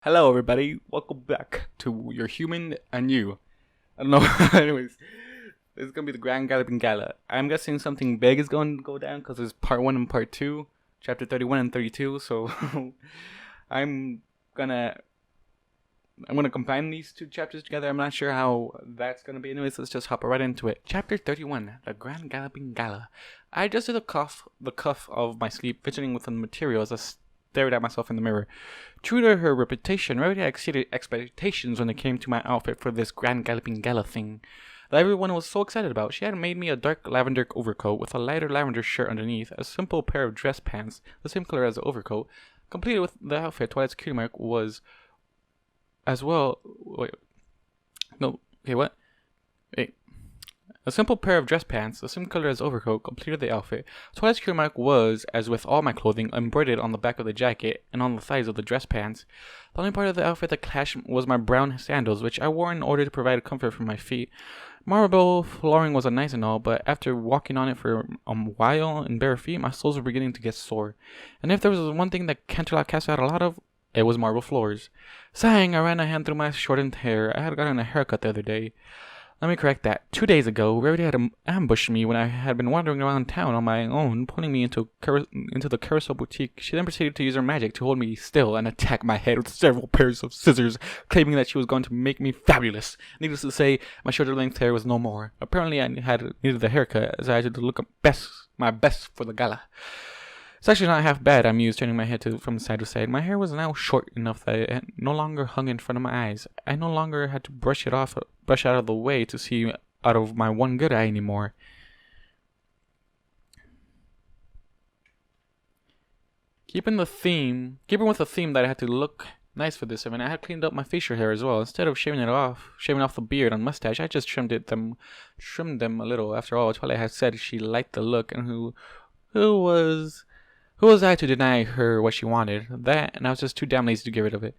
Hello, everybody. Welcome back to Your Human and You. I don't know. Anyways, this is gonna be the Grand Galloping Gala. I'm guessing something big is going to go down because there's part 1 and part 2, chapter 31 and 32. So I'm gonna combine these two chapters together. I'm not sure how that's gonna be. Anyways, let's just hop right into it. Chapter 31, the Grand Galloping Gala. I adjusted the cuff of my sleeve, fidgeting with the material as I stared at myself in the mirror. True to her reputation, Rarity exceeded expectations when it came to my outfit for this Grand Galloping Gala thing that everyone was so excited about. She had made me a dark lavender overcoat with a lighter lavender shirt underneath, a simple pair of dress pants, the same color as the overcoat. Completed with the outfit, Twilight's cutie mark was as well. A simple pair of dress pants, the same color as overcoat, completed the outfit. Twilight's cutie mark was, as with all my clothing, embroidered on the back of the jacket and on the thighs of the dress pants. The only part of the outfit that clashed was my brown sandals, which I wore in order to provide comfort for my feet. Marble flooring was nice and all, but after walking on it for a while in bare feet, my soles were beginning to get sore. And if there was one thing that Canterlot cast out a lot of, it was marble floors. Sighing, I ran a hand through my shortened hair. I had gotten a haircut the other day. Let me correct that. 2 days ago, Rarity had ambushed me when I had been wandering around town on my own, pulling me into the carousel boutique. She then proceeded to use her magic to hold me still and attack my head with several pairs of scissors, claiming that she was going to make me fabulous. Needless to say, my shoulder-length hair was no more. Apparently, I needed the haircut, as I had to look my best for the gala. It's actually not half bad, I mused, turning my head from side to side. My hair was now short enough that it no longer hung in front of my eyes. I no longer had to brush out of the way to see out of my one good eye anymore. Keeping with the theme that I had to look nice for this event, I had cleaned up my facial hair as well. Instead of shaving off the beard and mustache, I just trimmed them a little. After all, Twilight had said she liked the look, and who was I to deny her what she wanted? That, and I was just too damn lazy to get rid of it.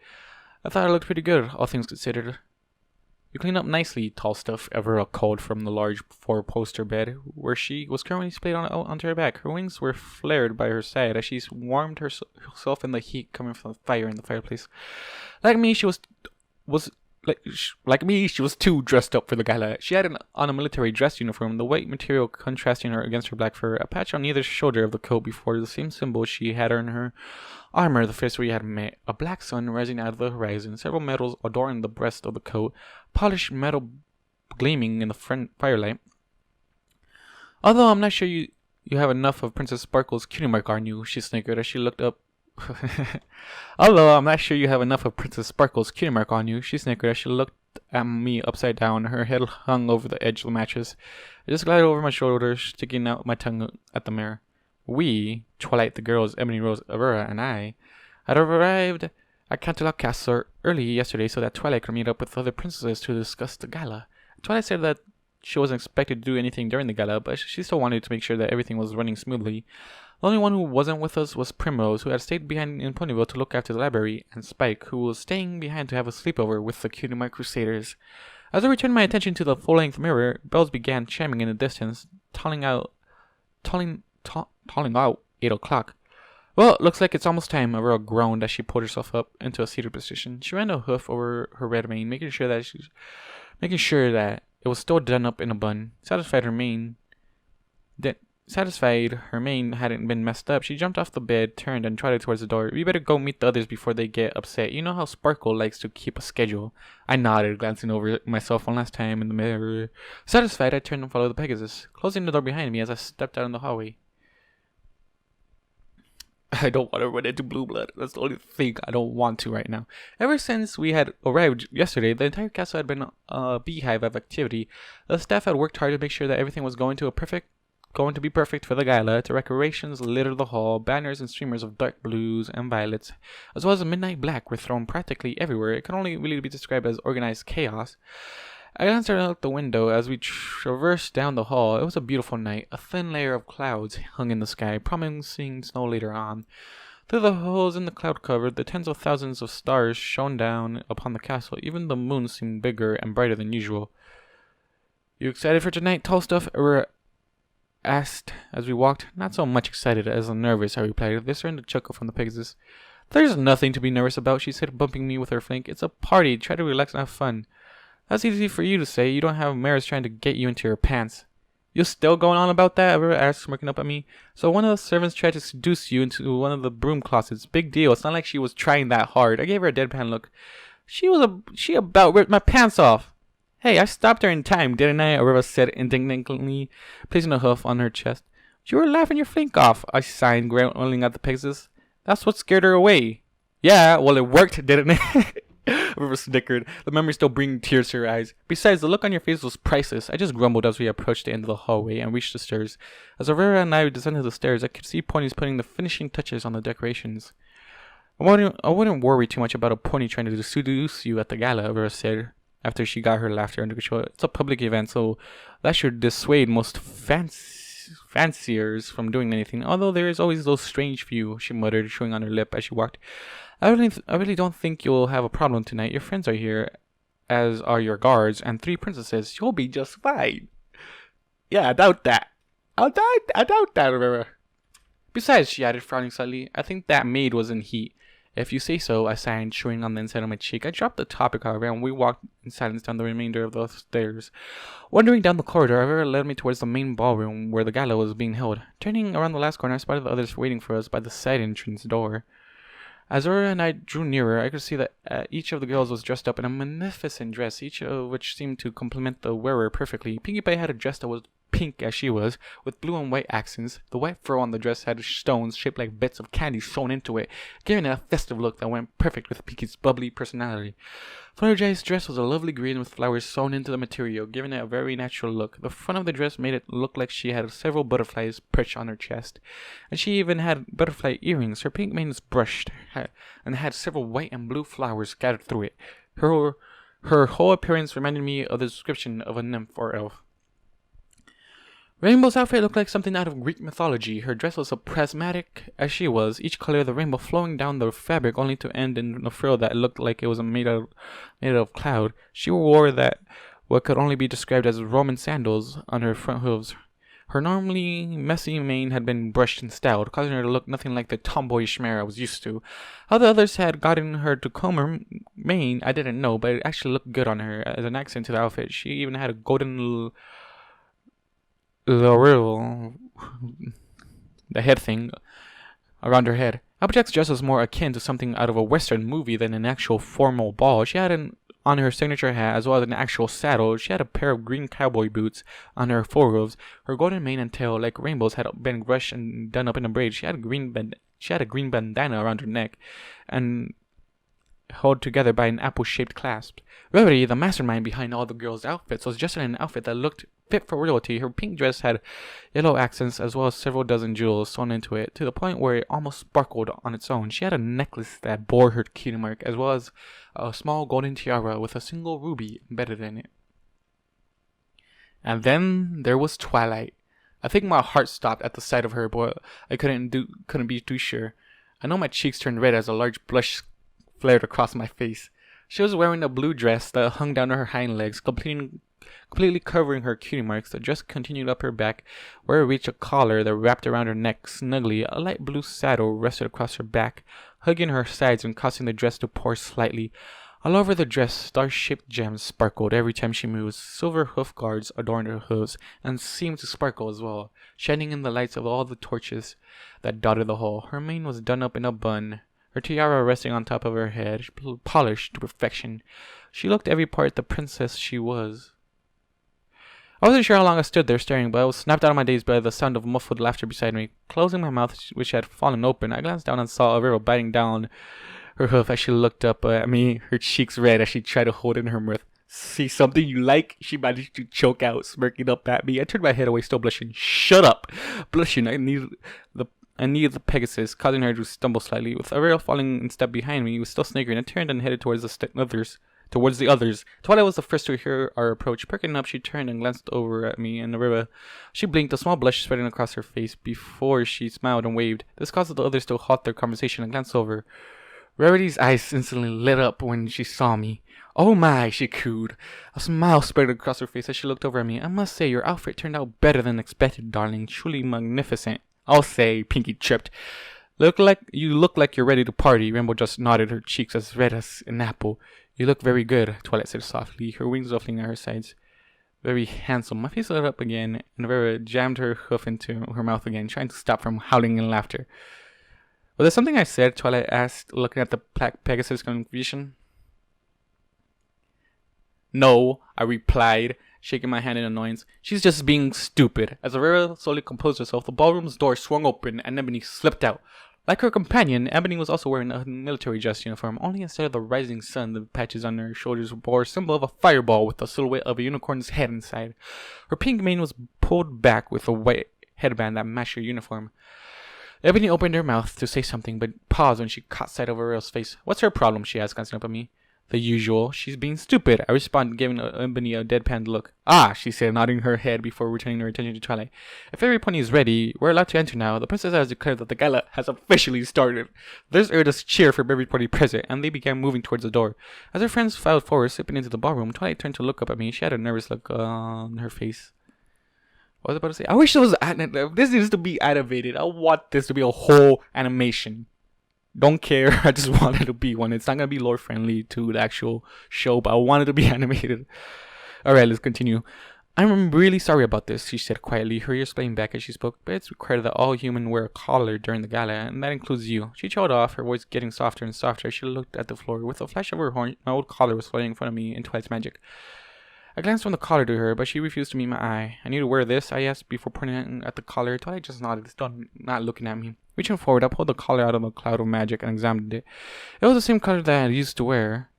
I thought I looked pretty good, all things considered. You clean up nicely, tall stuff, Evera called from the large four-poster bed, where she was currently splayed onto her back. Her wings were flared by her side as she warmed herself in the heat coming from the fire in the fireplace. Like me, she was too dressed up for the gala. She had on a military dress uniform, the white material contrasting her against her black fur, a patch on either shoulder of the coat before the same symbol she had on her armor the face we had met, a black sun rising out of the horizon, several medals adorning the breast of the coat, polished metal gleaming in the front firelight. Although I'm not sure you have enough of Princess Sparkle's cutie mark on you, she snickered as she looked up. Although I'm not sure you have enough of Princess Sparkle's cutie mark on you, she snickered as she looked at me upside down, her head hung over the edge of the mattress. I just glided over my shoulder, sticking out my tongue at the mirror. We, Twilight, the girls, Ebony, Rose, Aurora, and I, had arrived at Canterlot Castle early yesterday so that Twilight could meet up with other princesses to discuss the gala. Twilight said that she wasn't expected to do anything during the gala, but she still wanted to make sure that everything was running smoothly. The only one who wasn't with us was Primrose, who had stayed behind in Ponyville to look after the library, and Spike, who was staying behind to have a sleepover with the Cutie Mark Crusaders. As I returned my attention to the full-length mirror, bells began chiming in the distance, tolling out 8 o'clock. Well, it looks like it's almost time, Aurora groaned as she pulled herself up into a seated position. She ran a hoof over her red mane, making sure that it was still done up in a bun. Satisfied her mane hadn't been messed up, she jumped off the bed, turned, and trotted towards the door. We better go meet the others before they get upset. You know how Sparkle likes to keep a schedule. I nodded, glancing over myself one last time in the mirror. Satisfied, I turned and followed the Pegasus, closing the door behind me as I stepped out in the hallway. I don't want to run into blue blood. That's the only thing I don't want to right now. Ever since we had arrived yesterday, the entire castle had been a beehive of activity. The staff had worked hard to make sure that everything was going to be perfect for the gala. Decorations littered the hall, banners and streamers of dark blues and violets, as well as midnight black, were thrown practically everywhere. It could only really be described as organized chaos. I glanced out the window as we traversed down the hall. It was a beautiful night. A thin layer of clouds hung in the sky, promising snow later on. Through the holes in the cloud cover, the tens of thousands of stars shone down upon the castle. Even the moon seemed bigger and brighter than usual. You excited for tonight, tall stuff? Aurora asked as we walked. Not so much excited as nervous, I replied. They started to chuckle from the Pegasus. There's nothing to be nervous about, she said, bumping me with her flank. It's a party. Try to relax and have fun. That's easy for you to say. You don't have mares trying to get you into your pants. You still going on about that? Aurora asked, smirking up at me. So one of the servants tried to seduce you into one of the broom closets. Big deal. It's not like she was trying that hard. I gave her a deadpan look. She about ripped my pants off. Hey, I stopped her in time, didn't I? Aurora said indignantly, placing a hoof on her chest. You were laughing your flank off, I signed, growling at the Pegasus. That's what scared her away. Yeah, well, it worked, didn't it? Aurora snickered, the memory still bringing tears to her eyes. Besides, the look on your face was priceless. I just grumbled as we approached the end of the hallway and reached the stairs. As Aurora and I descended the stairs, I could see ponies putting the finishing touches on the decorations. I wouldn't worry too much about a pony trying to seduce you at the gala, Aurora said, after she got her laughter under control. It's a public event, so that should dissuade most fanciers from doing anything, although there is always those strange few, she muttered, chewing on her lip as she walked. I really don't think you'll have a problem tonight. Your friends are here, as are your guards, and 3 princesses. You'll be just fine. Yeah, I doubt that. I doubt that, Aurora. Besides, she added, frowning slightly, I think that maid was in heat. If you say so, I signed, chewing on the inside of my cheek. I dropped the topic, however, and we walked in silence down the remainder of the stairs. Wandering down the corridor, Aurora led me towards the main ballroom where the gala was being held. Turning around the last corner, I spotted the others waiting for us by the side entrance door. As Aurora and I drew nearer, I could see that each of the girls was dressed up in a magnificent dress, each of which seemed to complement the wearer perfectly. Pinkie Pie had a dress that was pink as she was, with blue and white accents. The white fur on the dress had stones shaped like bits of candy sewn into it, giving it a festive look that went perfect with Pinkie's bubbly personality. Fluttershy's dress was a lovely green with flowers sewn into the material, giving it a very natural look. The front of the dress made it look like she had several butterflies perched on her chest, and she even had butterfly earrings. Her pink mane was brushed, and had several white and blue flowers scattered through it. Her whole appearance reminded me of the description of a nymph or elf. Rainbow's outfit looked like something out of Greek mythology. Her dress was as prismatic as she was, each color of the rainbow flowing down the fabric only to end in a frill that looked like it was made of cloud. She wore what could only be described as Roman sandals on her front hooves. Her normally messy mane had been brushed and styled, causing her to look nothing like the tomboyish mare I was used to. How the others had gotten her to comb her mane, I didn't know, but it actually looked good on her as an accent to the outfit. She even had a golden the head thing around her head. Applejack's dress was more akin to something out of a western movie than an actual formal ball. She had on her signature hat as well as an actual saddle. She had a pair of green cowboy boots on her forehooves. Her golden mane and tail, like rainbows, had been brushed and done up in a braid. She had a green bandana around her neck and held together by an apple-shaped clasp. Rarity, the mastermind behind all the girls' outfits, was just in an outfit that looked fit for royalty. Her pink dress had yellow accents as well as several dozen jewels sewn into it, to the point where it almost sparkled on its own. She had a necklace that bore her cutie mark, as well as a small golden tiara with a single ruby embedded in it. And then there was Twilight. I think my heart stopped at the sight of her, but I couldn't be too sure. I know my cheeks turned red as a large blush flared across my face. She was wearing a blue dress that hung down to her hind legs, completely covering her cutie marks. The dress continued up her back, where it reached a collar that wrapped around her neck snugly. A light blue saddle rested across her back, hugging her sides and causing the dress to pour slightly. All over the dress, star-shaped gems sparkled every time she moved. Silver hoof guards adorned her hooves, and seemed to sparkle as well, shining in the lights of all the torches that dotted the hall. Her mane was done up in a bun, her tiara resting on top of her head, polished to perfection. She looked every part the princess she was. I wasn't sure how long I stood there staring, but I was snapped out of my daze by the sound of muffled laughter beside me. Closing my mouth, which had fallen open, I glanced down and saw Aurora biting down her hoof as she looked up at me, her cheeks red as she tried to hold in her mirth. See something you like? She managed to choke out, smirking up at me. I turned my head away, still blushing. Shut up! Blushing, I needed the Pegasus, causing her to stumble slightly. With Aurora falling in step behind me, he was still sniggering. I turned and headed towards the others. Twilight was the first to hear our approach. Perking up, she turned and glanced over at me and Aurora. She blinked, a small blush spreading across her face before she smiled and waved. This caused the others to halt their conversation and glance over. Rarity's eyes instantly lit up when she saw me. Oh my, she cooed. A smile spread across her face as she looked over at me. I must say, your outfit turned out better than expected, darling. Truly magnificent. I'll say, Pinkie chirped. You look like you're ready to party. Rainbow just nodded, her cheeks as red as an apple. You look very good, Twilight said softly, her wings ruffling at her sides. Very handsome. My face lit up again, and Vera jammed her hoof into her mouth again, trying to stop from howling in laughter. Was there something I said? Twilight asked, looking at the Black Pegasus confusion. No, I replied, shaking my hand in annoyance. She's just being stupid. As Vera slowly composed herself, the ballroom's door swung open and Ebony slipped out. Like her companion, Ebony was also wearing a military dress uniform, only instead of the rising sun, the patches on her shoulders bore a symbol of a fireball with the silhouette of a unicorn's head inside. Her pink mane was pulled back with a white headband that matched her uniform. Ebony opened her mouth to say something, but paused when she caught sight of Aurora's face. What's her problem? She asked, glancing up at me. The usual. She's being stupid, I responded, giving Ebony a deadpan look. Ah, she said, nodding her head before returning her attention to Twilight. If every pony is ready, we're allowed to enter now. The princess has declared that the gala has officially started. There's a cheer from every pony present, and they began moving towards the door. As her friends filed forward, slipping into the ballroom, Twilight turned to look up at me. She had a nervous look on her face. What was I about to say? I wish it was this needs to be animated. I want this to be a whole animation. Don't care. I just want it to be one. It's not gonna be lore friendly to the actual show, but I want it to be animated. Alright, let's continue. I'm really sorry about this, she said quietly, her ears playing back as she spoke, but it's required that all humans wear a collar during the gala, and that includes you. She trailed off, her voice getting softer and softer as she looked at the floor. With a flash of her horn, my old collar was floating in front of me in Twilight's magic. I glanced from the collar to her, but she refused to meet my eye. I need to wear this, I asked, before pointing at the collar. Twilight just nodded, still not looking at me. Reaching forward, I pulled the collar out of a cloud of magic and examined it. It was the same collar that I used to wear,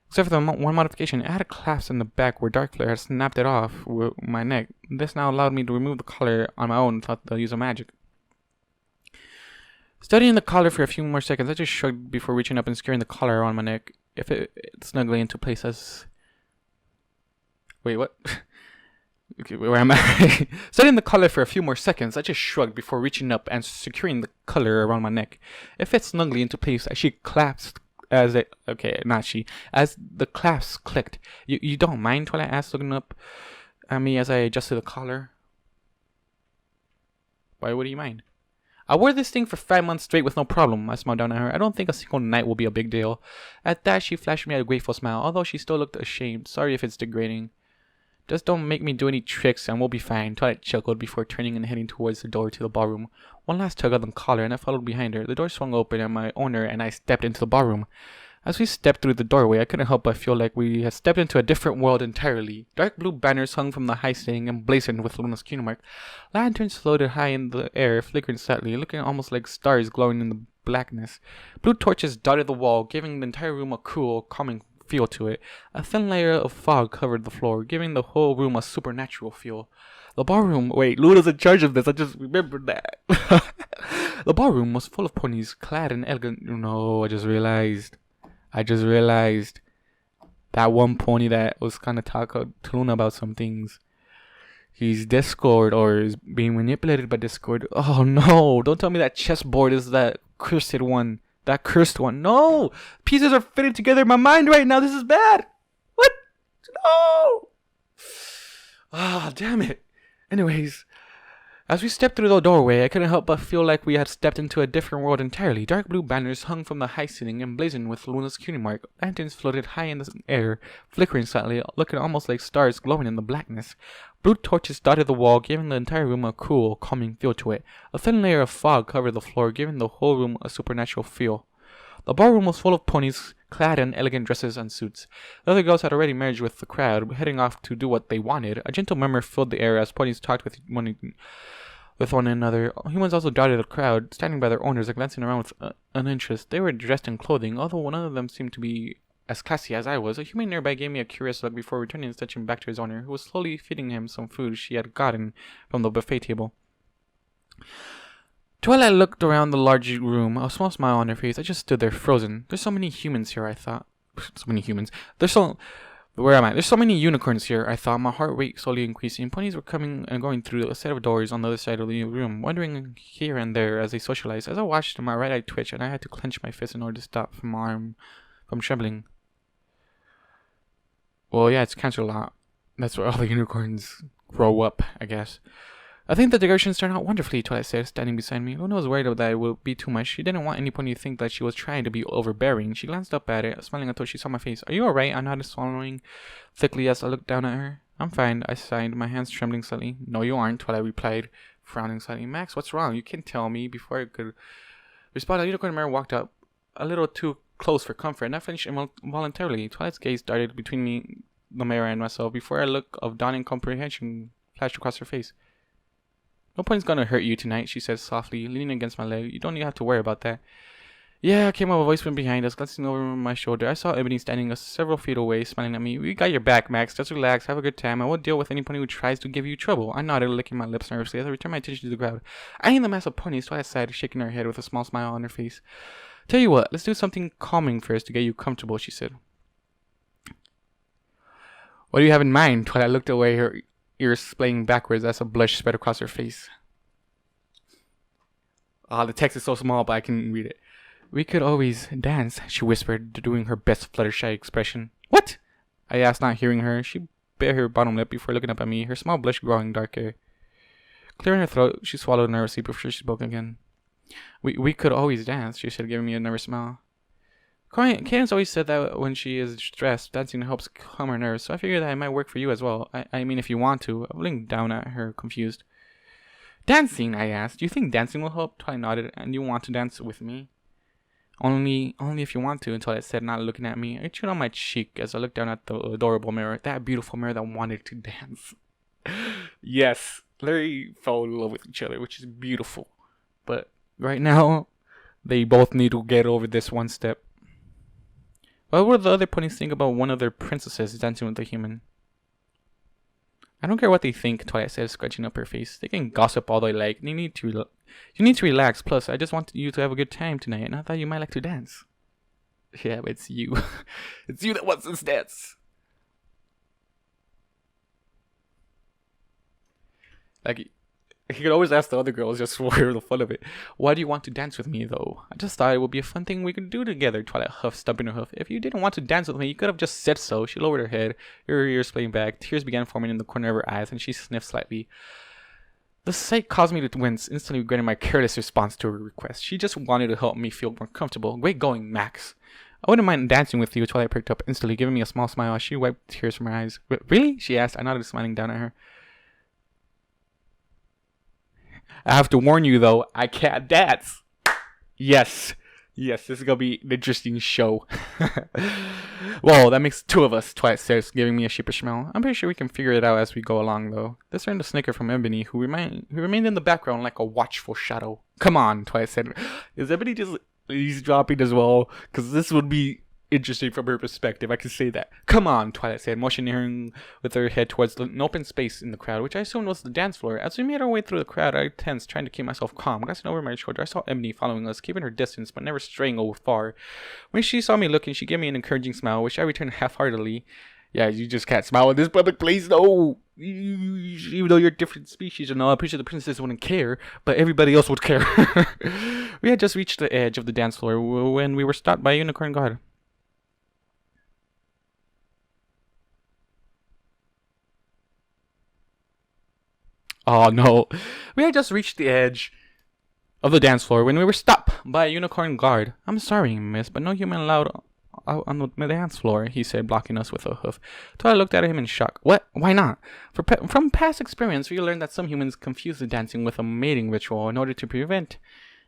except for the one modification. It had a clasp in the back where Darkflare had snapped it off with my neck. This now allowed me to remove the collar on my own without the use of magic. Studying the collar for a few more seconds, I just shrugged before reaching up and securing the collar around my neck. If it snugly into place as... Wait, what? Okay, where am I? Studying the collar for a few more seconds, I just shrugged before reaching up and securing the collar around my neck. It fit snugly into place as she clasped as it... Okay, not she. As the clasp clicked. You don't mind? Twilight asked, looking up at me as I adjusted the collar. Why would you mind? I wore this thing for 5 months straight with no problem. I smiled down at her. I don't think a single night will be a big deal. At that, she flashed me a grateful smile, although she still looked ashamed. Sorry if it's degrading. Just don't make me do any tricks and we'll be fine. Twilight chuckled before turning and heading towards the door to the ballroom. One last tug on the collar and I followed behind her. The door swung open and my owner and I stepped into the ballroom. As we stepped through the doorway, I couldn't help but feel like we had stepped into a different world entirely. Dark blue banners hung from the high ceiling emblazoned with Luna's cutie mark. Lanterns floated high in the air, flickering slightly, looking almost like stars glowing in the blackness. Blue torches dotted the wall, giving the entire room a cool, calming feel to it. A thin layer of fog covered the floor, giving the whole room a supernatural feel. The ballroom... Wait, Luna's in charge of this. I just remembered that. The ballroom was full of ponies, clad in elegant... No, I just realized that one pony that was kind of talking to Luna about some things. He's Discord, or is being manipulated by Discord. Oh no, don't tell me that chessboard is that cursed one. That cursed one. No! Pieces are fitting together in my mind right now. This is bad. What? No! Ah, damn it. Anyways, as we stepped through the doorway, I couldn't help but feel like we had stepped into a different world entirely. Dark blue banners hung from the high ceiling, emblazoned with Luna's cutie mark. Lanterns floated high in the air, flickering slightly, looking almost like stars glowing in the blackness. Blue torches dotted the wall, giving the entire room a cool, calming feel to it. A thin layer of fog covered the floor, giving the whole room a supernatural feel. The ballroom was full of ponies, clad in elegant dresses and suits. The other girls had already merged with the crowd, heading off to do what they wanted. A gentle murmur filled the air as ponies talked with one another. Humans also dotted the crowd, standing by their owners and glancing around with an interest. They were dressed in clothing, although none of them seemed to be as classy as I was. A human nearby gave me a curious look before returning and stretching back to his owner, who was slowly feeding him some food she had gotten from the buffet table. Twilight looked around the large room, a small smile on her face. I just stood there, frozen. There's so many humans here, I thought. So many humans. Where am I? There's so many unicorns here, I thought, my heart rate slowly increasing. Ponies were coming and going through a set of doors on the other side of the room, wandering here and there as they socialized. As I watched, my right eye twitched, and I had to clench my fist in order to stop my arm from trembling. Well, yeah, it's Canterlot. That's where all the unicorns grow up, I guess. I think the decorations turned out wonderfully, Twilight said, standing beside me. Luna was worried that it would be too much. She didn't want any pony to think that she was trying to be overbearing. She glanced up at it, smiling until she saw my face. Are you alright? I nodded, swallowing thickly as I looked down at her. I'm fine, I sighed, my hands trembling slightly. No, you aren't, Twilight replied, frowning slightly. Max, what's wrong? You can tell me. Before I could respond, a unicorn mare walked up, a little too close for comfort, and I flinched involuntarily. Twilight's gaze darted between me, the mare, and myself before a look of dawning comprehension flashed across her face. No point's gonna hurt you tonight, she said softly, leaning against my leg. You don't even have to worry about that. Yeah, came up a voice from behind us, glancing over my shoulder. I saw Ebony standing several feet away, smiling at me. We got your back, Max. Just relax, have a good time. I won't deal with any pony who tries to give you trouble. I nodded, licking my lips nervously as I returned my attention to the crowd. Eyeing the mass of ponies, Twilight sighed, shaking her head with a small smile on her face. Tell you what, let's do something calming first to get you comfortable, she said. What do you have in mind? Twilight looked away, her ears splaying backwards as a blush spread across her face. The text is so small, but I can read it. We could always dance, she whispered, doing her best Fluttershy expression. What? I asked, not hearing her. She bit her bottom lip before looking up at me, her small blush growing darker. Clearing her throat, she swallowed nervously before she spoke again. We could always dance, she said, giving me a nervous smile. Cadence always said that when she is stressed, dancing helps calm her nerves, so I figured that it might work for you as well. I mean, if you want to. I blinked down at her, confused. Dancing, I asked. Do you think dancing will help? Twilight nodded. And you want to dance with me? Only if you want to, Twilight said, not looking at me. I chewed on my cheek as I looked down at the adorable mirror, that beautiful mirror that wanted to dance. Yes, they fell in love with each other, which is beautiful. But right now, they both need to get over this one step. What would the other ponies think about one of their princesses dancing with a human? I don't care what they think, Twilight said, scratching up her face. They can gossip all they like. You need to relax. Plus, I just want you to have a good time tonight, and I thought you might like to dance. Yeah, but it's you. It's you that wants to dance. Like, he could always ask the other girls just for the fun of it. Why do you want to dance with me, though? I just thought it would be a fun thing we could do together, Twilight huffed, stumping her hoof. If you didn't want to dance with me, you could have just said so. She lowered her head, her ears playing back. Tears began forming in the corner of her eyes, and she sniffed slightly. The sight caused me to wince, instantly regretting my careless response to her request. She just wanted to help me feel more comfortable. Great going, Max. I wouldn't mind dancing with you, Twilight perked up instantly, giving me a small smile as she wiped tears from her eyes. Really? She asked. I nodded, smiling down at her. I have to warn you, though, I can't dance. Yes, this is going to be an interesting show. Well, that makes two of us, Twilight says, giving me a sheepish smile. I'm pretty sure we can figure it out as we go along, though. This earned a snicker from Ebony, who remained in the background like a watchful shadow. Come on, Twilight said. Is Ebony just eavesdropping as well? Because this would be interesting from her perspective, I can say that. Come on, Twilight said, motioning her with her head towards an open space in the crowd, which I assumed was the dance floor. As we made our way through the crowd, I tensed, trying to keep myself calm. Glancing over my shoulder, I saw Ebony following us, keeping her distance, but never straying over far. When she saw me looking, she gave me an encouraging smile, which I returned half-heartedly. Yeah, you just can't smile in this public place, no! Even though you're a different species and all, I'm pretty sure the princess wouldn't care, but everybody else would care. We had just reached the edge of the dance floor when we were stopped by a unicorn guard. Oh no. We had just reached the edge of the dance floor when we were stopped by a unicorn guard. I'm sorry, miss, but no human allowed out on the dance floor, he said, blocking us with a hoof. Twilight looked at him in shock. What? Why not? From past experience, we learned that some humans confuse the dancing with a mating ritual in order to prevent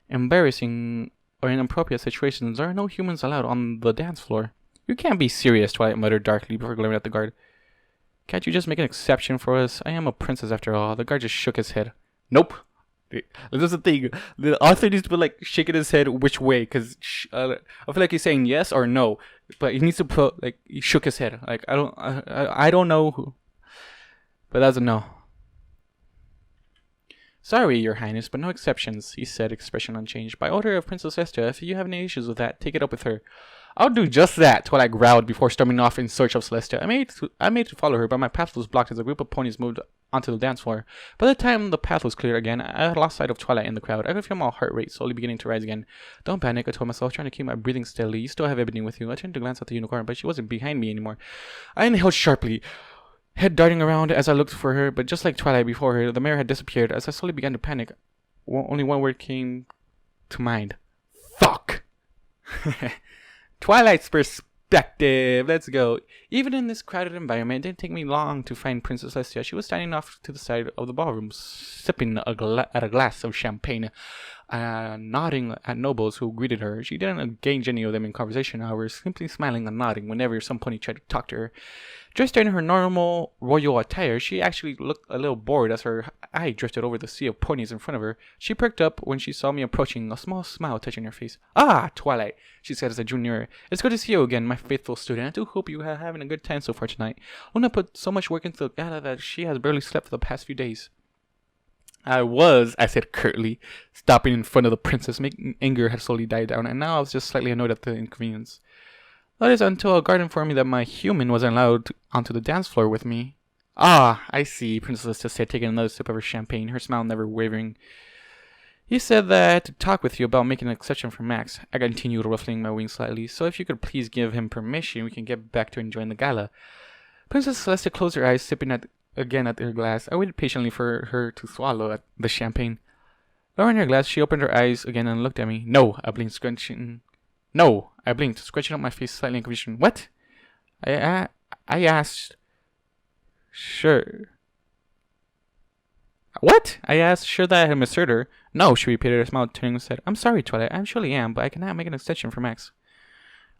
embarrassing or inappropriate situations. There are no humans allowed on the dance floor. You can't be serious, Twilight muttered darkly before glaring at the guard. Can't you just make an exception for us? I am a princess after all. The guard just shook his head. Nope. This is the thing. The author needs to be like shaking his head which way, because I feel like he's saying yes or no, but he needs to put like he shook his head. Like I don't know who, but that's a no. Sorry, Your Highness, but no exceptions, he said, expression unchanged. By order of Princess Esther, if you have any issues with that, take it up with her. I'll do just that, Twilight growled before storming off in search of Celestia. I made to follow her, but my path was blocked as a group of ponies moved onto the dance floor. By the time the path was clear again, I had lost sight of Twilight in the crowd. I could feel my heart rate slowly beginning to rise again. Don't panic, I told myself, trying to keep my breathing steadily. You still have Ebony with you. I turned to glance at the unicorn, but she wasn't behind me anymore. I inhaled sharply. head darting around as I looked for her, but just like Twilight before her, the mare had disappeared. As I slowly began to panic, only one word came to mind. Fuck! Twilight's perspective. Let's go. Even in this crowded environment, it didn't take me long to find Princess Celestia. She was standing off to the side of the ballroom, sipping at a glass of champagne, nodding at nobles who greeted her. She didn't engage any of them in conversation, however, simply smiling and nodding whenever some pony tried to talk to her. Dressed in her normal royal attire, she actually looked a little bored as her eye drifted over the sea of ponies in front of her. She perked up when she saw me approaching, a small smile touching her face. "Ah, Twilight," she said as I drew nearer. "It's good to see you again, my faithful student. I do hope you are having a good time so far tonight. Luna put so much work into the gala that she has barely slept for the past few days." I said curtly, stopping in front of the princess. Making anger had slowly died down, and now I was just slightly annoyed at the inconvenience. That is until a guard informed me that my human wasn't allowed onto the dance floor with me. "Ah, I see," Princess just said, taking another sip of her champagne, her smile never wavering. "He said that to talk with you about making an exception for Max." I continued, ruffling my wings slightly. "So if you could please give him permission, we can get back to enjoying the gala." Princess Celestia closed her eyes, sipping again at her glass. I waited patiently for her to swallow at the champagne. Lowering her glass, she opened her eyes again and looked at me. "No," I blinked, scratching up my face slightly in confusion. "What?" I asked. "Sure." "What?" I asked, sure that I had misheard her. "No," she repeated, her smile turning and said, "I'm sorry, Twilight. I surely am, but I cannot make an extension for Max."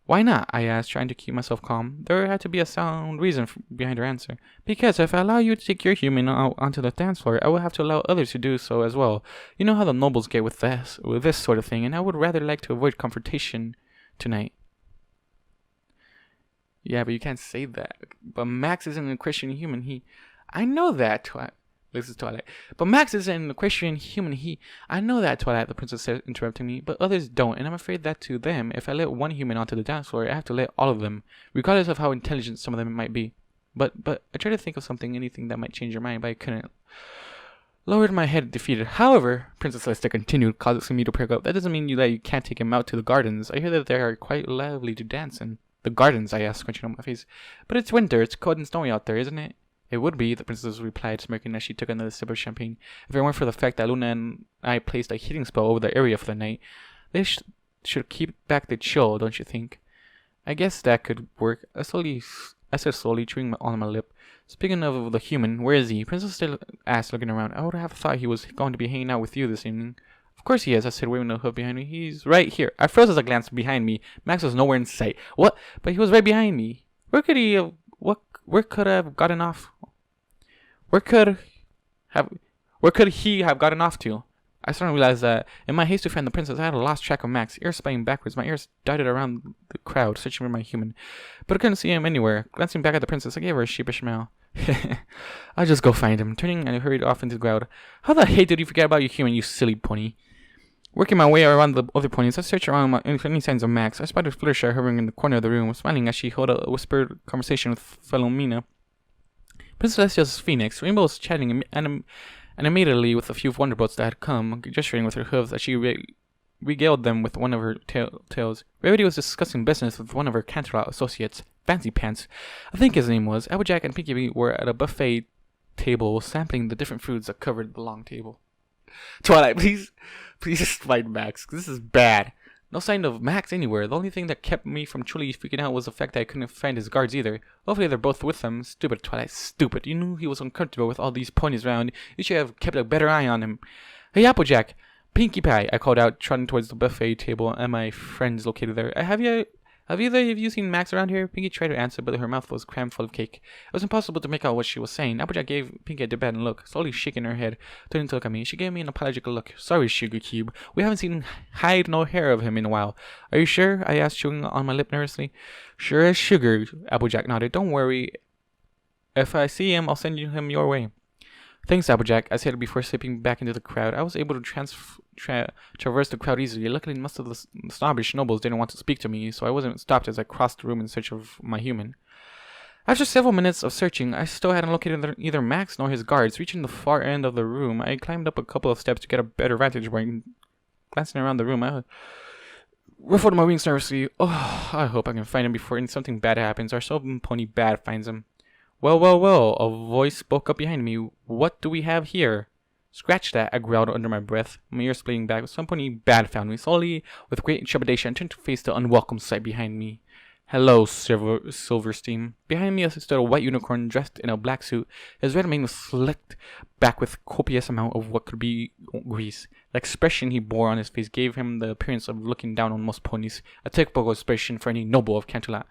"Why not?" I asked, trying to keep myself calm. There had to be a sound reason behind her answer. "Because if I allow you to take your human out onto the dance floor, I will have to allow others to do so as well. You know how the nobles get with this sort of thing, and I would rather like to avoid confrontation tonight." "Yeah, but you can't say that. But Max isn't a Christian human. I know that, This is Twilight. "But Max isn't a Christian human. I know that, Twilight," the princess said, interrupting me. "But others don't, and I'm afraid that to them, if I let one human onto the dance floor, I have to let all of them, regardless of how intelligent some of them might be. But I tried to think of anything that might change your mind, but I couldn't." Lowered my head, defeated. "However," Princess Celestia continued, causing me to perk up, "that doesn't mean that you can't take him out to the gardens. I hear that they are quite lovely to dance in." "The gardens?" I asked, scrunching up my face. "But it's winter. It's cold and snowy out there, isn't it?" "It would be," the princess replied, smirking as she took another sip of champagne, "if it weren't for the fact that Luna and I placed a heating spell over the area for the night. They should keep back the chill, don't you think?" "I guess that could work," I said slowly, chewing on my lip. "Speaking of the human, where is he?" Princess still asked, looking around. "I would have thought he was going to be hanging out with you this evening." "Of course he is," I said, waving the hoof behind me. "He's right here." I froze as I glanced behind me. Max was nowhere in sight. "What?" "But he was right behind me." Where could he have gotten off to? I suddenly realized that in my haste to find the princess, I had lost track of Max. Ears spinning backwards, my ears darted around the crowd, searching for my human, but I couldn't see him anywhere. Glancing back at the princess, I gave her a sheepish smile. "I'll just go find him." Turning, I hurried off into the crowd. "How the heck did you forget about your human, you silly pony?" Working my way around the other ponies, I searched around for any signs of Max. I spotted Fluttershy hovering in the corner of the room, smiling as she held a whispered conversation with Philomena. Princess Celestia's phoenix, Rainbow, was chatting animatedly with a few wonderboats that had come, gesturing with her hooves as she regaled them with one of her tales. Rarity was discussing business with one of her Canterlot associates, Fancy Pants, I think his name was. Applejack and Pinky were at a buffet table, sampling the different foods that covered the long table. "Twilight, please find Max. This is bad." No sign of Max anywhere. The only thing that kept me from truly freaking out was the fact that I couldn't find his guards either. Hopefully they're both with him. Stupid Twilight, stupid. You knew he was uncomfortable with all these ponies around. You should have kept a better eye on him. "Hey, Applejack! Pinkie Pie!" I called out, trotting towards the buffet table and my friends located there. Have either of you seen Max around here?" Pinkie tried to answer, but her mouth was crammed full of cake. It was impossible to make out what she was saying. Applejack gave Pinkie a debating look, slowly shaking her head, turning to look at me. She gave me an apologetic look. "Sorry, Sugar Cube. We haven't seen hide nor hair of him in a while." "Are you sure?" I asked, chewing on my lip nervously. "Sure as sugar," Applejack nodded. "Don't worry. If I see him, I'll send him your way." "Thanks, Applejack," I said before slipping back into the crowd. I was able to traverse the crowd easily. Luckily, most of the snobbish nobles didn't want to speak to me, so I wasn't stopped as I crossed the room in search of my human. After several minutes of searching, I still hadn't located either Max nor his guards. Reaching the far end of the room, I climbed up a couple of steps to get a better vantage point. Glancing around the room, I ruffled my wings nervously. I hope I can find him before something bad happens, or some pony bad finds him. Well, well, well, a voice spoke up behind me. What do we have here? Scratch that, I growled under my breath, my ears splitting back. Some pony bad found me. Slowly, with great trepidation, I turned to face the unwelcome sight behind me. Hello, Silverstein. Behind me stood a white unicorn dressed in a black suit. His red mane was slicked back with copious amount of what could be grease. The expression he bore on his face gave him the appearance of looking down on most ponies, a typical expression for any noble of Canterlot.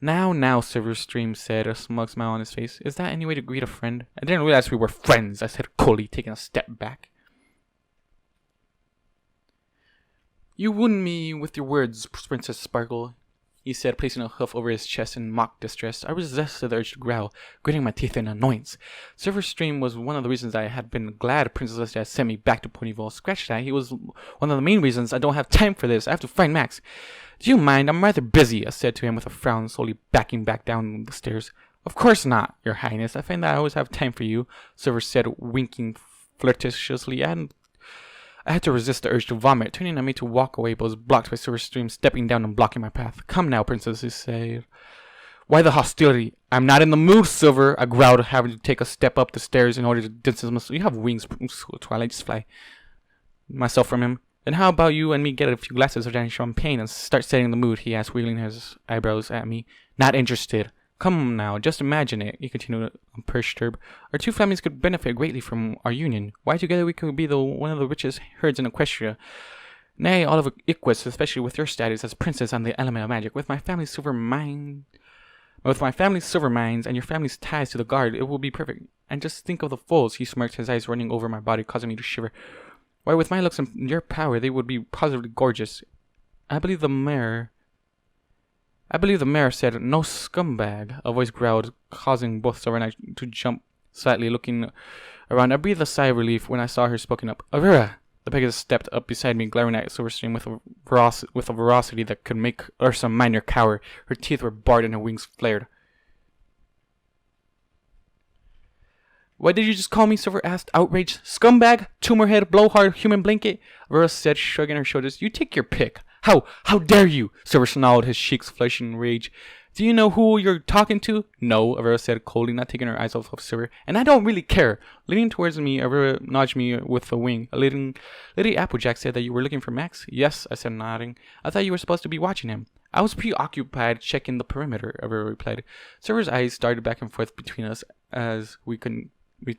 Now, Silverstream said, a smug smile on his face. Is that any way to greet a friend? I didn't realize we were friends, I said coldly, taking a step back. You wound me with your words, Princess Sparkle, he said, placing a hoof over his chest in mock distress. I resisted the urge to growl, gritting my teeth in annoyance. Silverstream was one of the reasons I had been glad Princess Celestia had sent me back to Ponyville. Scratch that, he was one of the main reasons. I don't have time for this. I have to find Max. Do you mind? I'm rather busy, I said to him with a frown, slowly backing back down the stairs. Of course not, Your Highness. I find that I always have time for you, Silver said, winking flirtatiously, and I had to resist the urge to vomit. Turning, I made to walk away, but was blocked by Silverstream stepping down and blocking my path. Come now, Princess, he said. Why the hostility? I'm not in the mood, Silver, I growled, having to take a step up the stairs in order to distance myself. You have wings, Twilight, just fly myself from him. Then how about you and me get a few glasses of champagne and start setting the mood, he asked, wheeling his eyebrows at me. Not interested. Come now, just imagine it, he continued, unperturbed. Our two families could benefit greatly from our union. Why together we could be one of the richest herds in Equestria. Nay, all of Equus, especially with your status as princess on the element of magic, with my family's silver mines and your family's ties to the guard, it will be perfect. And just think of the foals, he smirked, his eyes running over my body, causing me to shiver. Why, with my looks and your power, they would be positively gorgeous. I believe the mayor said, no scumbag, a voice growled, causing both Silver and I to jump slightly, looking around. I breathed a sigh of relief when I saw her spoken up. Avira! The Pegasus stepped up beside me, glaring at Silverstream with a ferocity that could make Ursa Minor cower. Her teeth were bared and her wings flared. What did you just call me? Silver asked, outraged. Scumbag, tumor head, blowhard, human blanket, Avira said, shrugging her shoulders. You take your pick. How dare you? Silver snarled, his cheeks flushing in rage. Do you know who you're talking to? No, Avira said coldly, not taking her eyes off of Silver. And I don't really care. Leaning towards me, Avira nudged me with a wing. Lady Applejack said that you were looking for Max? Yes, I said, nodding. I thought you were supposed to be watching him. I was preoccupied checking the perimeter, Avira replied. Silver's eyes darted back and forth between us as we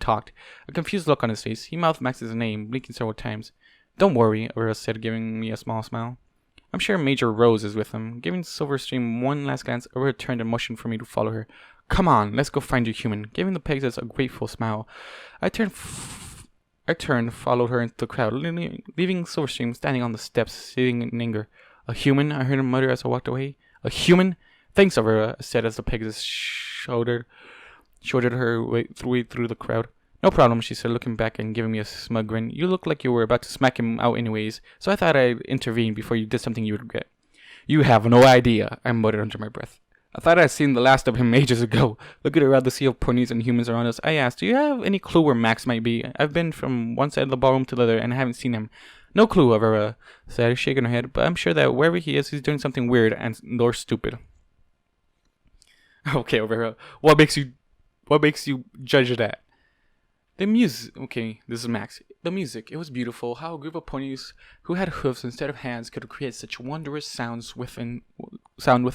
talked. A confused look on his face. He mouthed Max's name, blinking several times. Don't worry, Avira said, giving me a small smile. I'm sure Major Rose is with him. Giving Silverstream one last glance, Avira turned and motioned for me to follow her. Come on, let's go find your human. Giving the Pegasus a grateful smile, I turned, followed her into the crowd, leaving Silverstream standing on the steps, sitting in anger. A human? I heard him mutter as I walked away. A human? Thanks, Avira, I said as the Pegasus shouldered her way through the crowd. No problem, she said, looking back and giving me a smug grin. You look like you were about to smack him out anyways, so I thought I'd intervene before you did something you would regret. You have no idea, I muttered under my breath. I thought I'd seen the last of him ages ago. Looking around the sea of ponies and humans around us, I asked, do you have any clue where Max might be? I've been from one side of the ballroom to the other, and I haven't seen him. No clue, Avira said, shaking her head, but I'm sure that wherever he is, he's doing something weird or stupid. Okay, Avira, what makes you judge that? The music. Okay, this is Max. The music. It was beautiful. How a group of ponies who had hooves instead of hands could create such wondrous sound with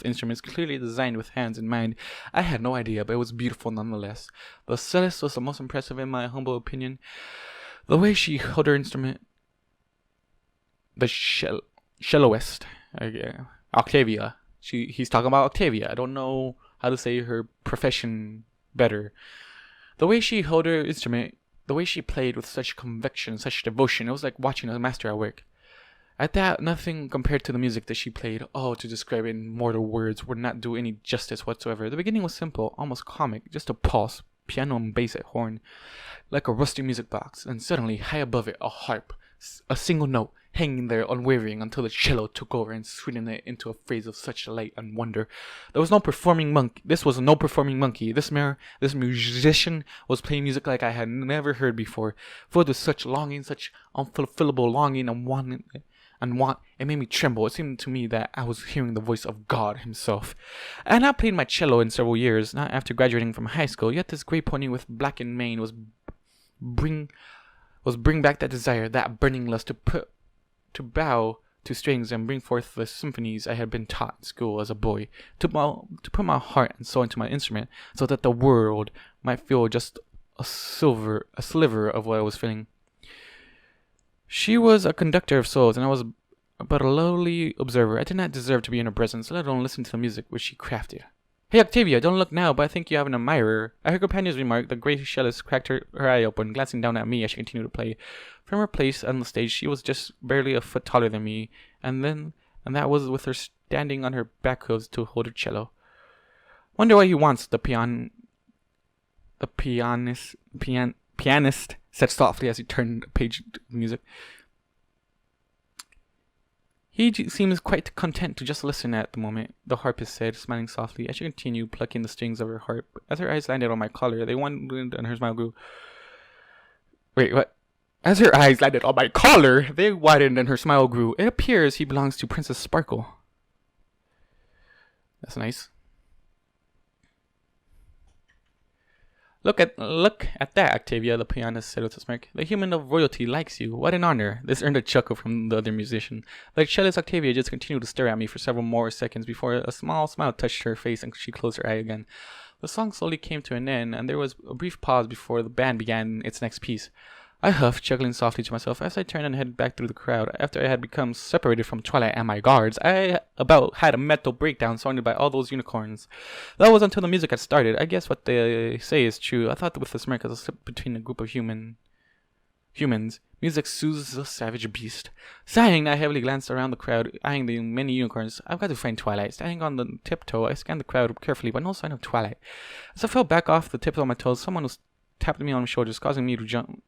instruments clearly designed with hands in mind. I had no idea, but it was beautiful nonetheless. The cellist was the most impressive in my humble opinion. The way she held her instrument. The celloist. Octavia. He's talking about Octavia. I don't know how to say her profession better. The way she held her instrument, the way she played with such conviction, such devotion, it was like watching a master at work. At that, nothing compared to the music that she played. Oh, to describe it in mortal words would not do any justice whatsoever. The beginning was simple, almost comic, just a pulse, piano and bass at horn, like a rusty music box, and suddenly, high above it, a harp, a single note, hanging there unwavering until the cello took over and sweetened it into a phrase of such delight and wonder. This was no performing monkey. This musician was playing music like I had never heard before, filled with such longing, such unfulfillable longing and and it made me tremble. It seemed to me that I was hearing the voice of God himself. I had not played my cello in several years, not after graduating from high school, yet this gray pony with blackened mane was bring back that desire, that burning lust to bow to strings and bring forth the symphonies I had been taught in school as a boy, to put my heart and soul into my instrument, so that the world might feel just a sliver of what I was feeling. She was a conductor of souls, and I was but a lowly observer. I did not deserve to be in her presence, let alone listen to the music which she crafted. Hey, Octavia, don't look now, but I think you have an admirer. At her companion's remark, the grey cellist cracked her eye open, glancing down at me as she continued to play. From her place on the stage, she was just barely a foot taller than me, and that was with her standing on her back hooves to hold her cello. Wonder what he wants, the pianist said softly as he turned the page to music. He seems quite content to just listen at the moment, the harpist said, smiling softly as she continued plucking the strings of her harp. As her eyes landed on my collar, they widened and her smile grew. Wait, what? As her eyes landed on my collar, they widened and her smile grew. It appears he belongs to Princess Sparkle. That's nice. Look at that, Octavia, the pianist said with a smirk. The human of royalty likes you. What an honor. This earned a chuckle from the other musician. The cellist Octavia just continued to stare at me for several more seconds before a small smile touched her face and she closed her eye again. The song slowly came to an end, and there was a brief pause before the band began its next piece. I huffed, chuckling softly to myself as I turned and headed back through the crowd. After I had become separated from Twilight and my guards, I about had a mental breakdown surrounded by all those unicorns. That was until the music had started. I guess what they say is true. I thought with a smirk as I slipped between a group of humans. Music soothes the savage beast. Sighing, I heavily glanced around the crowd, eyeing the many unicorns. I've got to find Twilight. Standing on the tiptoe, I scanned the crowd carefully, but no sign of Twilight. As I fell back off the tips of my toes, someone was tapped me on my shoulders, causing me to jump.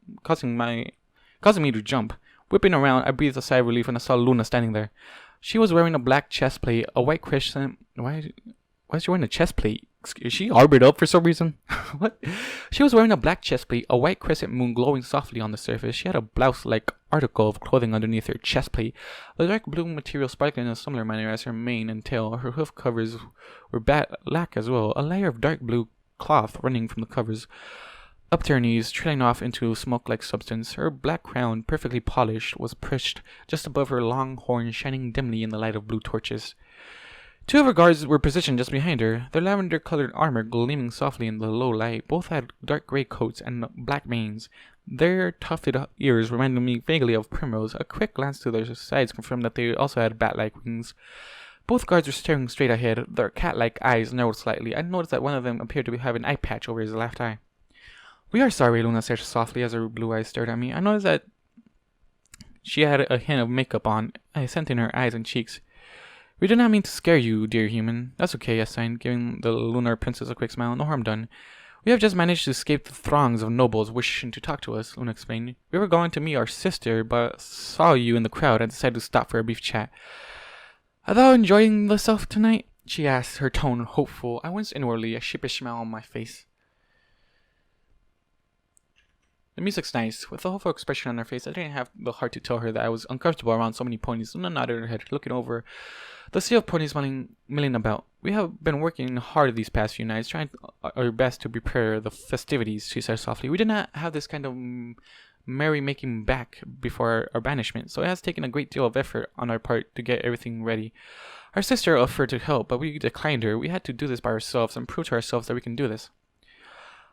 Whipping around, I breathed a sigh of relief when I saw Luna standing there. She was wearing a black chest plate, a white crescent. Why is she wearing a chest plate? Is she armored up for some reason? What? She was wearing a black chest plate, a white crescent moon glowing softly on the surface. She had a blouse-like article of clothing underneath her chest plate, the dark blue material sparkling in a similar manner as her mane and tail. Her hoof covers were black as well, a layer of dark blue cloth running from the covers up to her knees, trailing off into smoke-like substance. Her black crown, perfectly polished, was perched just above her long horns, shining dimly in the light of blue torches. Two of her guards were positioned just behind her, their lavender-colored armor gleaming softly in the low light. Both had dark gray coats and black manes. Their tufted ears reminded me vaguely of Primrose. A quick glance to their sides confirmed that they also had bat-like wings. Both guards were staring straight ahead, their cat-like eyes narrowed slightly. I noticed that one of them appeared to have an eye patch over his left eye. We are sorry, Luna said softly as her blue eyes stared at me. I noticed that she had a hint of makeup on, a scent in her eyes and cheeks. We did not mean to scare you, dear human. That's okay, I signed, giving the lunar princess a quick smile. No harm done. We have just managed to escape the throngs of nobles wishing to talk to us, Luna explained. We were going to meet our sister, but saw you in the crowd and decided to stop for a brief chat. Are thou enjoying thyself tonight? She asked, her tone hopeful. I winced inwardly, a sheepish smile on my face. The music's nice. With a hopeful expression on her face, I didn't have the heart to tell her that I was uncomfortable around so many ponies. Luna nodded her head, looking over the sea of ponies milling about. We have been working hard these past few nights, trying our best to prepare the festivities, she said softly. We did not have this kind of merry-making back before our banishment, so it has taken a great deal of effort on our part to get everything ready. Our sister offered to help, but we declined her. We had to do this by ourselves and prove to ourselves that we can do this.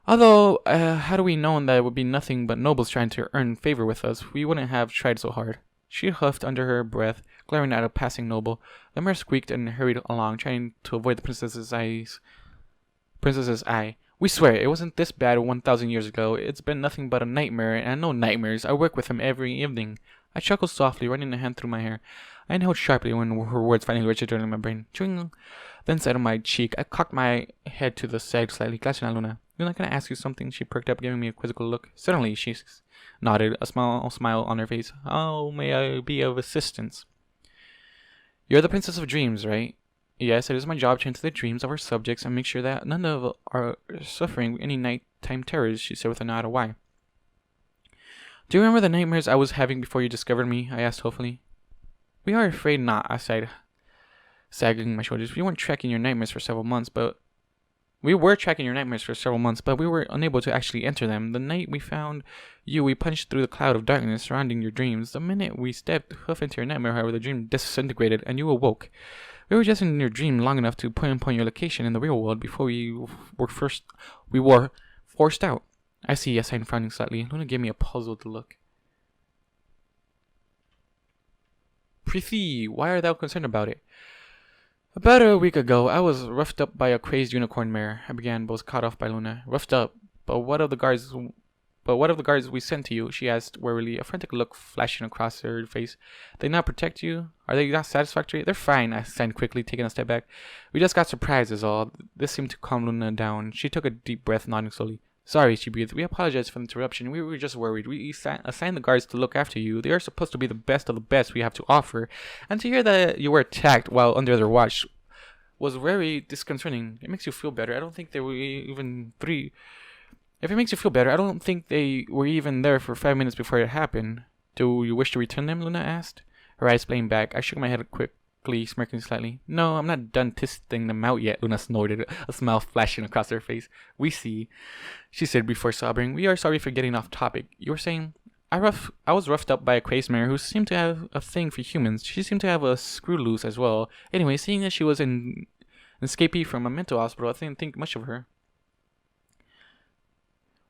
Although, had we known that it would be nothing but nobles trying to earn favor with us, we wouldn't have tried so hard. She huffed under her breath, glaring at a passing noble. The mare squeaked and hurried along, trying to avoid the princess's eye. We swear, it wasn't this bad 1,000 years ago. It's been nothing but a nightmare, and I know nightmares. I work with him every evening. I chuckled softly, running a hand through my hair. I inhaled sharply when her words finally registered in my brain. Chewing then sat on my cheek. I cocked my head to the side slightly, glancing at Luna. Luna, can I ask you something? She perked up, giving me a quizzical look. Certainly, she nodded, a small smile on her face. How may I be of assistance? You're the Princess of Dreams, right? Yes, it is my job to enter the dreams of our subjects and make sure that none of us are suffering any nighttime terrors, she said with a nod. Why? Do you remember the nightmares I was having before you discovered me? I asked hopefully. We are afraid not, I sighed, sagging my shoulders. We were tracking your nightmares for several months, but we were unable to actually enter them. The night we found you, we punched through the cloud of darkness surrounding your dreams. The minute we stepped hoof into your nightmare, however, the dream disintegrated and you awoke. We were just in your dream long enough to pinpoint your location in the real world before we were forced out. I see, I sighed, frowning slightly. Luna gave me a puzzled look. Prithee, why art thou concerned about it? About a week ago, I was roughed up by a crazed unicorn mare. I began, but was cut off by Luna. Roughed up? But what of the guards we sent to you? She asked wearily, a frantic look flashing across her face. They not protect you? Are they not satisfactory? They're fine, I said quickly, taking a step back. We just got surprised is all. This seemed to calm Luna down. She took a deep breath, nodding slowly. Sorry, she breathed. We apologize for the interruption. We were just worried. We assigned the guards to look after you. They are supposed to be the best of the best we have to offer. And to hear that you were attacked while under their watch was very disconcerting. It makes you feel better. I don't think they were even If it makes you feel better, I don't think they were even there for 5 minutes before it happened. Do you wish to return them? Luna asked. Her eyes flamed back. I shook my head quickly, smirking slightly. No, I'm not done testing them out yet, Luna snorted, a smile flashing across her face. We see, she said before sobbing. We are sorry for getting off topic. You were saying? I was roughed up by a crazed mare who seemed to have a thing for humans. She seemed to have a screw loose as well. Anyway, seeing that she was an escapee from a mental hospital, I didn't think much of her.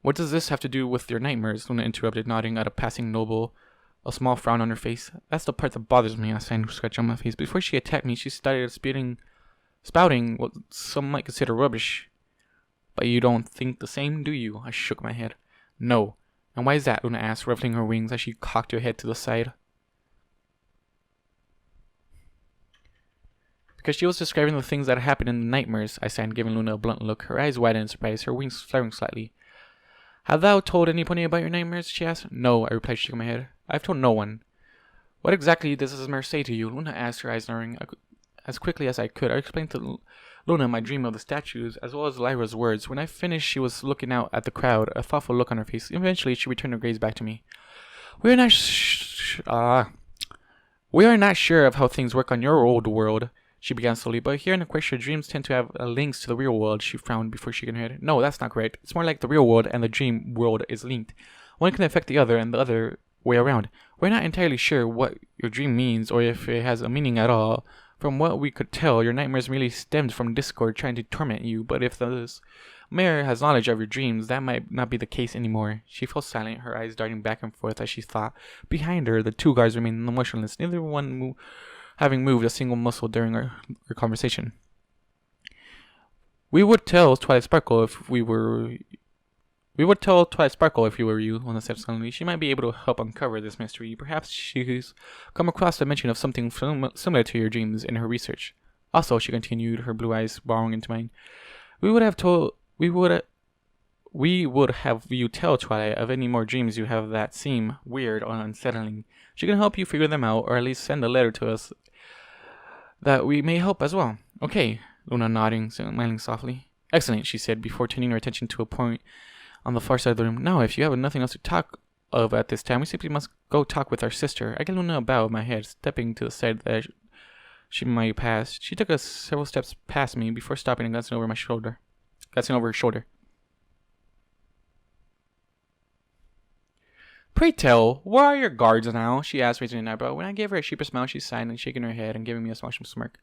What does this have to do with your nightmares? Luna interrupted, nodding at a passing noble, a small frown on her face. That's the part that bothers me, I said, scratch on my face. Before she attacked me, she started spouting what some might consider rubbish. But you don't think the same, do you? I shook my head. No. And why is that? Luna asked, ruffling her wings as she cocked her head to the side. Because she was describing the things that happened in the nightmares, I said, giving Luna a blunt look, her eyes widened in surprise, her wings flaring slightly. Have thou told anybody about your nightmares? She asked. No, I replied, shaking my head. I've told no one. What exactly does this mare say to you? Luna asked, her eyes narrowing. As quickly as I could, I explained to Luna my dream of the statues, as well as Lyra's words. When I finished, she was looking out at the crowd, a thoughtful look on her face. Eventually, she returned her gaze back to me. We are not sure of how things work on your old world, she began slowly, but here in Equestria, dreams tend to have links to the real world. She frowned before shaking her head. No, that's not correct. It's more like the real world and the dream world is linked. One can affect the other and the other way around. We're not entirely sure what your dream means or if it has a meaning at all. From what we could tell, your nightmares merely stemmed from discord trying to torment you, but if this mare has knowledge of your dreams, that might not be the case anymore. She fell silent, her eyes darting back and forth as she thought. Behind her, the two guards remained motionless, neither one having moved a single muscle during our conversation. We would tell Twilight Sparkle if we were you, Luna said suddenly. She might be able to help uncover this mystery. Perhaps she's come across a mention of something similar to your dreams in her research. Also, she continued, her blue eyes borrowing into mine, we would have you tell Twilight of any more dreams you have that seem weird or unsettling. She can help you figure them out, or at least send a letter to us that we may help as well. Okay, Luna nodding, smiling softly. Excellent, she said, before turning her attention to a point on the far side of the room. Now, if you have nothing else to talk of at this time, we simply must go talk with our sister. I gave Luna a bow of my head, stepping to the side that she might pass. She took several steps past me before stopping and glancing over her shoulder. Pray tell, where are your guards now? She asked, raising an eyebrow. When I gave her a sheepish smile, she sighed and shaking her head and giving me a small smirk.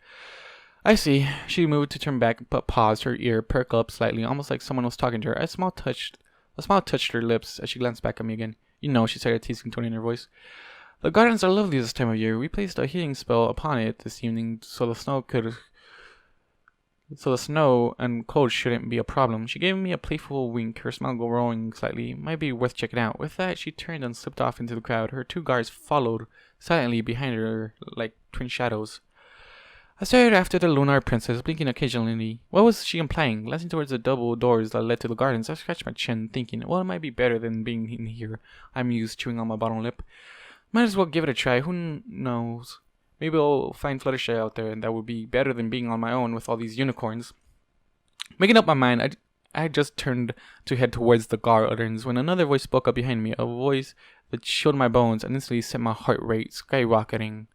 I see. She moved to turn back, but paused, her ear perked up slightly, almost like someone was talking to her. A smile touched her lips as she glanced back at me again. You know, she said, a teasing tone in her voice. The gardens are lovely this time of year. We placed a healing spell upon it this evening so the snow and cold shouldn't be a problem. She gave me a playful wink, her smile growing slightly. Might be worth checking out. With that, she turned and slipped off into the crowd. Her two guards followed silently behind her like twin shadows. I stared after the lunar princess, blinking occasionally. What was she implying? Glancing towards the double doors that led to the gardens, I scratched my chin, thinking, well, it might be better than being in here. I mused, chewing on my bottom lip. Might as well give it a try. Who knows? Maybe I'll find Fluttershy out there, and that would be better than being on my own with all these unicorns. Making up my mind, I just turned to head towards the gardens when another voice spoke up behind me, a voice that chilled my bones and instantly set my heart rate skyrocketing.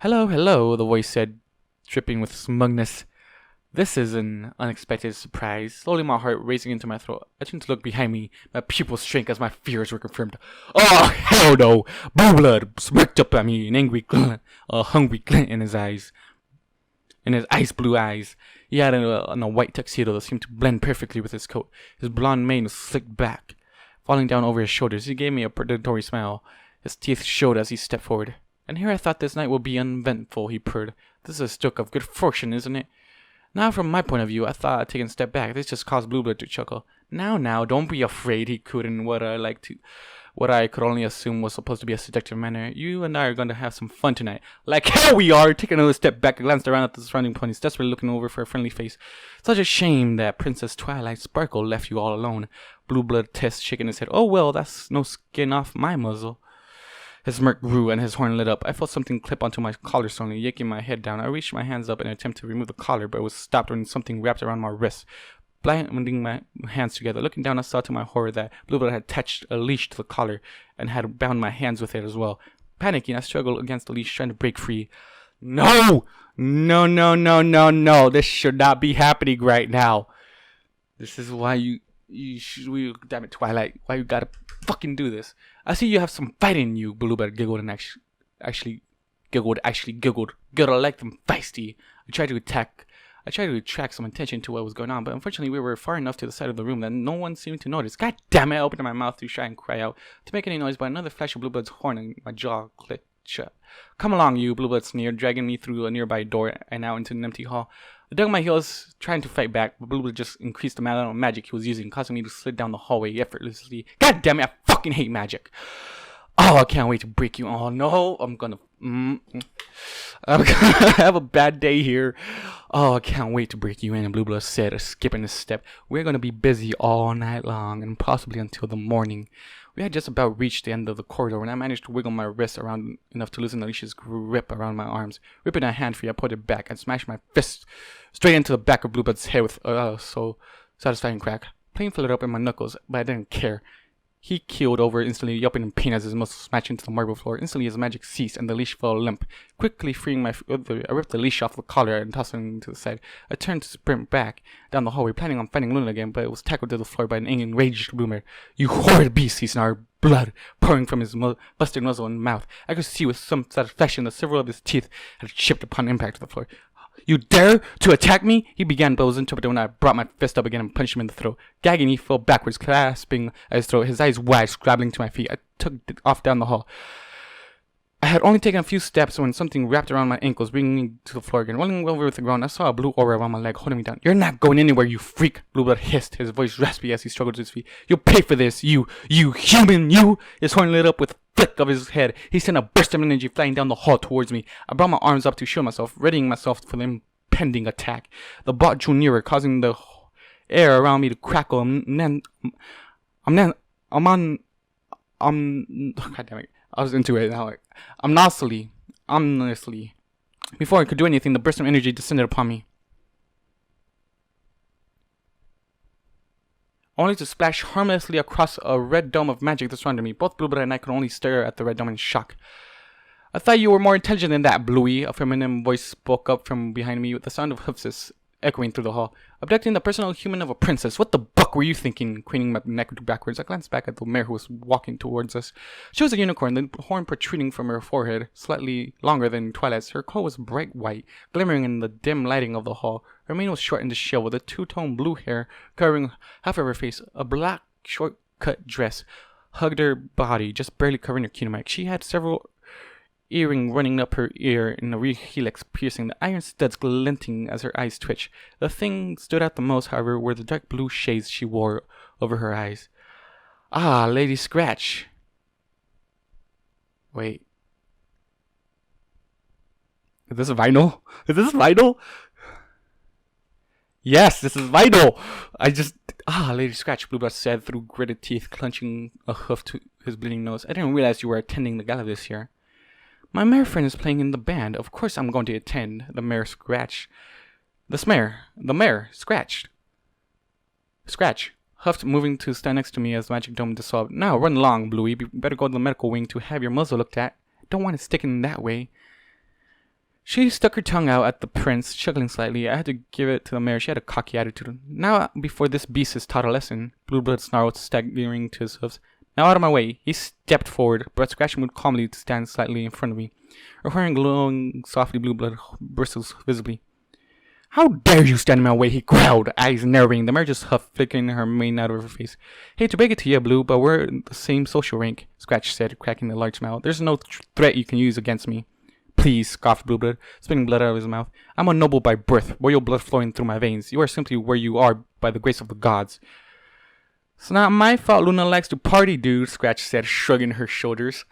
Hello, hello, the voice said, dripping with smugness. This is an unexpected surprise. Slowly my heart racing into my throat. I turned to look behind me. My pupils shrank as my fears were confirmed. Oh, hell no! Blue blood smirked up at me, an angry glint, a hungry glint in his eyes. In his ice blue eyes. He had on a white tuxedo that seemed to blend perfectly with his coat. His blonde mane was slicked back, falling down over his shoulders. He gave me a predatory smile. His teeth showed as he stepped forward. And here I thought this night would be uneventful, he purred. This is a stroke of good fortune, isn't it? Now, from my point of view, I thought I'd taken a step back. This just caused Blueblood to chuckle. Now, don't be afraid, he cooed in what I could only assume was supposed to be a seductive manner. You and I are going to have some fun tonight. Like hell we are! Taking another step back, I glanced around at the surrounding ponies, desperately looking over for a friendly face. Such a shame that Princess Twilight Sparkle left you all alone. Blueblood test shaking his head. Oh well, that's no skin off my muzzle. His smirk grew and his horn lit up. I felt something clip onto my collar suddenly, yanking my head down. I reached my hands up in an attempt to remove the collar, but was stopped when something wrapped around my wrist. Blinding my hands together, looking down, I saw to my horror that Blueblood had attached a leash to the collar and had bound my hands with it as well. Panicking, I struggled against the leash, trying to break free. No! No! This should not be happening right now. This is why damn it, Twilight. Why you gotta fucking do this? I see you have some fight in you, Blueblood giggled and actually giggled. Giggled like them feisty. I tried to attract some attention to what was going on, but unfortunately we were far enough to the side of the room that no one seemed to notice. God damn it, I opened my mouth to try and cry out, to make any noise, but another flash of Blueblood's horn and my jaw clicked shut. Come along, you, Blueblood sneered, dragging me through a nearby door and out into an empty hall. I dug my heels, trying to fight back, but Blueblood just increased the amount of magic he was using, causing me to slid down the hallway effortlessly. God damn it, I fucking hate magic. Oh, I can't wait to break you. Oh no, I'm gonna have a bad day here. Oh, I can't wait to break you in, Blueblood said, skipping a step. We're gonna be busy all night long, and possibly until the morning. We had just about reached the end of the corridor when I managed to wiggle my wrists around enough to loosen Alicia's grip around my arms. Ripping a hand free, I pulled it back and smashed my fist straight into the back of Blueblood's head with so satisfying crack. Pain flared up in my knuckles, but I didn't care. He keeled over, instantly yelping in pain as his muscles smashed into the marble floor. Instantly his magic ceased and the leash fell limp. Quickly freeing I ripped the leash off the collar and tossed it to the side. I turned to sprint back down the hallway, planning on fighting Luna again, but it was tackled to the floor by an enraged Bloomer. You horrid beast, he snarled, blood pouring from his busted muzzle and mouth. I could see with some satisfaction that several of his teeth had chipped upon impact to the floor. You dare to attack me? He began, but was interrupted when I brought my fist up again and punched him in the throat. Gagging, he fell backwards, clasping at his throat, his eyes wide, scrabbling to my feet. I took off down the hall. I had only taken a few steps when something wrapped around my ankles, bringing me to the floor again. Rolling over with the ground, I saw a blue aura around my leg, holding me down. You're not going anywhere, you freak! Blueblood hissed, his voice raspy as he struggled to his feet. You'll pay for this, you human, you! His horn lit up with a flick of his head. He sent a burst of energy flying down the hall towards me. I brought my arms up to shield myself, readying myself for the impending attack. The bot drew nearer, causing the air around me to crackle. God damn it. I was into it now. Ominously. Before I could do anything, the burst of energy descended upon me, only to splash harmlessly across a red dome of magic that surrounded me. Both Blueblood and I could only stare at the red dome in shock. I thought you were more intelligent than that, Bluey, a feminine voice spoke up from behind me with the sound of hoofs echoing through the hall. Abducting the personal human of a princess. What the buck were you thinking? Craning my neck backwards, I glanced back at the mare who was walking towards us. She was a unicorn, the horn protruding from her forehead, slightly longer than Twilight's. Her coat was bright white, glimmering in the dim lighting of the hall. Her mane was short and disheveled, with a two-tone blue hair covering half of her face. A black, short-cut dress hugged her body, just barely covering her cuneiform. She had several earring running up her ear in a helix piercing, the iron studs glinting as her eyes twitched. The thing stood out the most, however, were the dark blue shades she wore over her eyes. Ah, Lady Scratch. Wait. Is this vinyl? Is this vinyl? Yes, this is vinyl! Lady Scratch, Blueblood said through gritted teeth, clenching a hoof to his bleeding nose. I didn't realize you were attending the gala this year. My mare friend is playing in the band. Of course I'm going to attend. The mare scratched. Scratch huffed, moving to stand next to me as the magic dome dissolved. Now run along, Bluey. Better go to the medical wing to have your muzzle looked at. Don't want it sticking that way. She stuck her tongue out at the prince, chuckling slightly. I had to give it to the mare. She had a cocky attitude. Now, before this beast is taught a lesson, Blueblood snarled, staggering to his hoofs. Now out of my way. He stepped forward, but Scratch moved calmly to stand slightly in front of me. Her hair glowing softly, Blueblood bristles visibly. How dare you stand in my way, he growled, eyes narrowing. The mare just huffed, flicking her mane out of her face. Hey, to break it to you, Blue, but we're in the same social rank, Scratch said, cracking a large smile. There's no threat you can use against me. Please, scoffed Blueblood, spitting blood out of his mouth. I'm a noble by birth, royal blood flowing through my veins. You are simply where you are by the grace of the gods. It's not my fault Luna likes to party, dude, Scratch said, shrugging her shoulders.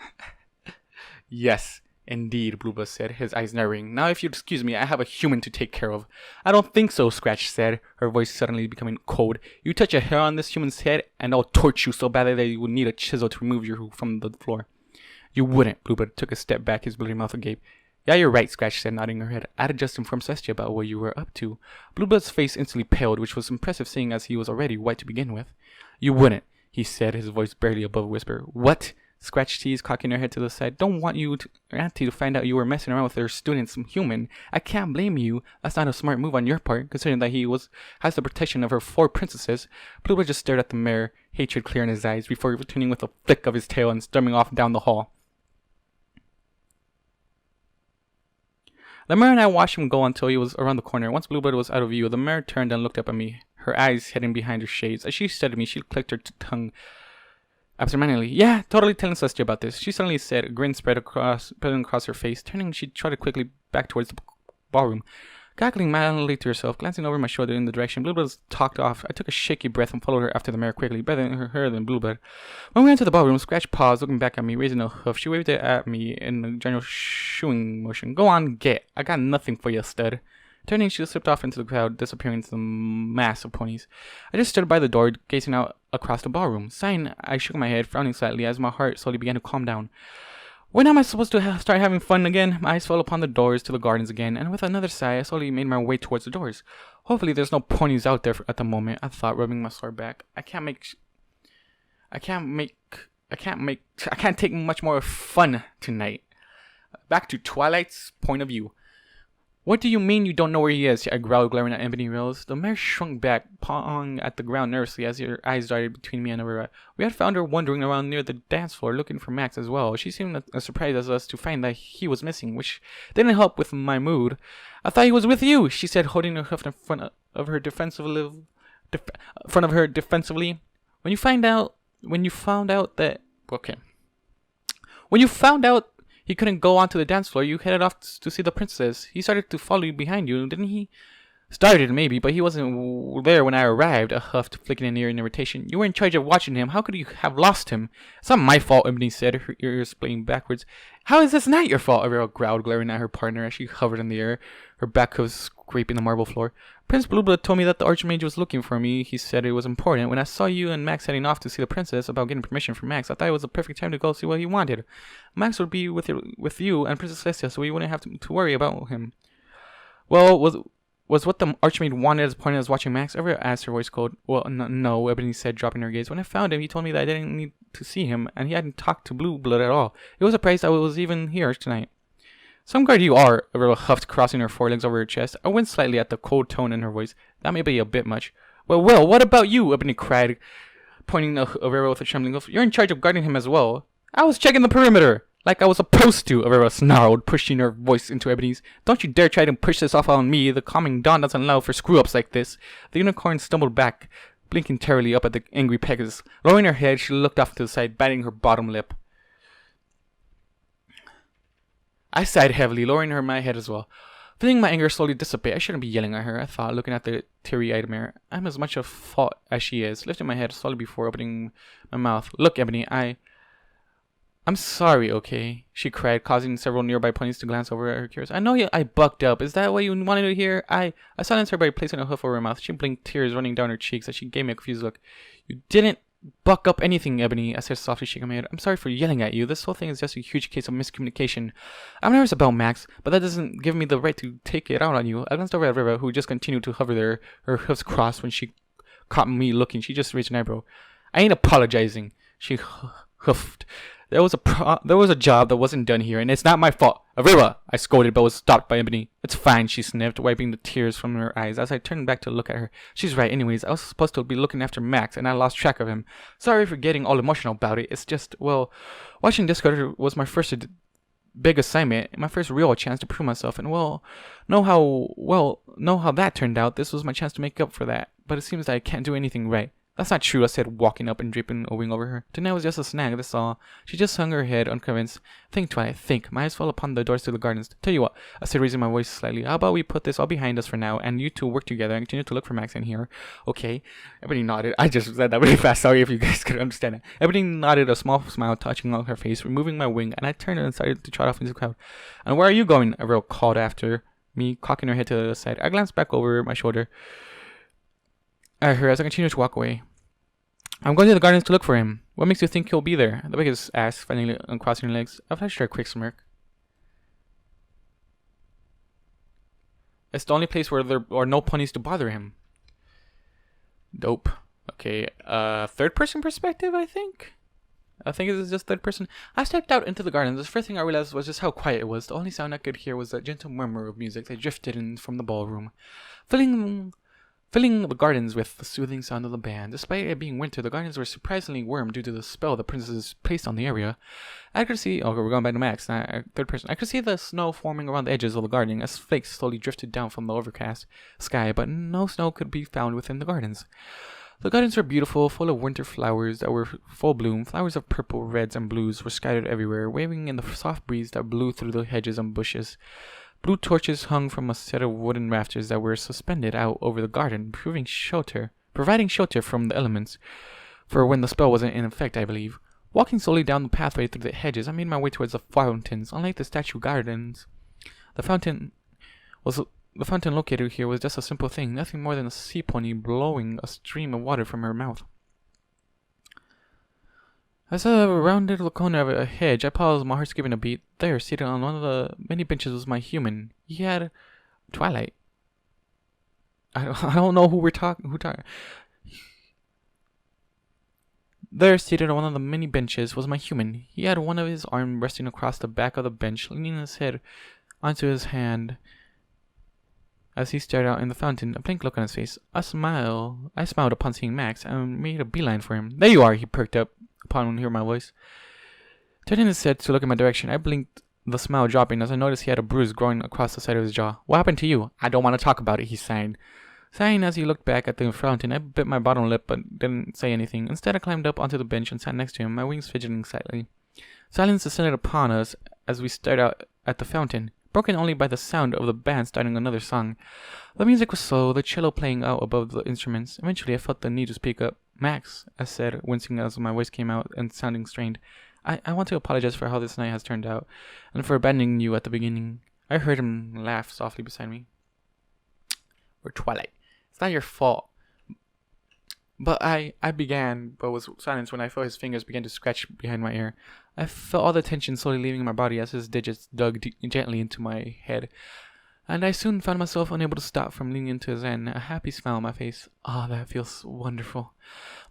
Yes, indeed, Blueblood said, his eyes narrowing. Now if you'd excuse me, I have a human to take care of. I don't think so, Scratch said, her voice suddenly becoming cold. You touch a hair on this human's head, and I'll torch you so badly that you would need a chisel to remove you from the floor. You wouldn't, Blueblood took a step back, his bloody mouth agape. Yeah, you're right, Scratch said, nodding her head. I had just informed Celestia about what you were up to. Blueblood's face instantly paled, which was impressive seeing as he was already white to begin with. You wouldn't, he said, his voice barely above a whisper. What? Scratch teased, cocking her head to the side. Don't want your auntie to find out you were messing around with her student, some human. I can't blame you. That's not a smart move on your part, considering that he has the protection of her 4 princesses. Blueblood just stared at the mare, hatred clear in his eyes, before returning with a flick of his tail and storming off down the hall. The mare and I watched him go until he was around the corner. Once Blueblood was out of view, the mare turned and looked up at me, her eyes hidden behind her shades. As she stared at me, she clicked her tongue absentmindedly. Yeah, totally telling Celestia about this, she suddenly said, a grin spreading across her face. Turning, she trotted quickly back towards the ballroom. Cackling madly to herself, glancing over my shoulder in the direction Blueblood talked off, I took a shaky breath and followed her after the mare quickly, better her than Blueblood. When we entered the ballroom, Scratch paused, looking back at me, raising a hoof. She waved it at me in a general shooing motion. Go on, get. I got nothing for you, stud. Turning, she slipped off into the crowd, disappearing into the mass of ponies. I just stood by the door, gazing out across the ballroom. Sighing, I shook my head, frowning slightly as my heart slowly began to calm down. When am I supposed to start having fun again? My eyes fell upon the doors to the gardens again, and with another sigh, I slowly made my way towards the doors. Hopefully there's no ponies out there at the moment, I thought, rubbing my sore back. I can't take much more fun tonight. Back to Twilight's point of view. What do you mean you don't know where he is? I growled, glaring at Ebony Rose. The mare shrunk back, pawing at the ground nervously as her eyes darted between me and Aurora. We had found her wandering around near the dance floor, looking for Max as well. She seemed as surprised as us to find that he was missing, which didn't help with my mood. I thought he was with you, she said, holding her hoof in front of her defensively. When you found out he couldn't go onto the dance floor, you headed off to see the princess. He started to follow you behind you, didn't he? Started, maybe, but he wasn't there when I arrived, I huffed, flicking an ear in irritation. You were in charge of watching him. How could you have lost him? It's not my fault, Ebony said, her ears splitting backwards. How is this not your fault? Aurora growled, glaring at her partner as she hovered in the air, her back hooves scraping the marble floor. Prince Blueblood told me that the Archmage was looking for me. He said it was important. When I saw you and Max heading off to see the princess about getting permission from Max, I thought it was the perfect time to go see what he wanted. Max would be with you and Princess Celestia, so we wouldn't have to worry about him. Well, was what the Archmage wanted as important as watching Max? Aurora asked, her voice cold. Well, no, Ebony said, dropping her gaze. When I found him, he told me that I didn't need to see him, and he hadn't talked to Blueblood at all. It was a surprise that I was even here tonight. Some guard you are, Aurora huffed, crossing her forelegs over her chest. I winced slightly at the cold tone in her voice. That may be a bit much. Well, what about you? Ebony cried, pointing at Aurora with a trembling hoof. You're in charge of guarding him as well. I was checking the perimeter, like I was supposed to, Aurora snarled, pushing her voice into Ebony's. Don't you dare try to push this off on me. The coming dawn doesn't allow for screw-ups like this. The unicorn stumbled back, blinking terribly up at the angry Pegasus. Lowering her head, she looked off to the side, biting her bottom lip. I sighed heavily, lowering her my head as well. Feeling my anger slowly dissipate, I shouldn't be yelling at her, I thought, looking at the teary-eyed mare. I'm as much of fault as she is, lifting my head slowly before opening my mouth. Look, Ebony, I'm sorry, okay? She cried, causing several nearby ponies to glance over at her curious. I know I bucked up. Is that what you wanted to hear? I silenced her by placing a hoof over her mouth. She blinked, tears running down her cheeks as she gave me a confused look. You didn't buck up anything, Ebony, I said softly, shaking my head. I'm sorry for yelling at you. This whole thing is just a huge case of miscommunication. I'm nervous about Max, but that doesn't give me the right to take it out on you. I glanced over at Riva, who just continued to hover there, her hoofs crossed. When she caught me looking, she just raised an eyebrow. I ain't apologizing, she hoofed. There was a job that wasn't done here, and it's not my fault. Arriba! I scolded, but was stopped by Ebony. It's fine, she sniffed, wiping the tears from her eyes as I turned back to look at her. She's right, anyways. I was supposed to be looking after Max, and I lost track of him. Sorry for getting all emotional about it. It's just, well, watching Discord was my first big assignment, my first real chance to prove myself, and know how that turned out. This was my chance to make up for that, but it seems that I can't do anything right. That's not true, I said, walking up and draping a wing over her. Tonight was just a snag, that's all. She just hung her head, unconvinced. Think, Twilight, think. My eyes fell upon the doors to the gardens. Tell you what, I said, raising my voice slightly. How about we put this all behind us for now, and you two work together and continue to look for Max in here? Okay. Ebony nodded. I just said that really fast. Sorry if you guys could understand it. Ebony nodded, a small smile touching on her face, removing my wing, and I turned and started to trot off into the crowd. And where are you going? Avril called after me, cocking her head to the side. I glanced back over my shoulder at her as I continued to walk away. I'm going to the gardens to look for him. What makes you think he'll be there? The Equus asked, finally uncrossing her legs. I flashed her a quick smirk. It's the only place where there are no ponies to bother him. Dope. Okay, third person perspective, I think? I think it's just third person. I stepped out into the gardens. The first thing I realized was just how quiet it was. The only sound I could hear was that gentle murmur of music that drifted in from the ballroom, filling the gardens with the soothing sound of the band. Despite it being winter, the gardens were surprisingly warm due to the spell the princess placed on the area. I could see... Okay, we're going back to Max. Third person. I could see the snow forming around the edges of the garden as flakes slowly drifted down from the overcast sky, but no snow could be found within the gardens. The gardens were beautiful, full of winter flowers that were full bloom. Flowers of purple, reds, and blues were scattered everywhere, waving in the soft breeze that blew through the hedges and bushes. Blue torches hung from a set of wooden rafters that were suspended out over the garden, providing shelter from the elements, for when the spell wasn't in effect, I believe. Walking slowly down the pathway through the hedges, I made my way towards the fountains. Unlike the statue gardens, the fountain located here was just a simple thing, nothing more than a sea pony blowing a stream of water from her mouth. As I rounded the corner of a hedge, I paused, my heart skipping a beat. There, seated on one of the many benches, was my human. He had Twilight. I don't know who talking. There, seated on one of the many benches, was my human. He had one of his arms resting across the back of the bench, leaning his head onto his hand as he stared out in the fountain, a blank look on his face. I smiled upon seeing Max and made a beeline for him. There you are, he perked up upon hearing my voice. Turning his head to look in my direction, I blinked, the smile dropping as I noticed he had a bruise growing across the side of his jaw. What happened to you? I don't want to talk about it, he sighed. Sighing as he looked back at the fountain, I bit my bottom lip but didn't say anything. Instead, I climbed up onto the bench and sat next to him, my wings fidgeting slightly. Silence descended upon us as we stared out at the fountain, broken only by the sound of the band starting another song. The music was slow, the cello playing out above the instruments. Eventually, I felt the need to speak up. Max, I said, wincing as my voice came out and sounding strained. I want to apologize for how this night has turned out, and for abandoning you at the beginning. I heard him laugh softly beside me. Or Twilight. It's not your fault. But I began, but was silenced when I felt his fingers begin to scratch behind my ear. I felt all the tension slowly leaving my body as his digits dug gently into my head. And I soon found myself unable to stop from leaning into his hand, a happy smile on my face. Ah, that feels wonderful.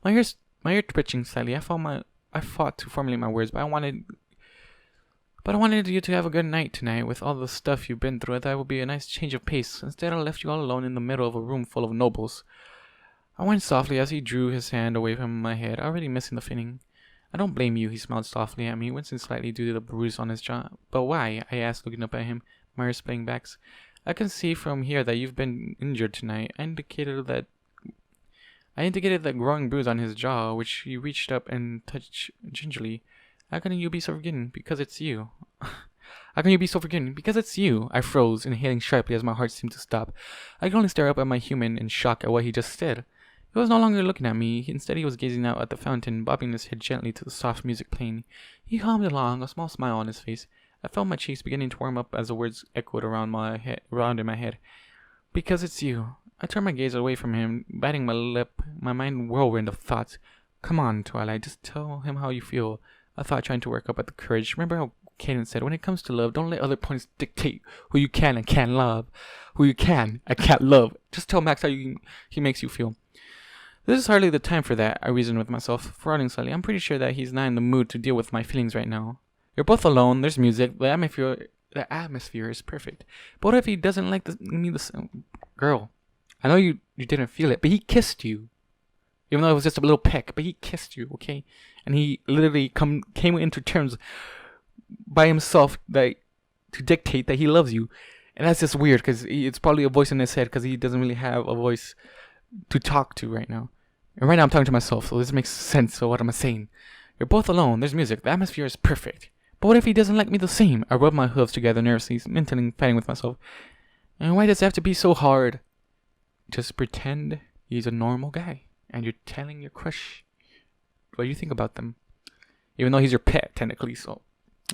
My ear twitching slightly. I fought to formulate my words, but I wanted you to have a good night tonight. With all the stuff you've been through, that would be a nice change of pace. Instead, I left you all alone in the middle of a room full of nobles. I whined softly as he drew his hand away from my head, already missing the feeling. I don't blame you, he smiled softly at me, wincing slightly due to the bruise on his jaw. But why? I asked, looking up at him, my ears playing backs. I can see from here that you've been injured tonight. I indicated that growing bruise on his jaw, which he reached up and touched gingerly. How can you be so forgiving? Because it's you. How can you be so forgiving? Because it's you. I froze, inhaling sharply as my heart seemed to stop. I could only stare up at my human in shock at what he just said. He was no longer looking at me. Instead, he was gazing out at the fountain, bobbing his head gently to the soft music playing. He hummed along, a small smile on his face. I felt my cheeks beginning to warm up as the words echoed around in my head. Because it's you. I turned my gaze away from him, biting my lip, my mind whirlwind of thoughts. Come on, Twilight, just tell him how you feel. I thought, trying to work up at the courage. Remember how Kaden said, when it comes to love, don't let other points dictate who you can and can't love. Who you can and can't love. Just tell Max how he makes you feel. This is hardly the time for that, I reasoned with myself, frowning slightly. I'm pretty sure that he's not in the mood to deal with my feelings right now. You're both alone, there's music, the atmosphere is perfect. But what if he doesn't like girl? I know you didn't feel it, but he kissed you. Even though it was just a little peck, but he kissed you, okay? And he literally came into terms by himself to dictate that he loves you. And that's just weird, because it's probably a voice in his head, because he doesn't really have a voice to talk to right now. And right now I'm talking to myself, so this makes sense of what I'm saying. You're both alone, there's music, the atmosphere is perfect. But what if he doesn't like me the same? I rubbed my hooves together nervously, mentally fighting with myself. And why does it have to be so hard? Just pretend he's a normal guy, and you're telling your crush what you think about them. Even though he's your pet, technically, so,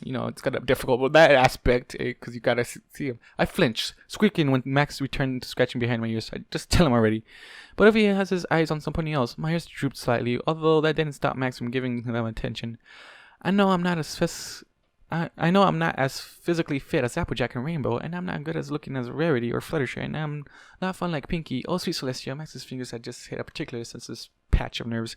it's kind of difficult with that aspect, because you gotta see him. I flinched, squeaking when Max returned to scratching behind my ears. I just tell him already. But if he has his eyes on somebody else, my ears drooped slightly, although that didn't stop Max from giving them attention. I know I'm not as physically fit as Applejack and Rainbow, and I'm not good as looking as Rarity or Fluttershy, and I'm not fun like Pinky. Oh, sweet Celestia, Max's fingers had just hit a particularly sensitive patch of nerves,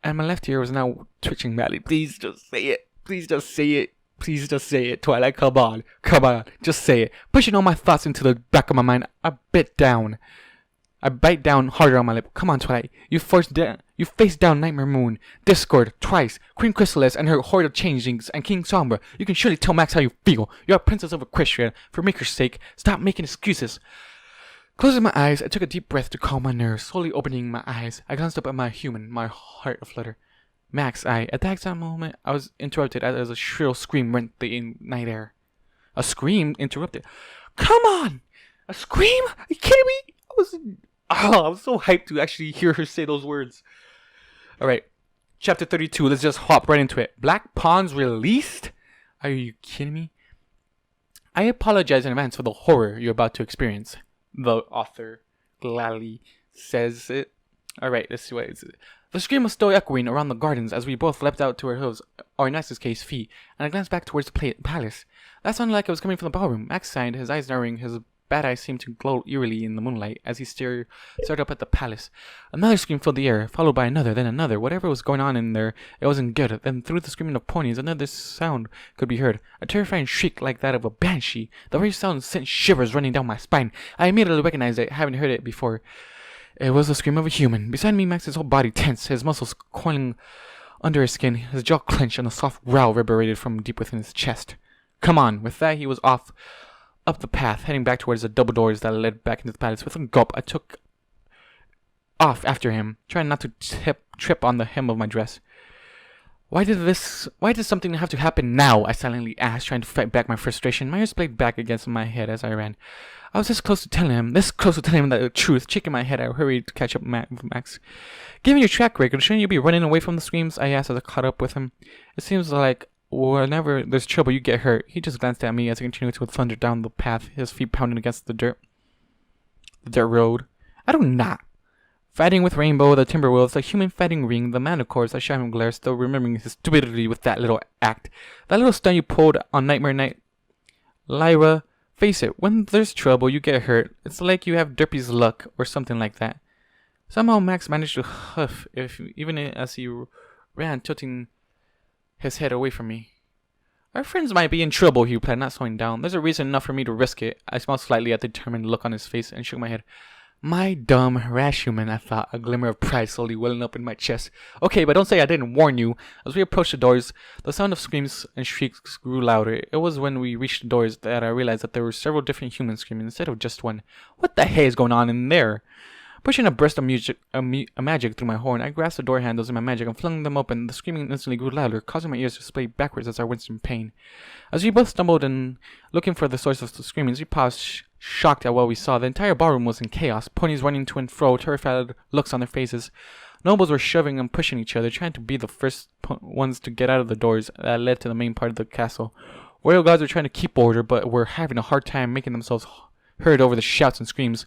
and my left ear was now twitching badly. Please just say it. Please just say it. Please just say it, Twilight. Come on. Just say it. Pushing all my thoughts into the back of my mind, I bite down harder on my lip. Come on, Twilight. You face down Nightmare Moon, Discord, Twice, Queen Chrysalis and her horde of changelings, and King Sombra. You can surely tell Max how you feel. You're a princess of Equestria. For Maker's sake, stop making excuses. Closing my eyes, I took a deep breath to calm my nerves. Slowly opening my eyes, I glanced up at my heart aflutter. Max, at that exact moment, I was interrupted as a shrill scream rent the night air. A scream interrupted. Come on! A scream? Are you kidding me? I was so hyped to actually hear her say those words. Alright, chapter 32, let's just hop right into it. Black Pawns released? Are you kidding me? I apologize in advance for the horror you're about to experience. The author gladly says it. Alright, let's see what it is. The scream was still echoing around the gardens as we both leapt out to our hooves, or in Max's case, feet, and I glanced back towards the palace. That sounded like it was coming from the ballroom. Max sighed, his eyes narrowing, his bad eyes seemed to glow eerily in the moonlight as he stared up at the palace. Another scream filled the air, followed by another, then another. Whatever was going on in there, it wasn't good. Then through the screaming of ponies, another sound could be heard. A terrifying shriek like that of a banshee. The very sound sent shivers running down my spine. I immediately recognized it, having heard it before. It was the scream of a human. Beside me, Max's whole body tensed, his muscles coiling under his skin, his jaw clenched, and a soft growl reverberated from deep within his chest. Come on. With that, he was off up the path, heading back towards the double doors that led back into the palace. With a gulp, I took off after him, trying not to trip on the hem of my dress. Why did something have to happen now? I silently asked, trying to fight back my frustration. My ears played back against my head as I ran. I was this close to telling him the truth. Shaking my head, I hurried to catch up with Max. Given your track record, shouldn't you be running away from the screams? I asked as I caught up with him. It seems like whenever there's trouble, you get hurt. He just glanced at me as I continued to thunder down the path, his feet pounding against the dirt road. I do not. Fighting with Rainbow, the Timberwolves, the human fighting ring, the Manticores, I shot him glare, still remembering his stupidity with that little act. That little stunt you pulled on Nightmare Night. Lyra, face it, when there's trouble, you get hurt. It's like you have Derpy's luck, or something like that. Somehow Max managed to huff, even as he ran, tilting his head away from me. Our friends might be in trouble, he replied, not slowing down. There's a reason enough for me to risk it. I smiled slightly at the determined look on his face and shook my head. My dumb, rash human, I thought, a glimmer of pride slowly welling up in my chest. Okay, but don't say I didn't warn you. As we approached the doors, the sound of screams and shrieks grew louder. It was when we reached the doors that I realized that there were several different humans screaming instead of just one. What the hey is going on in there? Pushing a burst of magic through my horn, I grasped the door handles in my magic and flung them open. The screaming instantly grew louder, causing my ears to splay backwards as I winced in pain. As we both stumbled and looking for the source of the screamings, we paused, shocked at what we saw. The entire ballroom was in chaos, ponies running to and fro, terrified looks on their faces. Nobles were shoving and pushing each other, trying to be the first ones to get out of the doors that led to the main part of the castle. Royal guards were trying to keep order, but were having a hard time making themselves heard over the shouts and screams.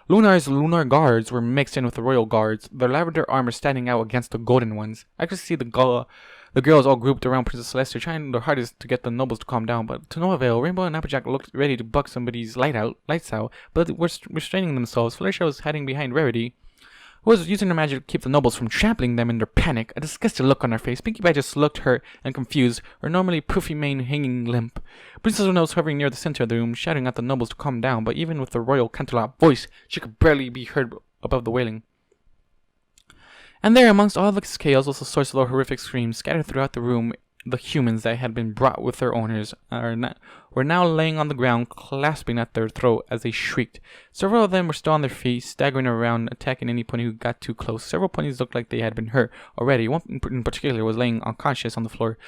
Lunar's lunar guards were mixed in with the royal guards, their lavender armor standing out against the golden ones. I could see the girls all grouped around Princess Celestia, trying their hardest to get the nobles to calm down, but to no avail. Rainbow and Applejack looked ready to buck somebody's lights out, but were restraining themselves. Fluttershy was hiding behind Rarity, who was using her magic to keep the nobles from trampling them in their panic. A disgusted look on her face. Pinkie Pie just looked hurt and confused, her normally poofy mane hanging limp. Princess Luna was hovering near the center of the room, shouting at the nobles to calm down, but even with the royal Canterlot voice, she could barely be heard above the wailing. And there, amongst all this chaos, was the source of the horrific screams scattered throughout the room. The humans that had been brought with their owners were now laying on the ground, clasping at their throat as they shrieked. Several of them were still on their feet, staggering around, attacking any pony who got too close. Several ponies looked like they had been hurt already. One in particular was laying unconscious on the floor,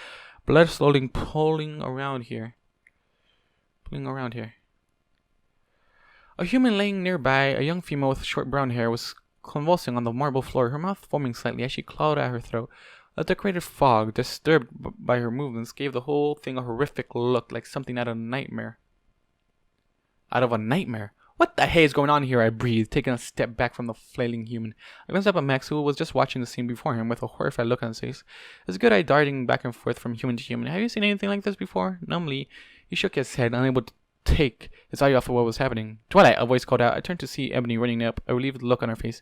blood slowly pulling around here. A human laying nearby, a young female with short brown hair, was convulsing on the marble floor, her mouth foaming slightly as she clawed at her throat. A decorated fog, disturbed by her movements, gave the whole thing a horrific look, like something out of a nightmare. What the hey is going on here? I breathed, taking a step back from the flailing human. I glanced up at Max, who was just watching the scene before him with a horrified look on his face, his good eye darting back and forth from human to human. Have you seen anything like this before? Numbly, he shook his head, unable to take his eye off of what was happening. Twilight, a voice called out. I turned to see Ebony running up, a relieved look on her face.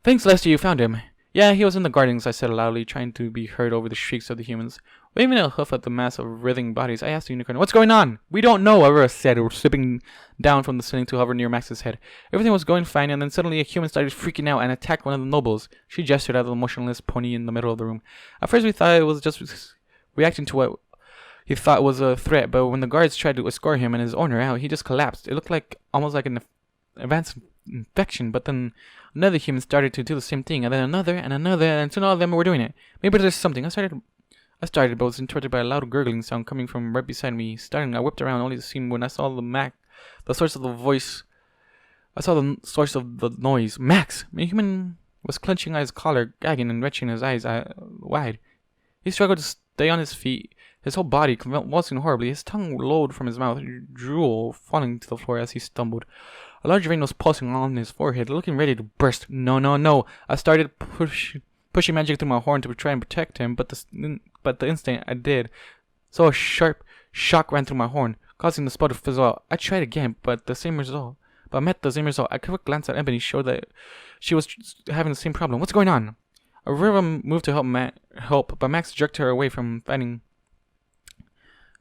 Thanks, Lester, you found him. Yeah, he was in the gardens, I said loudly, trying to be heard over the shrieks of the humans. Waving a hoof at the mass of writhing bodies, I asked the unicorn, What's going on? We don't know, Aurora said, slipping down from the ceiling to hover near Max's head. Everything was going fine, and then suddenly a human started freaking out and attacked one of the nobles. She gestured at the motionless pony in the middle of the room. At first we thought it was just reacting to what he thought was a threat, but when the guards tried to escort him and his owner out, he just collapsed. It looked like almost like an advanced infection, but then another human started to do the same thing, and then another, and soon all of them were doing it. Maybe there's something. I started, but was interrupted by a loud gurgling sound coming from right beside me. Starting, I whipped around only to see when I saw the source of the voice. I saw the source of the noise. Max! The human was clenching at his collar, gagging and retching his eyes wide. He struggled to stay on his feet, his whole body convulsing horribly. His tongue rolled from his mouth, drool falling to the floor as he stumbled. A large vein was pulsing on his forehead, looking ready to burst. No. I started pushing magic through my horn to try and protect him, but the instant I did, so a sharp shock ran through my horn, causing the spell to fizzle out. I tried again, but met the same result. A quick glance at Ebony showed that she was having the same problem. What's going on? Aurora moved to help, but Max jerked her away from fighting.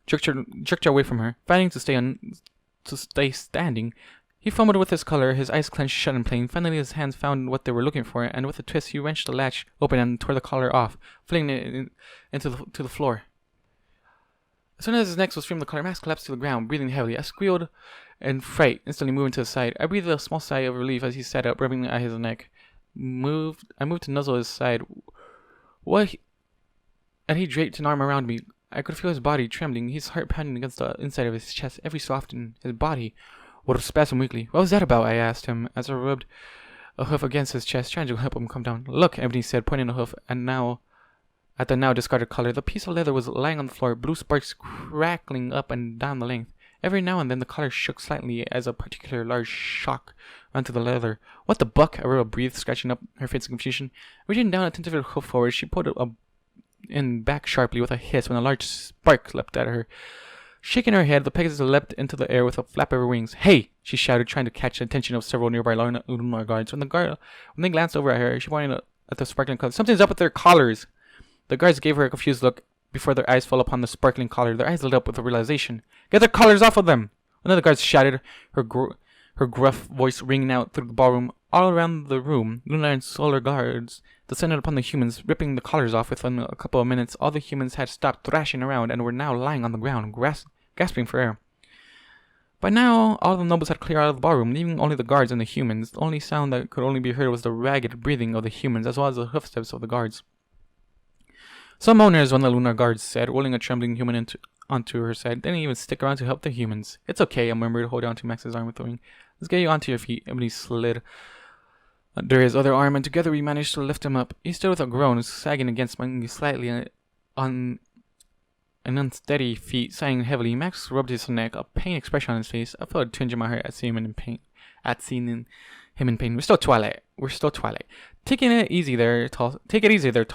Jerked her away from her, fighting to stay standing. He fumbled with his collar, his eyes clenched shut in pain. Finally, his hands found what they were looking for, and with a twist, he wrenched the latch open and tore the collar off, flinging it into the floor. As soon as his neck was free from the collar, Max collapsed to the ground, breathing heavily. I squealed in fright, instantly moving to the side. I breathed a small sigh of relief as he sat up, rubbing at his neck. I moved to nuzzle his side. And he draped an arm around me. I could feel his body trembling, his heart pounding against the inside of his chest. Every so often, his body would spasm weakly. What was that about? I asked him as I rubbed a hoof against his chest, trying to help him come down. Look, Ebony said, pointing a hoof at the now discarded collar. The piece of leather was lying on the floor, blue sparks crackling up and down the length. Every now and then the collar shook slightly as a particular large shock ran through the leather. What the buck? Aurora breathed, scratching up her face in confusion. Reaching down attentively her hoof forward, she pulled it in back sharply with a hiss when a large spark leapt at her. Shaking her head, the Pegasus leapt into the air with a flap of her wings. Hey! She shouted, trying to catch the attention of several nearby lunar guards. When they glanced over at her, she pointed at the sparkling collar. Something's up with their collars! The guards gave her a confused look before their eyes fell upon the sparkling collar. Their eyes lit up with a realization. Get their collars off of them! One of the guards shouted, her gruff voice ringing out through the ballroom. All around the room, lunar and solar guards descended upon the humans, ripping the collars off. Within a couple of minutes, all the humans had stopped thrashing around and were now lying on the ground, gasping for air. By now, all the nobles had cleared out of the ballroom, leaving only the guards and the humans. The only sound that could only be heard was the ragged breathing of the humans, as well as the hoofsteps of the guards. Some owners, one of the lunar guards said, rolling a trembling human onto her side, didn't even stick around to help the humans. It's okay, I murmured, holding onto Max's arm with the wing. Let's get you onto your feet. Emily slid under his other arm, and together we managed to lift him up. He stood with a groan, sagging against me slightly on an unsteady feet, sighing heavily. Max rubbed his neck, a pain expression on his face. I felt a twinge in my heart at seeing him in pain. We're still Twilight. Take it easy there, tall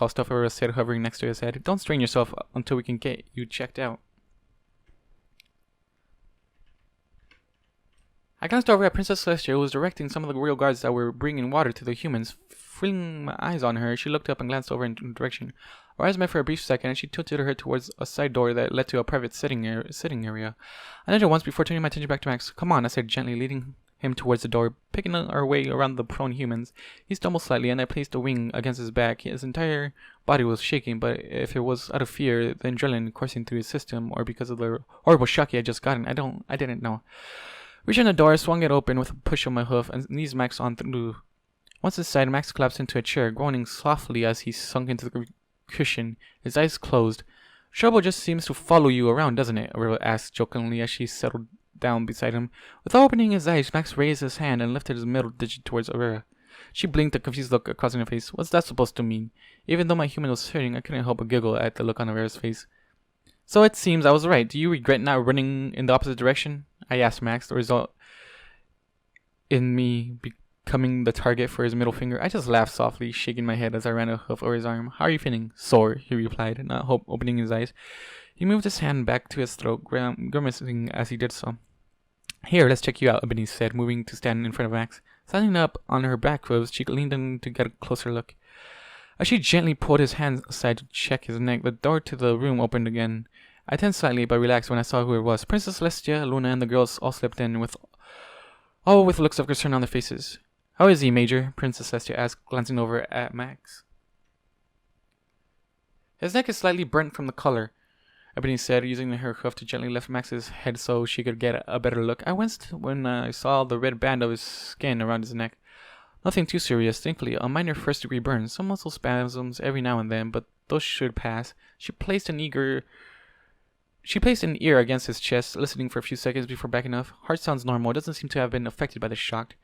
stuff, Aurora said, hovering next to his head. Don't strain yourself until we can get you checked out. I glanced over at Princess Celestia, who was directing some of the royal guards that were bringing water to the humans. Feeling my eyes on her, she looked up and glanced over in the direction. Our eyes met for a brief second, and she tilted her head towards a side door that led to a private sitting area. I nodded once before turning my attention back to Max. Come on, I said gently, leading him towards the door. Picking our way around the prone humans, he stumbled slightly, and I placed a wing against his back. His entire body was shaking, but if it was out of fear, the adrenaline coursing through his system, or because of the horrible shock he had just gotten, I didn't know. Reaching the door, I swung it open with a push of my hoof and eased Max on through. Once inside, Max collapsed into a chair, groaning softly as he sunk into the cushion, his eyes closed. Trouble just seems to follow you around, doesn't it? Aurora asked jokingly as she settled down beside him. Without opening his eyes, Max raised his hand and lifted his middle digit towards Aurora. She blinked, a confused look across her face. What's that supposed to mean? Even though my human was hurting, I couldn't help but giggle at the look on Aurora's face. So it seems I was right. Do you regret not running in the opposite direction? I asked Max, the result in me becoming the target for his middle finger. I just laughed softly, shaking my head as I ran a hoof over his arm. How are you feeling? Sore, he replied, not opening his eyes. He moved his hand back to his throat, grimacing as he did so. Here, let's check you out, Ebony said, moving to stand in front of Max. Standing up on her back ribs, she leaned in to get a closer look. As she gently pulled his hand aside to check his neck, the door to the room opened again. I tensed slightly but relaxed when I saw who it was. Princess Celestia, Luna, and the girls all slipped in, with looks of concern on their faces. How is he, Major? Princess Celestia asked, glancing over at Max. His neck is slightly burnt from the color, Ebony said, using her hoof to gently lift Max's head so she could get a better look. I winced when I saw the red band of his skin around his neck. Nothing too serious, thankfully. A minor first-degree burn, some muscle spasms every now and then, but those should pass. She placed an ear against his chest, listening for a few seconds before backing off. Heart sounds normal. Doesn't seem to have been affected by the shock.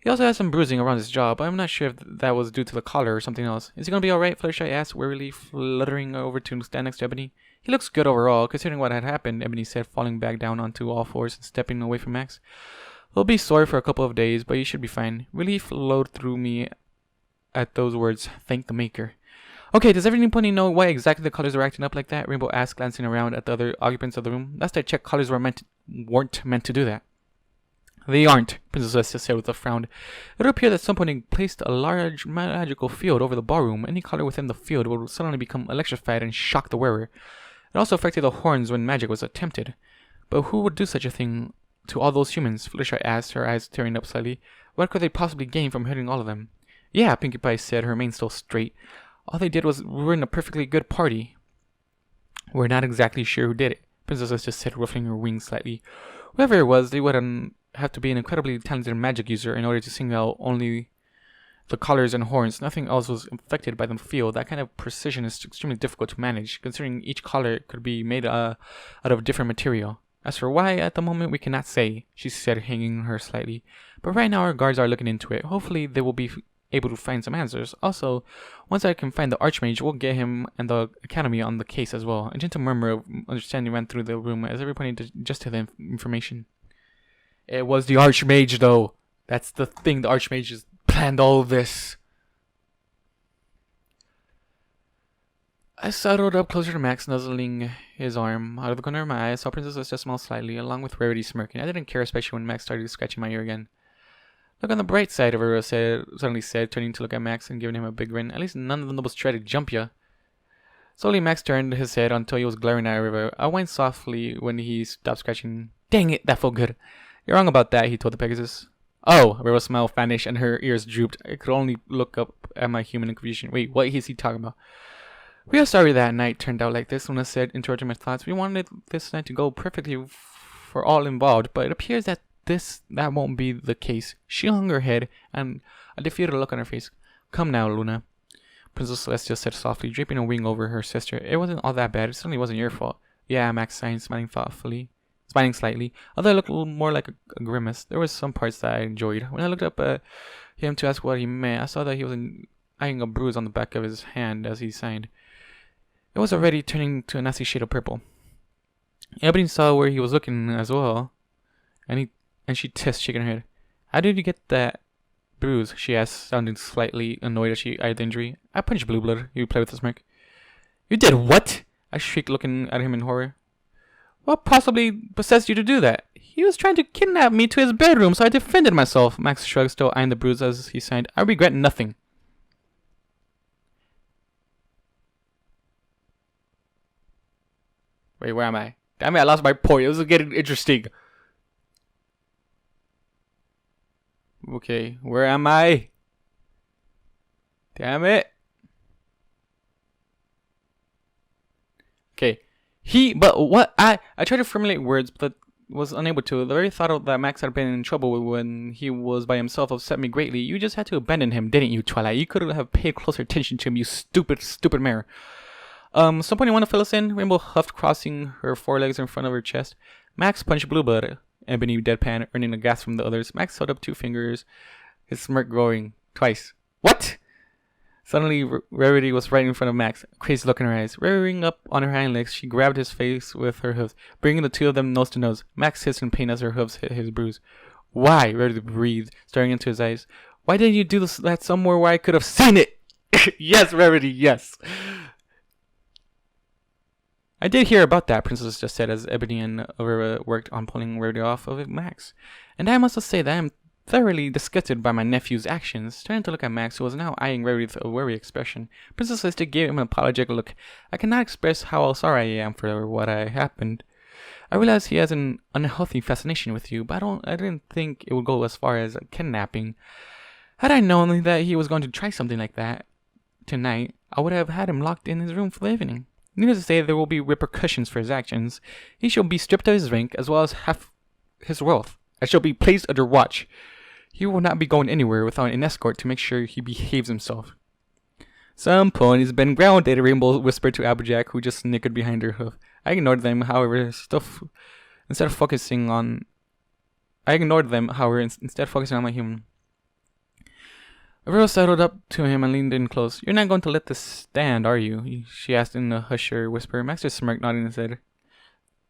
He also has some bruising around his jaw, but I'm not sure if that was due to the collar or something else. Is he gonna be alright? Fluttershy asked, wearily fluttering over to stand next to Ebony. He looks good overall, considering what had happened, Ebony said, falling back down onto all fours and stepping away from Max. He'll be sore for a couple of days, but he should be fine. Relief flowed through me at those words. Thank the Maker. Okay, does everybody know why exactly the colors are acting up like that? Rainbow asked, glancing around at the other occupants of the room. Last I checked, colors weren't meant to do that. They aren't, Princess Celestia said with a frown. It would appear that somebody placed a large magical field over the ballroom. Any color within the field will suddenly become electrified and shock the wearer. It also affected the horns when magic was attempted. But who would do such a thing to all those humans? Fluttershy asked, her eyes tearing up slightly. What could they possibly gain from hurting all of them? Yeah, Pinkie Pie said, her mane still straight. All they did was ruin a perfectly good party. We're not exactly sure who did it, Princess Celestia said, ruffling her wings slightly. Whoever it was, they would have to be an incredibly talented magic user in order to single out only the collars and horns. Nothing else was affected by the field. That kind of precision is extremely difficult to manage, considering each collar could be made out of different material. As for why, at the moment we cannot say, she said, hanging her slightly. But right now our guards are looking into it. Hopefully they will be able to find some answers. Also, once I can find the Archmage, we'll get him and the Academy on the case as well. A gentle murmur of understanding ran through the room as everybody digested the information. It was the Archmage, though. That's the thing. The Archmage has planned all this. I sidled up closer to Max, nuzzling his arm. Out of the corner of my eye, I saw Princess Celestia smile slightly, along with Rarity smirking. I didn't care, especially when Max started scratching my ear again. Look on the bright side, Aurora suddenly said, turning to look at Max and giving him a big grin. At least none of the nobles tried to jump ya. Slowly, Max turned his head until he was glaring at Aurora. I whined softly when he stopped scratching. Dang it, that felt good. You're wrong about that, he told the Pegasus. Oh, Aurora's smile vanished and her ears drooped. I could only look up at my human in confusion. Wait, what is he talking about? We are sorry that night turned out like this, Luna said, interrupting my thoughts. We wanted this night to go perfectly for all involved, but it appears that that won't be the case. She hung her head and a defeated look on her face. Come now, Luna, Princess Celestia said softly, draping a wing over her sister. It wasn't all that bad. It certainly wasn't your fault. Yeah, Max sighed, smiling slightly, although it looked a little more like a grimace. There were some parts that I enjoyed. When I looked up at him to ask what he meant, I saw that he was eyeing a bruise on the back of his hand as he signed. It was already turning to a nasty shade of purple. Ebony saw where he was looking as well, and she tissed, shaking her head. How did you get that bruise? She asked, sounding slightly annoyed as she eyed the injury. I punched Blue Blood, he replied with a smirk. You did what? I shrieked, looking at him in horror. What possibly possessed you to do that? He was trying to kidnap me to his bedroom, so I defended myself. Max shrugged, still eyeing the bruise as he signed. I regret nothing. Wait, where am I? Damn it, I lost my point. It was getting interesting. Okay, where am I? Damn it. Okay. I tried to formulate words, but was unable to. The very thought that Max had been in trouble when he was by himself upset me greatly. You just had to abandon him, didn't you, Twilight? You could have paid closer attention to him, you stupid mare. Someone you want to fill us in? Rainbow huffed, crossing her forelegs in front of her chest. Max punched Blueblood, Ebony deadpan, earning a gasp from the others. Max held up 2 fingers, his smirk growing twice. What? Suddenly, Rarity was right in front of Max, a crazy look in her eyes. Rearing up on her hind legs, she grabbed his face with her hooves, bringing the two of them nose to nose. Max hissed in pain as her hooves hit his bruise. Why? Rarity breathed, staring into his eyes. Why didn't you do that somewhere where I could have seen it? Yes, Rarity, yes. I did hear about that, Princess just said as Ebony and Aurora worked on pulling Rarity off of Max. And I must say that I am thoroughly disgusted by my nephew's actions. Turning to look at Max, who was now eyeing Rarity with a wary expression, Princess Lister gave him an apologetic look. I cannot express how sorry I am for what happened. I realize he has an unhealthy fascination with you, but I didn't think it would go as far as kidnapping. Had I known that he was going to try something like that tonight, I would have had him locked in his room for the evening. Needless to say, there will be repercussions for his actions. He shall be stripped of his rank, as well as half his wealth. I shall be placed under watch. He will not be going anywhere without an escort to make sure he behaves himself. Some pony's been grounded, Rainbow whispered to Applejack, who just snickered behind her hoof. I ignored them, however, instead of focusing on my human. Aurora settled up to him and leaned in close. You're not going to let this stand, are you? She asked in a husher whisper. Max just smirked, nodding his head.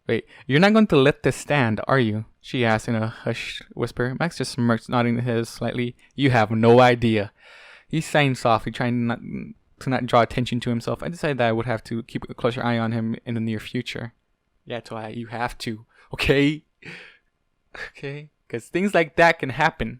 Wait, you're not going to let this stand, are you? She asked in a hushed whisper. Max just smirked, nodding his head slightly. You have no idea. He signed softly, trying to not draw attention to himself. I decided that I would have to keep a closer eye on him in the near future. Yeah, Twilight, you have to. Okay? Okay? Because things like that can happen.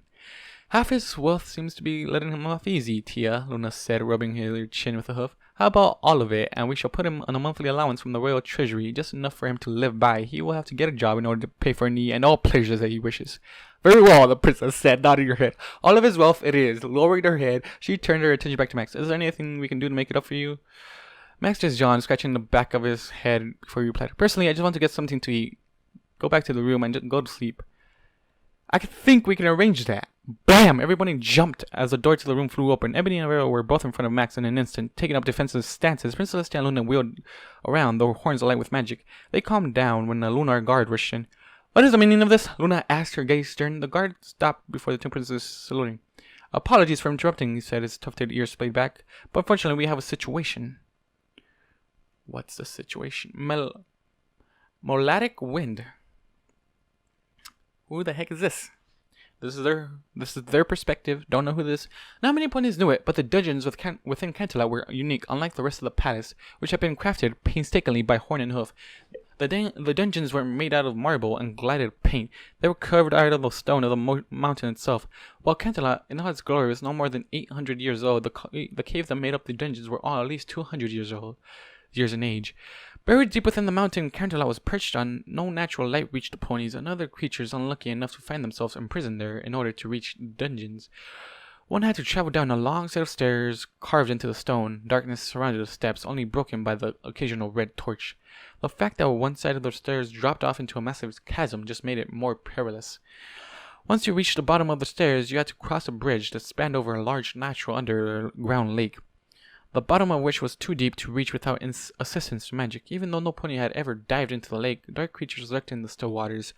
Half his wealth seems to be letting him off easy, Tia, Luna said, rubbing her chin with a hoof. How about all of it, and we shall put him on a monthly allowance from the royal treasury, just enough for him to live by. He will have to get a job in order to pay for any and all pleasures that he wishes. Very well, the princess said, nodding her head. All of his wealth it is. Lowering her head, she turned her attention back to Max. Is there anything we can do to make it up for you? Max just yawned, scratching the back of his head before he replied. Personally, I just want to get something to eat. Go back to the room and just go to sleep. I think we can arrange that. Bam! Everybody jumped as the door to the room flew open. Ebony and Aurora were both in front of Max in an instant, taking up defensive stances. Princess Celestia and Luna wheeled around, their horns alight with magic. They calmed down when a lunar guard rushed in. What is the meaning of this? Luna asked, her gaze stern. The guard stopped before the two princesses saluting. Apologies for interrupting, he said, his tufted ears splayed back. But unfortunately, we have a situation. What's the situation? Molatic wind. Who the heck is this? This is their perspective. Don't know who this is. Not many ponies knew it, but the dungeons within Canterlot were unique, unlike the rest of the palace, which had been crafted painstakingly by Horn and Hoof. The dungeons were made out of marble and gilded paint. They were carved out of the stone of the mountain itself. While Canterlot, in all its glory, was no more than 800 years old, the caves that made up the dungeons were all at least 200 years in age. Buried deep within the mountain, Canterlot was perched on. No natural light reached the ponies, and other creatures unlucky enough to find themselves imprisoned there in order to reach dungeons. One had to travel down a long set of stairs carved into the stone. Darkness surrounded the steps, only broken by the occasional red torch. The fact that one side of the stairs dropped off into a massive chasm just made it more perilous. Once you reached the bottom of the stairs, you had to cross a bridge that spanned over a large natural underground lake, the bottom of which was too deep to reach without assistance from magic. Even though no pony had ever dived into the lake, dark creatures lurked in the still waters.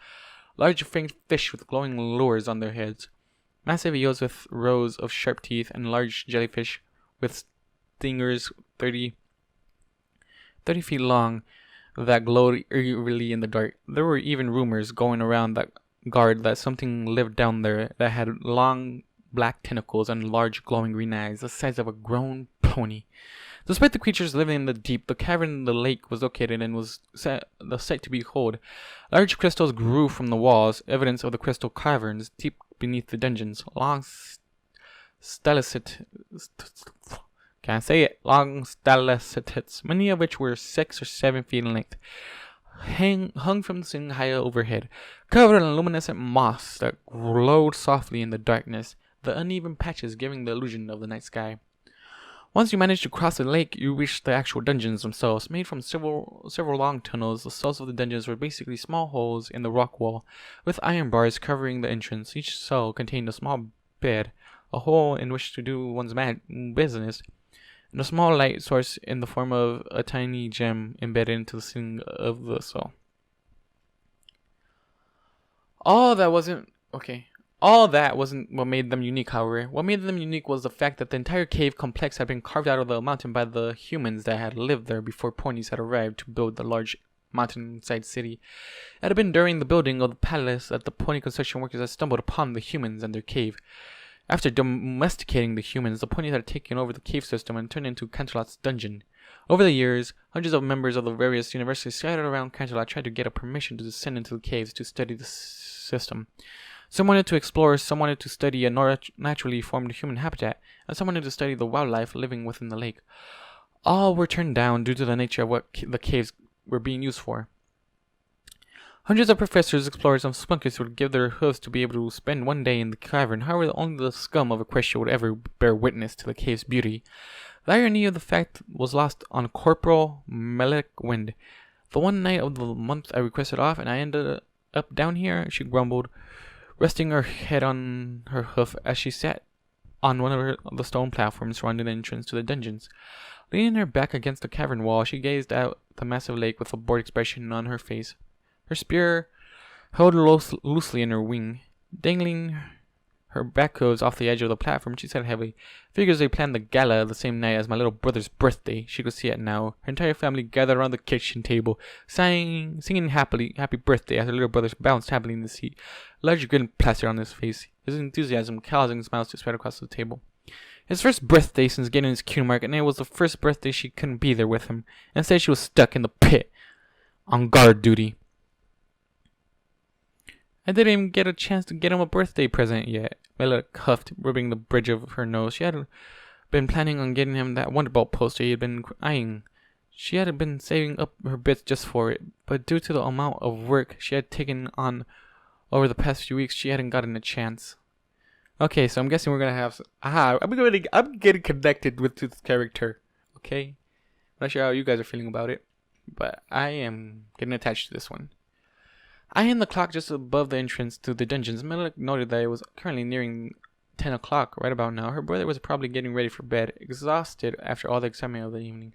Large faint fish with glowing lures on their heads. Massive eels with rows of sharp teeth, and large jellyfish with stingers 30 feet long that glowed eerily in the dark. There were even rumors going around that guard that something lived down there that had long black tentacles and large glowing green eyes the size of a grown pony. Despite the creatures living in the deep, the cavern in the lake was located and was the sight to behold. Large crystals grew from the walls, evidence of the crystal caverns deep beneath the dungeons. Long stalactites, many of which were 6 or 7 feet in length, hung from the ceiling high overhead, covered in luminescent moss that glowed softly in the darkness, the uneven patches giving the illusion of the night sky. Once you managed to cross the lake, you reached the actual dungeons themselves. Made from several long tunnels, the cells of the dungeons were basically small holes in the rock wall, with iron bars covering the entrance. Each cell contained a small bed, a hole in which to do one's business, and a small light source in the form of a tiny gem embedded into the ceiling of the cell. All that wasn't what made them unique, however. What made them unique was the fact that the entire cave complex had been carved out of the mountain by the humans that had lived there before ponies had arrived to build the large mountainside city. It had been during the building of the palace that the pony construction workers had stumbled upon the humans and their cave. After domesticating the humans, the ponies had taken over the cave system and turned into Canterlot's dungeon. Over the years, hundreds of members of the various universities scattered around Canterlot tried to get a permission to descend into the caves to study the system. Some wanted to explore, some wanted to study a naturally formed human habitat, and some wanted to study the wildlife living within the lake. All were turned down due to the nature of what the caves were being used for. Hundreds of professors, explorers, and spunkers would give their hooves to be able to spend one day in the cavern. However, only the scum of Equestria would ever bear witness to the cave's beauty. The irony of the fact was lost on Corporal Wind. The one night of the month I requested off, and I ended up down here, she grumbled, resting her head on her hoof as she sat on one of the stone platforms surrounding the entrance to the dungeons. Leaning her back against the cavern wall, she gazed out the massive lake with a bored expression on her face. Her spear held loosely in her wing, dangling her back hooves off the edge of the platform. She said heavily, "Figures they planned the gala the same night as my little brother's birthday." She could see it now. Her entire family gathered around the kitchen table, singing happy birthday as her little brother bounced happily in the seat, a large grin plastered on his face, his enthusiasm causing smiles to spread across the table. His first birthday since getting his Q mark, and it was the first birthday she couldn't be there with him. Instead, she was stuck in the pit, on guard duty. I didn't even get a chance to get him a birthday present yet, Mela huffed, rubbing the bridge of her nose. She had been planning on getting him that Wonderbolt poster he had been eyeing. She had been saving up her bits just for it, but due to the amount of work she had taken on over the past few weeks, she hadn't gotten a chance. Okay, so I'm guessing we're gonna have... I'm getting connected with this character. Okay? I'm not sure how you guys are feeling about it, but I am getting attached to this one. Eyeing the clock just above the entrance to the dungeons, Mela noted that it was currently nearing 10 o'clock right about now. Her brother was probably getting ready for bed, exhausted after all the excitement of the evening.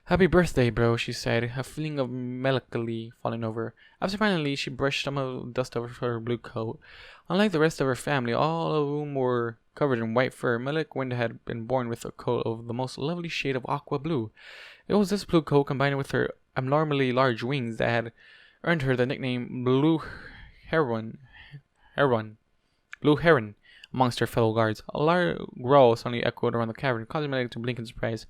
"Happy birthday, bro," she said, a feeling of melancholy falling over her. After finally, she brushed some of the dust off her blue coat. Unlike the rest of her family, all of whom were covered in white fur, Wind had been born with a coat of the most lovely shade of aqua blue. It was this blue coat, combined with her abnormally large wings, that had earned her the nickname Blue Heron amongst her fellow guards. A loud growl suddenly echoed around the cavern, causing Mela to blink in surprise.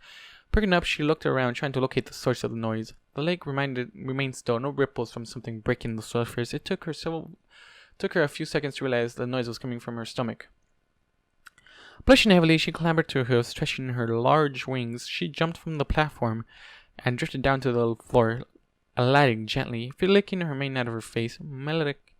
Perking up, she looked around, trying to locate the source of the noise. The lake remained still, no ripples from something breaking the surface. It took her a few seconds to realize the noise was coming from her stomach. Blushing heavily, she clambered to her hooves, stretching her large wings. She jumped from the platform and drifted down to the floor, alighting gently, flicking her mane out of her face. Melodic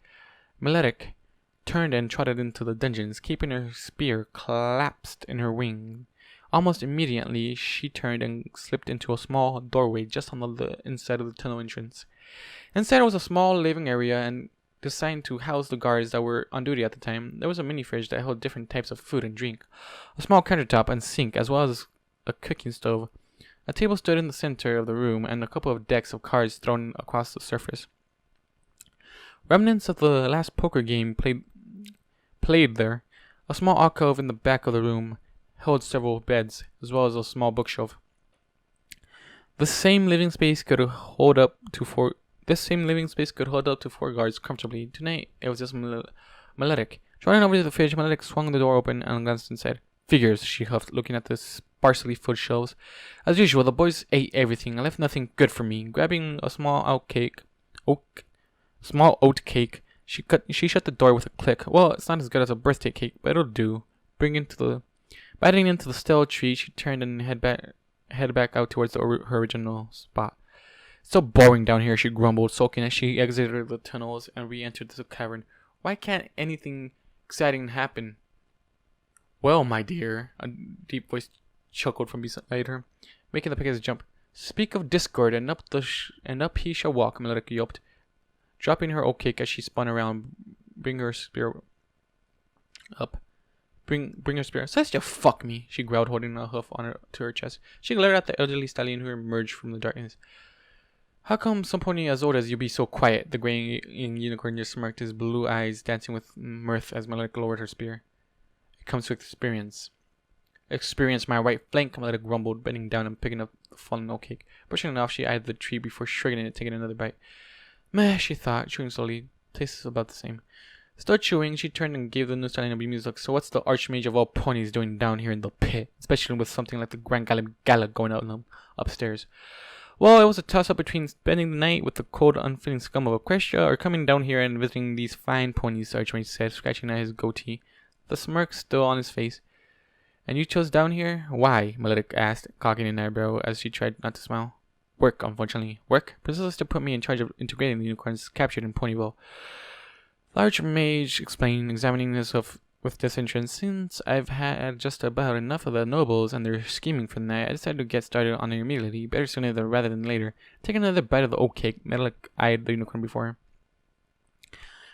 turned and trotted into the dungeons, keeping her spear clasped in her wing. Almost immediately, she turned and slipped into a small doorway just on the inside of the tunnel entrance. Inside was a small living area and designed to house the guards that were on duty at the time. There was a mini fridge that held different types of food and drink, a small countertop and sink, as well as a cooking stove. A table stood in the center of the room, and a couple of decks of cards thrown across the surface. Remnants of the last poker game played there. A small alcove in the back of the room held several beds, as well as a small bookshelf. This same living space could hold up to four guards comfortably. Tonight, it was just Melodic. Running over to the fridge, Melodic swung the door open and glanced inside. "Figures," she huffed, looking at the sparsely filled shelves. As usual, the boys ate everything and left nothing good for me. Grabbing a small oat cake, she shut the door with a click. Well, it's not as good as a birthday cake, but it'll do. Biting into the stale treat, she turned and headed back out towards her original spot. It's so boring down here, she grumbled, sulking as she exited the tunnels and re-entered the cavern. Why can't anything exciting happen? Well, my dear, a deep voice chuckled from beside her, making the Pegasus jump. Speak of discord, and up he shall walk, Melodic yelped, dropping her oat cake as she spun around. Bring her spear up. Bring her spear. Says you fuck me, she growled, holding a hoof to her chest. She glared at the elderly stallion who emerged from the darkness. How come some pony as old as you be so quiet? The graying unicorn just smirked, his blue eyes dancing with mirth as Melodic lowered her spear. It comes with experience. Experience my right flank, Melodic grumbled, bending down and picking up the fallen oat cake. Brushing it off, she eyed the tree before shrugging it, taking another bite. Meh, she thought, chewing slowly. Tastes about the same. Still chewing, she turned and gave the new stallion a bemused look. So what's the archmage of all ponies doing down here in the pit? Especially with something like the Grand Galloping Gala going on upstairs. Well, it was a toss-up between spending the night with the cold, unfitting scum of Equestria or coming down here and visiting these fine ponies, the archmage said, scratching at his goatee, the smirk still on his face. And you chose down here? Why? Melodic asked, cocking an eyebrow as she tried not to smile. Work, unfortunately. Work? Princess to put me in charge of integrating the unicorns captured in Ponyville. The archmage explained, examining himself with disinterest. Since I've had just about enough of the nobles and their scheming for the night, I decided to get started on it immediately. Better sooner rather than later. Take another bite of the oat cake. Melodic eyed the unicorn before her.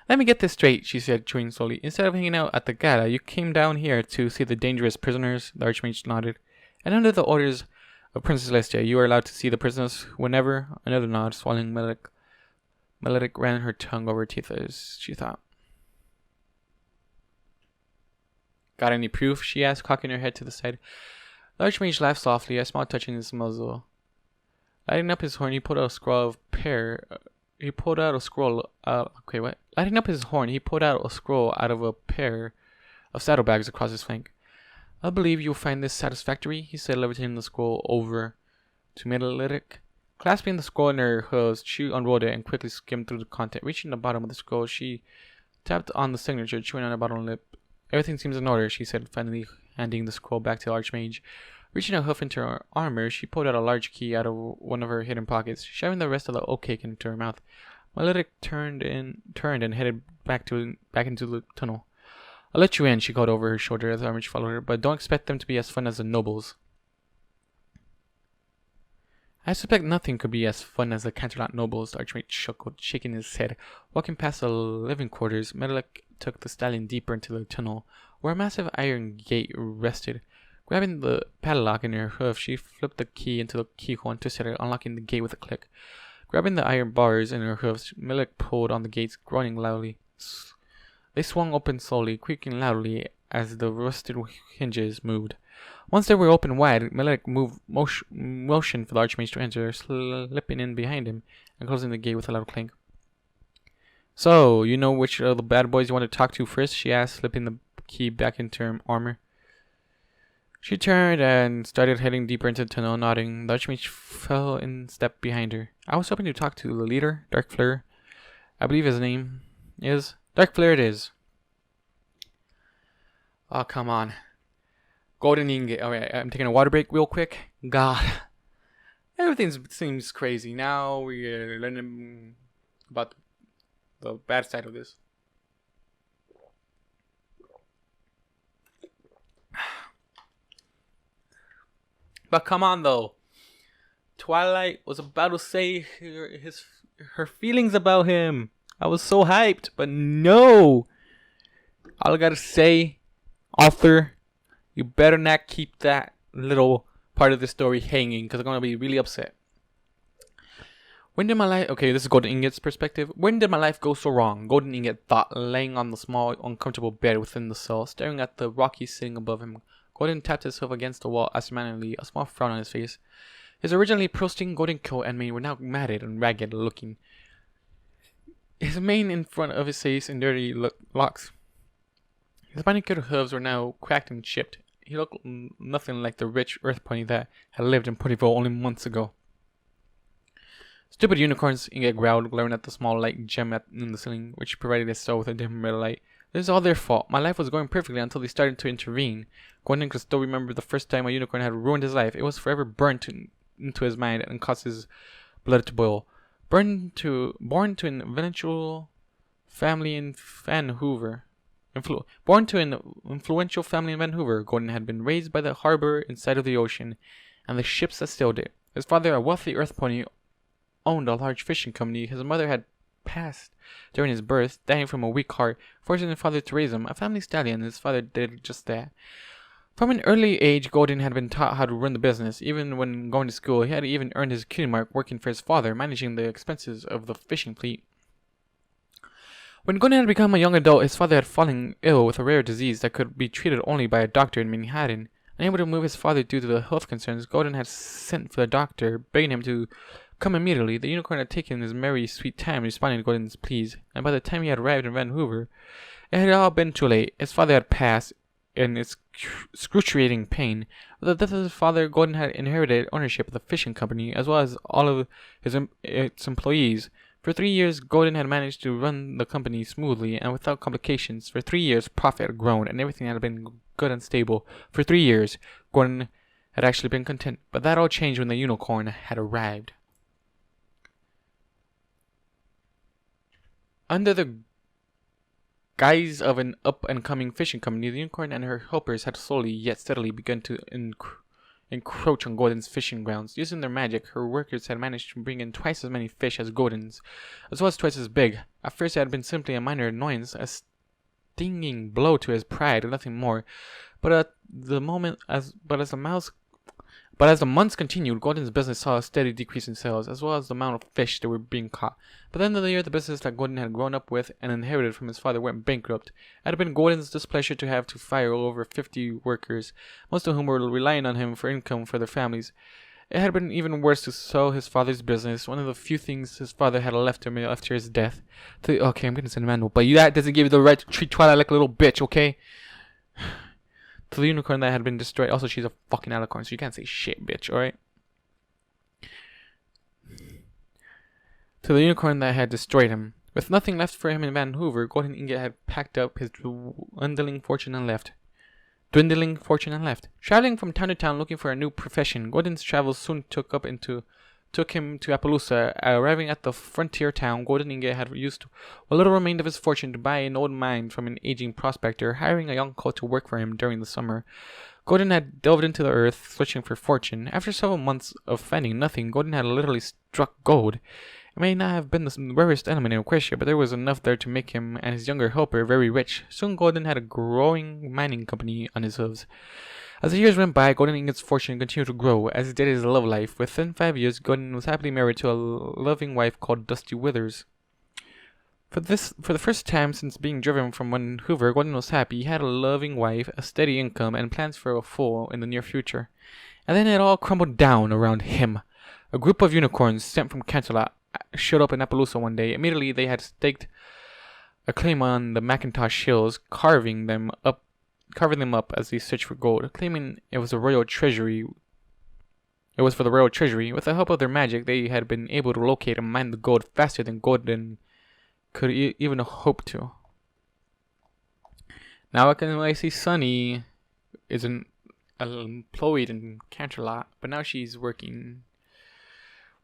Let me get this straight, she said, chewing slowly. Instead of hanging out at the gala, you came down here to see the dangerous prisoners? The archmage nodded. And under the orders of Princess Celestia, you are allowed to see the prisoners whenever. Another nod, swallowing Melodic. Melodic ran her tongue over her teeth as she thought. Got any proof? She asked, cocking her head to the side. The archmage laughed softly, a smile touching his muzzle. Lighting up his horn, he pulled out a scroll of Lighting up his horn, he pulled out a scroll out of a pair of saddlebags across his flank. I believe you'll find this satisfactory, he said, levitating the scroll over to Melodic. Clasping the scroll in her hooves, she unrolled it and quickly skimmed through the content. Reaching the bottom of the scroll, she tapped on the signature, chewing on her bottom lip. Everything seems in order, she said, finally handing the scroll back to the archmage. Reaching a hoof into her armor, she pulled out a large key out of one of her hidden pockets, shoving the rest of the oat cake into her mouth. Melodic turned and headed back into the tunnel. I'll let you in, she called over her shoulder as the archmage followed her, but don't expect them to be as fun as the nobles. I suspect nothing could be as fun as the Canterlot nobles, the archmage chuckled, shaking his head. Walking past the living quarters, Melodic took the stallion deeper into the tunnel, where a massive iron gate rested. Grabbing the padlock in her hoof, she flipped the key into the keyhole and twisted it, unlocking the gate with a click. Grabbing the iron bars in her hoofs, Melodic pulled on the gates, groaning loudly. They swung open slowly, creaking loudly as the rusted hinges moved. Once they were open wide, Melodic motioned for the archmage to enter, slipping in behind him and closing the gate with a loud clank. So, you know which of the bad boys you want to talk to first? She asked, slipping the key back into her armor. She turned and started heading deeper into the tunnel, nodding. The archmage fell in step behind her. I was hoping to talk to the leader, Dark Fleur. I believe his name is... Dark Fleur it is. Oh, come on. Golden ingot. Alright, I'm taking a water break real quick. God. Everything seems crazy. Now we're learning about the bad side of this. But come on, though. Twilight was about to say her feelings about him. I was so hyped, but no. All I gotta say, author, you better not keep that little part of the story hanging, because I'm gonna be really upset. When did my life... Okay, this is Golden Ingot's perspective. When did my life go so wrong? Golden Ingot thought, laying on the small, uncomfortable bed within the cell, staring at the Rocky sitting above him. Golden tapped himself against the wall absentmindedly, a small frown on his face. His originally pristine golden coat and mane were now matted and ragged looking. His mane in front of his face in dirty locks. His manicured hooves were now cracked and chipped. he looked nothing like the rich earth pony that had lived in Ponyville only months ago. Stupid unicorns, Inga growled, glaring at the small light gem in the ceiling, which provided his soul with a dim red light. This is all their fault. My life was going perfectly until they started to intervene. Gordon could still remember the first time a unicorn had ruined his life. It was forever burnt into his mind and caused his blood to boil. Born to an influential family in Vancouver, Gordon had been raised by the harbor inside of the ocean and the ships that sailed it. His father, a wealthy earth pony, owned a large fishing company. His mother had passed during his birth, dying from a weak heart, forcing his father to raise him, a family stallion. His father did just that. From an early age, Gordon had been taught how to run the business. Even when going to school, he had even earned his cutie mark working for his father, managing the expenses of the fishing fleet. When Gordon had become a young adult, his father had fallen ill with a rare disease that could be treated only by a doctor in Manhattan. Unable to move his father due to the health concerns, Gordon had sent for the doctor, begging him to come immediately. The unicorn had taken his merry, sweet time responding to Gordon's pleas, and by the time he had arrived in Vancouver, it had all been too late. His father had passed in excruciating pain. With the death of his father, Gordon had inherited ownership of the fishing company, as well as all of its employees. For 3 years, Gordon had managed to run the company smoothly and without complications. For 3 years, profit had grown, and everything had been good and stable. For 3 years, Gordon had actually been content, but that all changed when the unicorn had arrived. Under the guise of an up-and-coming fishing company, the unicorn and her helpers had slowly yet steadily begun to encroach on Gordon's fishing grounds. Using their magic, her workers had managed to bring in twice as many fish as Gordon's, as well as twice as big. At first it had been simply a minor annoyance, a stinging blow to his pride, and nothing more. But as the months continued, Gordon's business saw a steady decrease in sales, as well as the amount of fish that were being caught. By the end of the year, the business that Gordon had grown up with and inherited from his father went bankrupt. It had been Gordon's displeasure to have to fire over 50 workers, most of whom were relying on him for income for their families. It had been even worse to sell his father's business, one of the few things his father had left him after his death. Okay, I'm getting sentimental, but that doesn't give you the right to treat Twilight like a little bitch, okay? To the unicorn that had been destroyed. Also, she's a fucking alicorn, so you can't say shit, bitch, alright? To the unicorn that had destroyed him. With nothing left for him in Vancouver, Gordon Inget had packed up his dwindling fortune and left. Traveling from town to town looking for a new profession, Gordon's travels soon took him to Appaloosa. Arriving at the frontier town, Gordon Inget had used what little remained of his fortune to buy an old mine from an aging prospector, hiring a young colt to work for him during the summer. Gordon had delved into the earth, searching for fortune. After several months of finding nothing, Gordon had literally struck gold. It may not have been the rarest element in Equestria, but there was enough there to make him and his younger helper very rich. Soon Gordon had a growing mining company on his hooves. As the years went by, Gordon Inget's fortune continued to grow, as did his love life. Within 5 years, Gordon was happily married to a loving wife called Dusty Withers. For the first time since being driven from Vancouver, Gordon was happy. He had a loving wife, a steady income, and plans for a foal in the near future. And then it all crumbled down around him. A group of unicorns sent from Canterlot showed up in Appaloosa one day. Immediately, they had staked a claim on the Macintosh Hills, carving them up as they searched for gold, claiming it was the royal treasury. It was for the royal treasury. With the help of their magic, they had been able to locate and mine the gold faster than Gordon could even hope to. Now I see Sunny is an employed in Canterlot, but now she's working.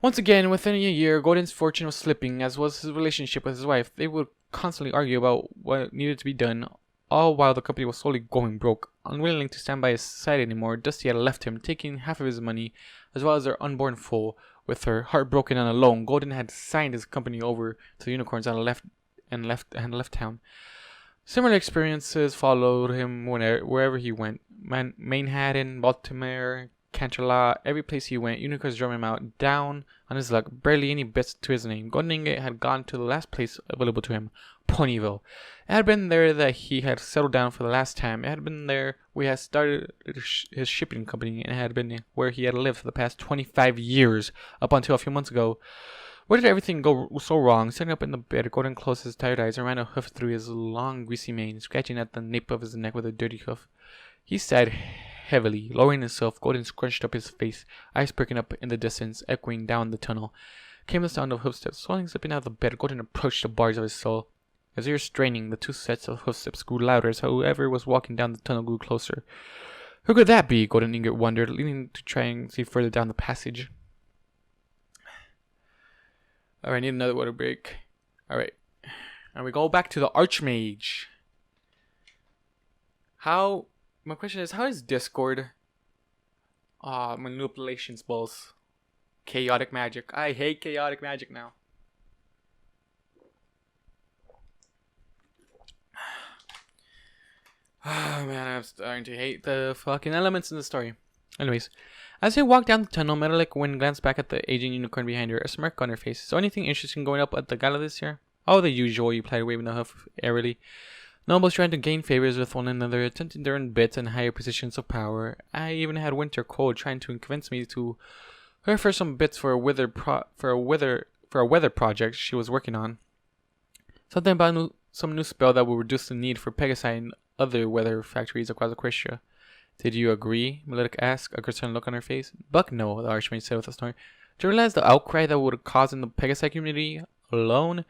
Once again, within a year, Gordon's fortune was slipping, as was his relationship with his wife. They would constantly argue about what needed to be done, all while the company was slowly going broke. Unwilling to stand by his side anymore, Dusty had left him, taking half of his money, as well as their unborn foal. With her heartbroken and alone, Gordon had signed his company over to the unicorns and left town. Similar experiences followed him wherever he went. Manhattan, Baltimore, Canterlot, every place he went, unicorns drove him out, down on his luck, barely any bits to his name. Gordon Inget had gone to the last place available to him, Ponyville. It had been there that he had settled down for the last time. It had been there where he had started his shipping company, and it had been where he had lived for the past 25 years, up until a few months ago. Where did everything go so wrong? Sitting up in the bed, Gordon closed his tired eyes and ran a hoof through his long, greasy mane, scratching at the nape of his neck with a dirty hoof. He sighed heavily, lowering himself. Golden scrunched up his face, eyes perking up in the distance, echoing down the tunnel. Came the sound of hoofsteps. Swelling, slipping out of the bed, Golden approached the bars of his soul. His ears straining, the two sets of hoofsteps grew louder as whoever was walking down the tunnel grew closer. Who could that be? Golden Ingot wondered, leaning to try and see further down the passage. Alright, I need another water break. Alright. And we go back to the Archmage. My question is, how is Discord manipulation spells? Chaotic magic. I hate chaotic magic now. Oh man, I'm starting to hate the fucking elements in the story. Anyways, as they walked down the tunnel, Metallic Wind glanced back at the aging unicorn behind her, a smirk on her face. So anything interesting going up at the gala this year? Oh, the usual, replied, waving the hoof airily. Nobles trying to gain favors with one another, attempting to earn bits and higher positions of power. I even had Winter Cold trying to convince me to her for some bits for a weather project she was working on. Something about some new spell that will reduce the need for Pegasi and other weather factories across Equestria. Did you agree? Melidic asked, a concerned look on her face. Buck, no, the Archmage said with a snort. Do you realize the outcry that would cause in the Pegasi community alone?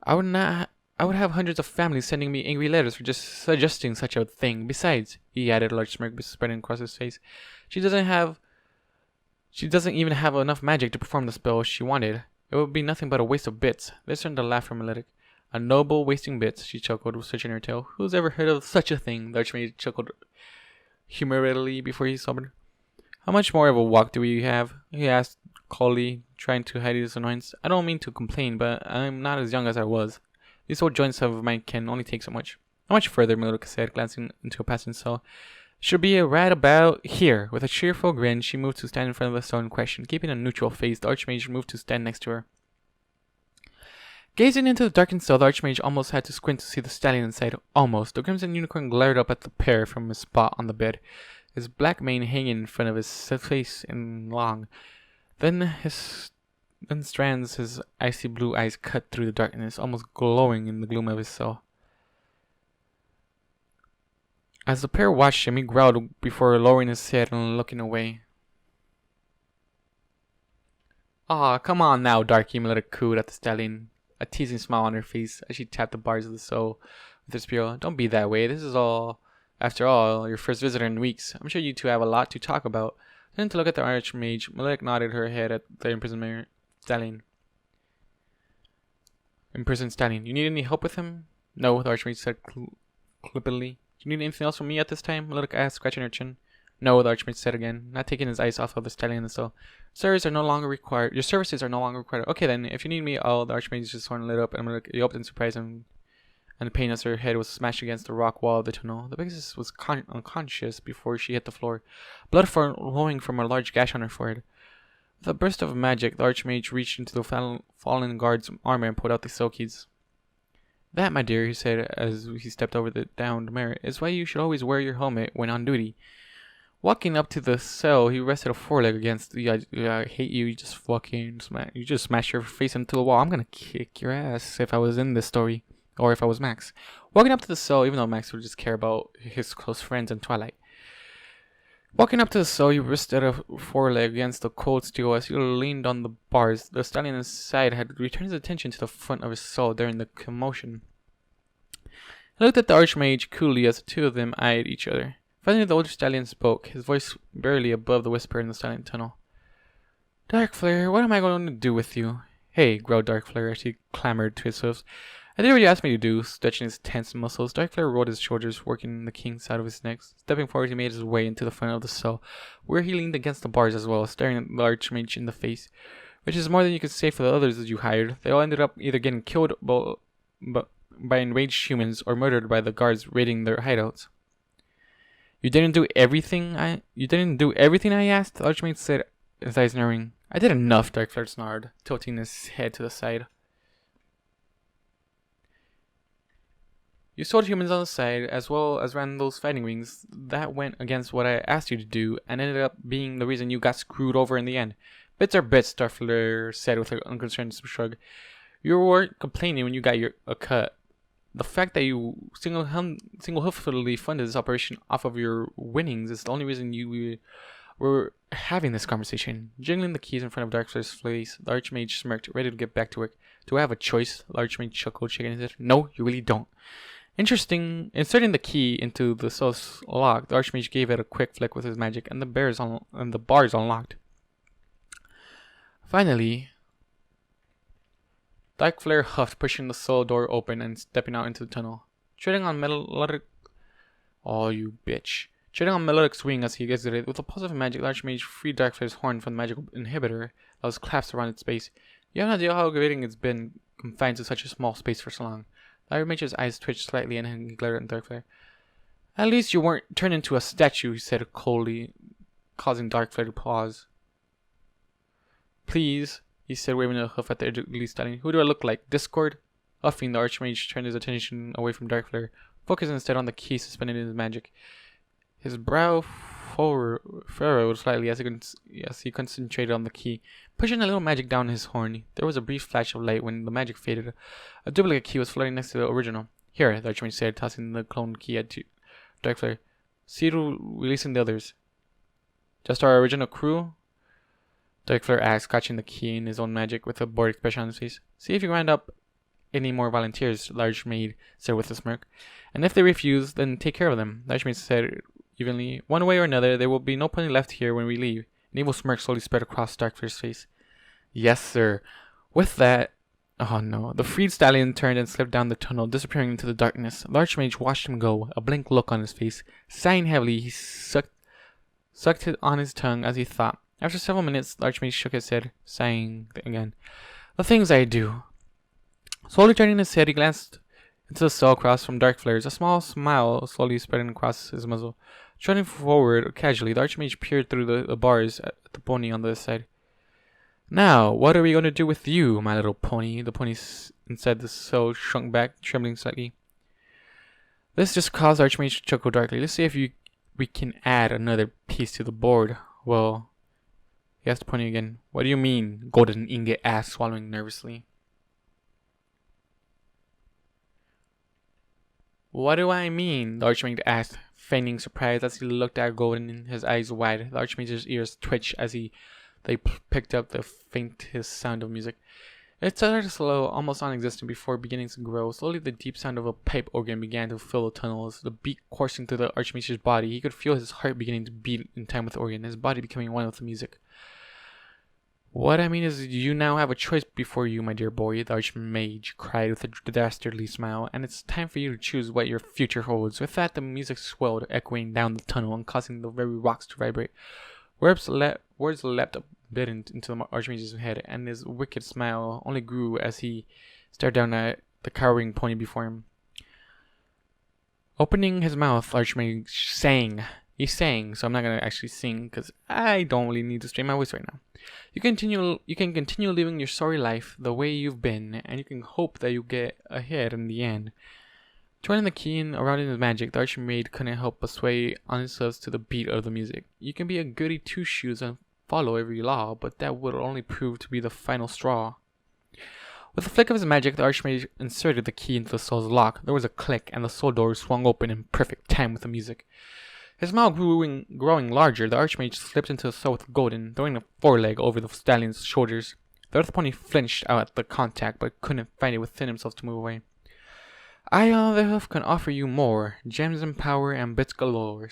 I would have hundreds of families sending me angry letters for just suggesting such a thing. Besides, he added, a large smirk spreading across his face, she doesn't even have enough magic to perform the spell she wanted. It would be nothing but a waste of bits. This turned a laugh from Melidic. A noble wasting bits, she chuckled, switching her tail. Who's ever heard of such a thing? The Archmage chuckled humorously before he sobered. How much more of a walk do we have? He asked coldly, trying to hide his annoyance. I don't mean to complain, but I'm not as young as I was. These old joints of mine can only take so much. How much further? Melodica said, glancing into a passing cell. Should be right about here. With a cheerful grin, she moved to stand in front of the cell in question. Keeping a neutral face, the Archmage moved to stand next to her. Gazing into the darkened cell, the Archmage almost had to squint to see the stallion inside. Almost. The Crimson Unicorn glared up at the pair from his spot on the bed, his black mane hanging in front of his face and long. Then strands, his icy blue eyes cut through the darkness, almost glowing in the gloom of his cell. As the pair watched him, he growled before lowering his head and looking away. Aw, come on now, Darky, Melodic cooed at the stallion, a teasing smile on her face as she tapped the bars of the cell with her spear. Don't be that way. This is after all, your first visitor in weeks. I'm sure you two have a lot to talk about. Then to look at the Archmage, Melodic nodded her head at the imprisoned stallion. Imprisoned stallion. You need any help with him? No, the Archmage said clippily. Do you need anything else from me at this time? Melodic asked, scratching her chin. No, the Archmage said again, not taking his eyes off of the stallion in the cell. Your services are no longer required. Okay then, if you need me, the Archmage just horn lit up and he opened in surprise and pain as her head was smashed against the rock wall of the tunnel. The Pegasus was unconscious before she hit the floor, blood flowing from a large gash on her forehead. With a burst of magic, the Archmage reached into the fallen guard's armor and pulled out the cell keys. That, my dear, he said as he stepped over the downed mare, is why you should always wear your helmet when on duty. Walking up to the cell, he rested a foreleg against the. I hate you. You just smashed your face into the wall. I'm gonna kick your ass if I was in this story, or if I was Max. Walking up to the cell, even though Max would just care about his close friends and Twilight. Walking up to the cell, he rested a foreleg against the cold steel as he leaned on the bars. The stallion inside had returned his attention to the front of his cell during the commotion. He looked at the Archmage coolly as the two of them eyed each other. Finally, the older stallion spoke, his voice barely above the whisper in the silent tunnel. Darkflare, what am I going to do with you? Hey, growled Darkflare as he clambered to his hoofs. I did what you asked me to do, stretching his tense muscles. Darkflare rolled his shoulders, working the king's side of his neck. Stepping forward, he made his way into the front of the cell, where he leaned against the bars as well, staring at the Archmage in the face. Which is more than you could say for the others that you hired. They all ended up either getting killed by enraged humans or murdered by the guards raiding their hideouts. You didn't do everything I asked? The Archmage said, his eyes narrowing. I did enough, Darkflare snarled, tilting his head to the side. You sold humans on the side, as well as ran those fighting rings. That went against what I asked you to do, and ended up being the reason you got screwed over in the end. Bits are bits, Darkflare said with an unconcerned shrug. You weren't complaining when you got a cut. The fact that you single-hoofedly funded this operation off of your winnings is the only reason you were having this conversation. Jingling the keys in front of Darkflare's face, the Archmage smirked, ready to get back to work. Do I have a choice? The Archmage chuckled, shaking his head. No, you really don't. Interesting. Inserting the key into the cell's lock, the Archmage gave it a quick flick with his magic, and the bars unlocked. Finally, Darkflare huffed, pushing the cell door open and stepping out into the tunnel. Treading on melodic... Oh, you bitch. Treading on melodic swing as he exited, with a pulse of magic, the Archmage freed Darkflare's horn from the magical inhibitor that was clasped around its base. You have no idea how aggravating it's been confined to such a small space for so long. The Archmage's eyes twitched slightly and he glared at Darkflare. At least you weren't turned into a statue, he said coldly, causing Darkflare to pause. Please, he said, waving a hoof at the elderly stallion. Who do I look like? Discord? Huffing, the Archmage turned his attention away from Darkflare, focusing instead on the key suspended in his magic. His brow furrowed slightly as he concentrated on the key, pushing a little magic down his horn. There was a brief flash of light when the magic faded. A duplicate key was floating next to the original. Here, the Archmage said, tossing the cloned key at Darkflare. See to releasing the others. Just our original crew? Darkflare asked, catching the key in his own magic with a bored expression on his face. See if you round up any more volunteers, the Archmage said with a smirk. And if they refuse, then take care of them, the Archmage said evenly. One way or another, there will be no pony left here when we leave. An evil smirk slowly spread across Darkflare's face. Yes, sir. With that... Oh no. The freed stallion turned and slipped down the tunnel, disappearing into the darkness. The Archmage watched him go, a blank look on his face. Sighing heavily, he sucked it on his tongue as he thought. After several minutes, the Archmage shook his head, sighing again. The things I do. Slowly turning his head, he glanced into the cell across from Darkflare's, a small smile slowly spreading across his muzzle. Trotting forward casually, the Archmage peered through the bars at the pony on the other side. Now, what are we going to do with you, my little pony? The pony inside the cell shrunk back, trembling slightly. This just caused Archmage to chuckle darkly. Let's see if we can add another piece to the board. Well, he asked the pony again. What do you mean? Golden Ingot asked, swallowing nervously. What do I mean? The Archmage asked, feigning surprise as he looked at Golden, his eyes wide. The Archmage's ears twitched as they picked up the faintest sound of music. It started slow, almost non-existent, before beginning to grow. Slowly, the deep sound of a pipe organ began to fill the tunnels, the beat coursing through the Archmage's body. He could feel his heart beginning to beat in time with the organ, his body becoming one with the music. What I mean is, you now have a choice before you, my dear boy, the Archmage cried with a dastardly smile, and it's time for you to choose what your future holds. With that, the music swelled, echoing down the tunnel and causing the very rocks to vibrate. Words leapt a bit into the Archmage's head, and his wicked smile only grew as he stared down at the cowering pony before him. Opening his mouth, Archmage sang. He sang, so I'm not gonna actually sing because I don't really need to strain my voice right now. You can continue living your sorry life the way you've been, and you can hope that you get ahead in the end. Twirling the key around in his magic, the Archmage couldn't help but sway on his legs to the beat of the music. You can be a goody two-shoes and follow every law, but that would only prove to be the final straw. With a flick of his magic, the Archmage inserted the key into the soul's lock. There was a click, and the soul door swung open in perfect time with the music. His smile growing larger, the Archmage slipped into the cell with Golden, throwing a foreleg over the stallion's shoulders. The earth pony flinched out at the contact, but couldn't find it within himself to move away. I, on the hoof, can offer you more, gems and power and bits galore.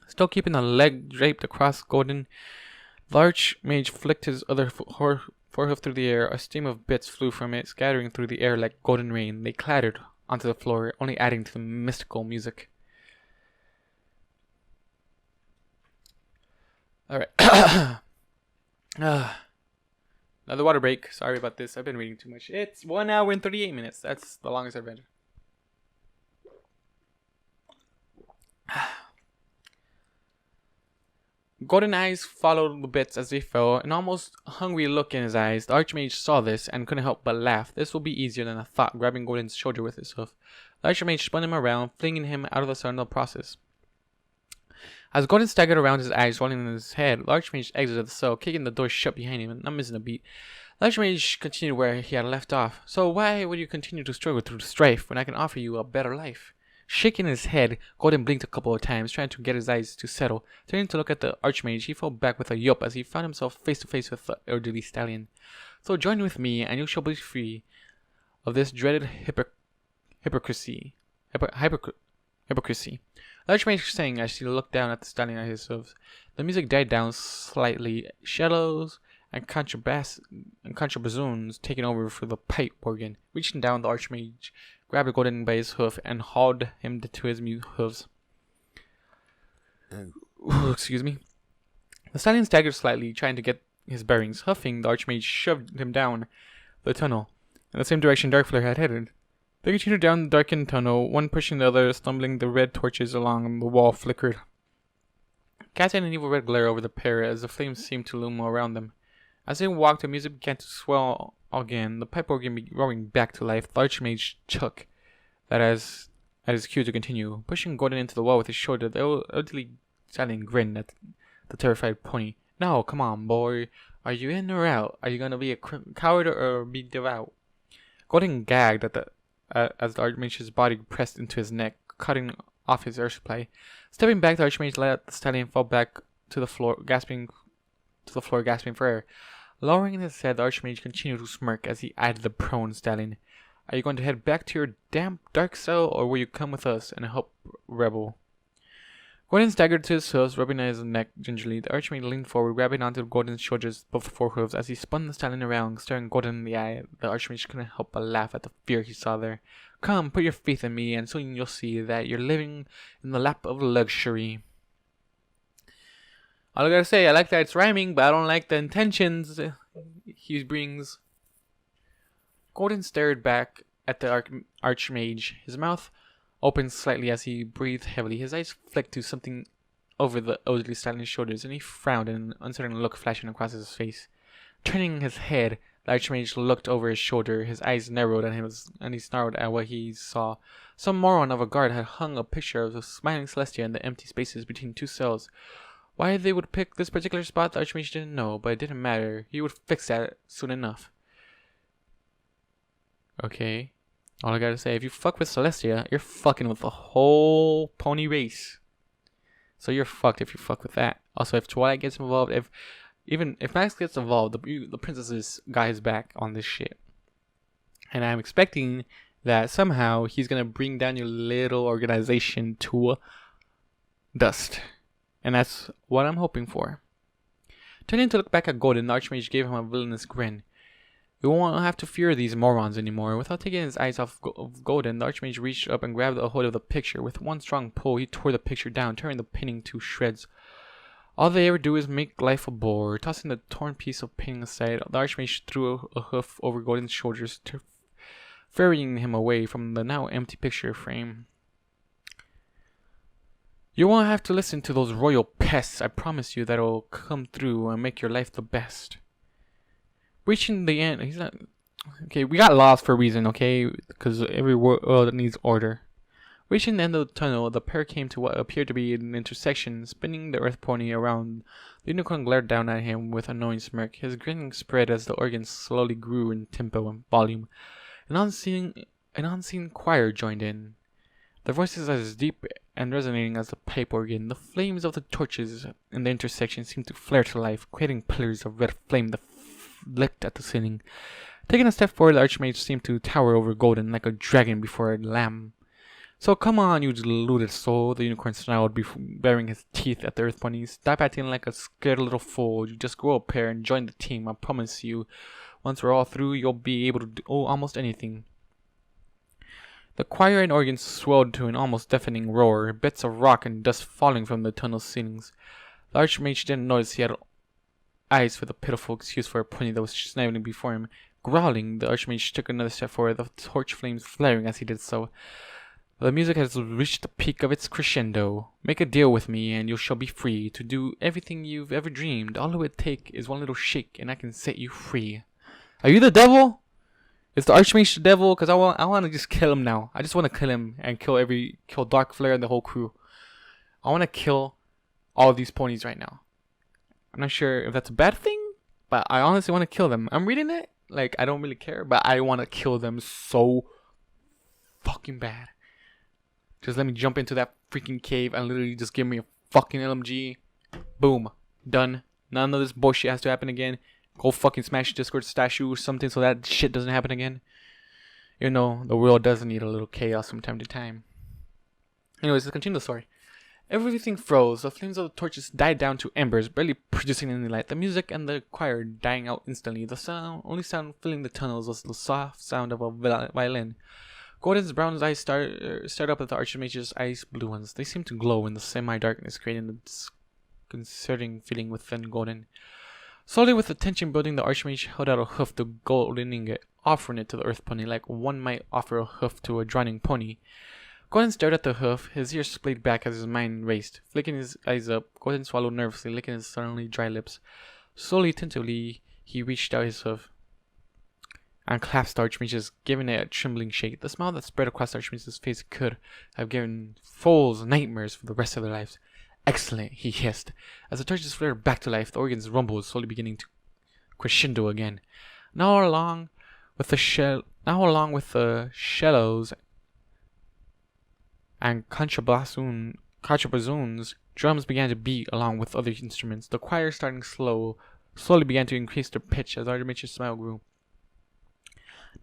Still keeping the leg draped across Golden, the Archmage flicked his other forehoof through the air. A stream of bits flew from it, scattering through the air like golden rain. They clattered onto the floor, only adding to the mystical music. Alright. Another water break. Sorry about this. I've been reading too much. It's 1 hour and 38 minutes. That's the longest I've read. Golden eyes followed the bits as they fell, an almost hungry look in his eyes. The Archmage saw this and couldn't help but laugh. This will be easier than a thought, grabbing Golden's shoulder with his hoof. The Archmage spun him around, flinging him out of the sun in the process. As Gordon staggered around, his eyes rolling in his head, the Archmage exited the cell, kicking the door shut behind him and not missing a beat. The Archmage continued where he had left off. So why would you continue to struggle through the strife when I can offer you a better life? Shaking his head, Gordon blinked a couple of times, trying to get his eyes to settle. Turning to look at the Archmage, he fell back with a yelp as he found himself face to face with the elderly stallion. So join with me, and you shall be free of this dreaded hypocrisy. Hypocrisy. The Archmage sang as she looked down at the stallion at his hooves. The music died down slightly. Cellos and contrabassoons taking over for the pipe organ. Reaching down, the Archmage grabbed Gordon by his hoof and hauled him to his hooves. Excuse me. The stallion staggered slightly, trying to get his bearings. Huffing, the Archmage shoved him down the tunnel in the same direction Darkflare had headed. They continued down the darkened tunnel, one pushing the other, stumbling. The red torches along the wall flickered, casting an evil red glare over the pair as the flames seemed to loom around them. As they walked, the music began to swell again, the pipe organ roaring back to life. The Archmage took that as his cue to continue, pushing Gordon into the wall with his shoulder. The elderly stallion grinned at the terrified pony. Now, come on, boy. Are you in or out? Are you gonna be a coward or be devout? Gordon gagged as the Archmage's body pressed into his neck, cutting off his air supply. Stepping back, the Archmage let the stallion fall back to the floor, gasping for air. Lowering his head, the Archmage continued to smirk as he eyed the prone stallion. Are you going to head back to your damp, dark cell, or will you come with us and help rebel? Gordon staggered to his hooves, rubbing at his neck gingerly. The Archmage leaned forward, grabbing onto Gordon's shoulders, both forehooves, as he spun the stallion around, staring Gordon in the eye. The Archmage couldn't help but laugh at the fear he saw there. Come, put your faith in me, and soon you'll see that you're living in the lap of luxury. All I gotta say, I like that it's rhyming, but I don't like the intentions he brings. Gordon stared back at the Archmage, his mouth opened slightly as he breathed heavily. His eyes flicked to something over the elderly stallion's shoulders, and he frowned, an uncertain look flashing across his face. Turning his head, the Archmage looked over his shoulder. His eyes narrowed, and he snarled at what he saw. Some moron of a guard had hung a picture of the smiling Celestia in the empty spaces between two cells. Why they would pick this particular spot, the Archmage didn't know, but it didn't matter. He would fix that soon enough. Okay. All I gotta say, if you fuck with Celestia, you're fucking with the whole pony race. So you're fucked if you fuck with that. Also, if Twilight gets involved, if Max gets involved, the princess's got his back on this shit. And I'm expecting that somehow he's gonna bring down your little organization to dust. And that's what I'm hoping for. Turning to look back at Gordon, the Archmage gave him a villainous grin. You won't have to fear these morons anymore. Without taking his eyes off of Gordon, the Archmage reached up and grabbed a hold of the picture. With one strong pull, he tore the picture down, tearing the painting to shreds. All they ever do is make life a bore. Tossing the torn piece of painting aside, the Archmage threw a hoof over Gordon's shoulders, ferrying him away from the now empty picture frame. You won't have to listen to those royal pests. I promise you that'll come through and make your life the best. Reaching the end, he's not. Okay, we got lost for a reason, okay? Because every world needs order. Reaching the end of the tunnel, the pair came to what appeared to be an intersection. Spinning the earth pony around, the unicorn glared down at him with an annoying smirk. His grin spread as the organ slowly grew in tempo and volume. An unseen choir joined in. Their voices as deep and resonating as the pipe organ. The flames of the torches in the intersection seemed to flare to life, creating pillars of red flame that licked at the ceiling. Taking a step forward, the Archmage seemed to tower over Gordon like a dragon before a lamb. So come on, you deluded soul, the unicorn snarled, baring his teeth at the earth ponies. Stop acting like a scared little fool. You just grow a pair and join the team. I promise you, once we're all through, you'll be able to do almost anything. The choir and organ swelled to an almost deafening roar, bits of rock and dust falling from the tunnel's ceilings. The Archmage didn't notice he had eyes for the pitiful excuse for a pony that was snapping before him. Growling, the Archmage took another step forward, the torch flames flaring as he did so. The music has reached the peak of its crescendo. Make a deal with me, and you shall be free to do everything you've ever dreamed. All it would take is one little shake, and I can set you free. Are you the devil? Is the Archmage the devil? Because I want to just kill him now. I just want to kill him and kill Darkflare and the whole crew. I want to kill all these ponies right now. I'm not sure if that's a bad thing, but I honestly want to kill them. I'm reading it, like, I don't really care, but I want to kill them so fucking bad. Just let me jump into that freaking cave and literally just give me a fucking LMG. Boom. Done. None of this bullshit has to happen again. Go fucking smash Discord statue or something so that shit doesn't happen again. You know, the world does need a little chaos from time to time. Anyways, let's continue the story. Everything froze. The flames of the torches died down to embers, barely producing any light. The music and the choir dying out instantly. The only sound filling the tunnels was the soft sound of a violin. Gordon's brown eyes stared up at the Archmage's ice blue ones. They seemed to glow in the semi-darkness, creating a disconcerting feeling within Gordon. Slowly, with the tension building, the Archmage held out a hoof to Golden Ingot, offering it to the Earth Pony like one might offer a hoof to a drowning pony. Gordon stared at the hoof, his ears splayed back as his mind raced. Flicking his eyes up, Gordon swallowed nervously, licking his suddenly dry lips. Slowly, tentatively, he reached out his hoof and clasped the Archmage's, giving it a trembling shake. The smile that spread across the Archmage's face could have given foes nightmares for the rest of their lives. Excellent, he hissed. As the torches flared back to life, the organs rumbled, slowly beginning to crescendo again. Now along with the cellos and contrabassoons, drums began to beat along with other instruments. The choir, starting slowly began to increase their pitch as the Archmage's smile grew.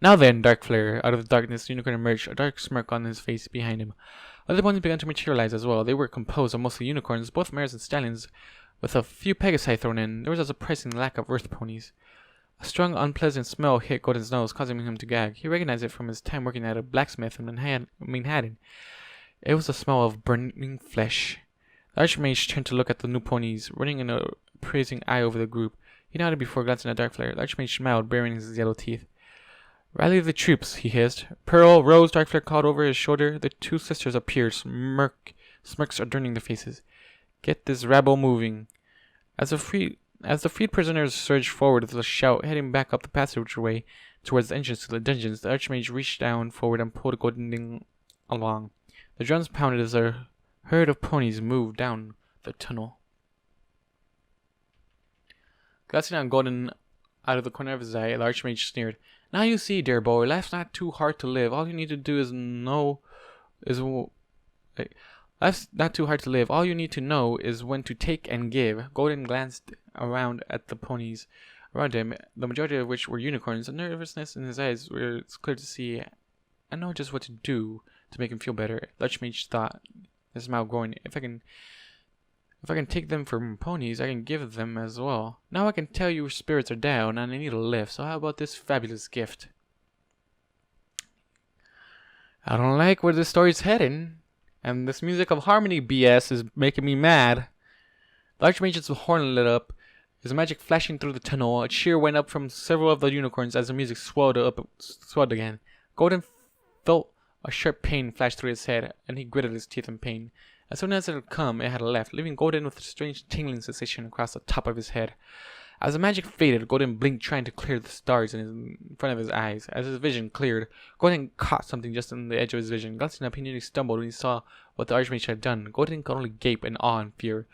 Now then, Dark Flare. Out of the darkness, the unicorn emerged, a dark smirk on his face behind him. Other ponies began to materialize as well. They were composed of mostly unicorns, both mares and stallions, with a few pegasi thrown in. There was a surprising lack of earth ponies. A strong, unpleasant smell hit Gordon's nose, causing him to gag. He recognized it from his time working at a blacksmith in Manhattan. It was the smell of burning flesh. The Archmage turned to look at the new ponies, running an appraising eye over the group. He nodded before glancing at Dark Flare. The Archmage smiled, baring his yellow teeth. Rally the troops, he hissed. Pearl, Rose, Dark Flare called over his shoulder. The two sisters appeared, smirks adorning their faces. Get this rabble moving. As the freed prisoners surged forward with a shout, heading back up the passageway towards the entrance to the dungeons, the Archmage reached down forward and pulled Golden along. The drums pounded as a herd of ponies moved down the tunnel. Glancing at Golden out of the corner of his eye, the Archmage sneered. Now you see, dear boy, life's not too hard to live. All you need to do life's not too hard to live. All you need to know is when to take and give. Golden glanced around at the ponies around him, the majority of which were unicorns. The nervousness in his eyes was clear to see. I know just what to do to make him feel better. The Archmage thought, his smile growing. If I can take them from ponies, I can give them as well. Now I can tell your spirits are down and I need a lift, so how about this fabulous gift? I don't like where this story's heading, and this music of harmony BS is making me mad. The Archmage's horn lit up, his magic flashing through the tunnel. A cheer went up from several of the unicorns as the music swelled again. Golden felt a sharp pain flash through his head, and he gritted his teeth in pain. As soon as it had come, it had left, leaving Golden with a strange tingling sensation across the top of his head. As the magic faded, Golden blinked, trying to clear the stars in front of his eyes. As his vision cleared, Golden caught something just on the edge of his vision. Glancing up, he nearly stumbled when he saw what the Archmage had done. Golden could only gape in awe and fear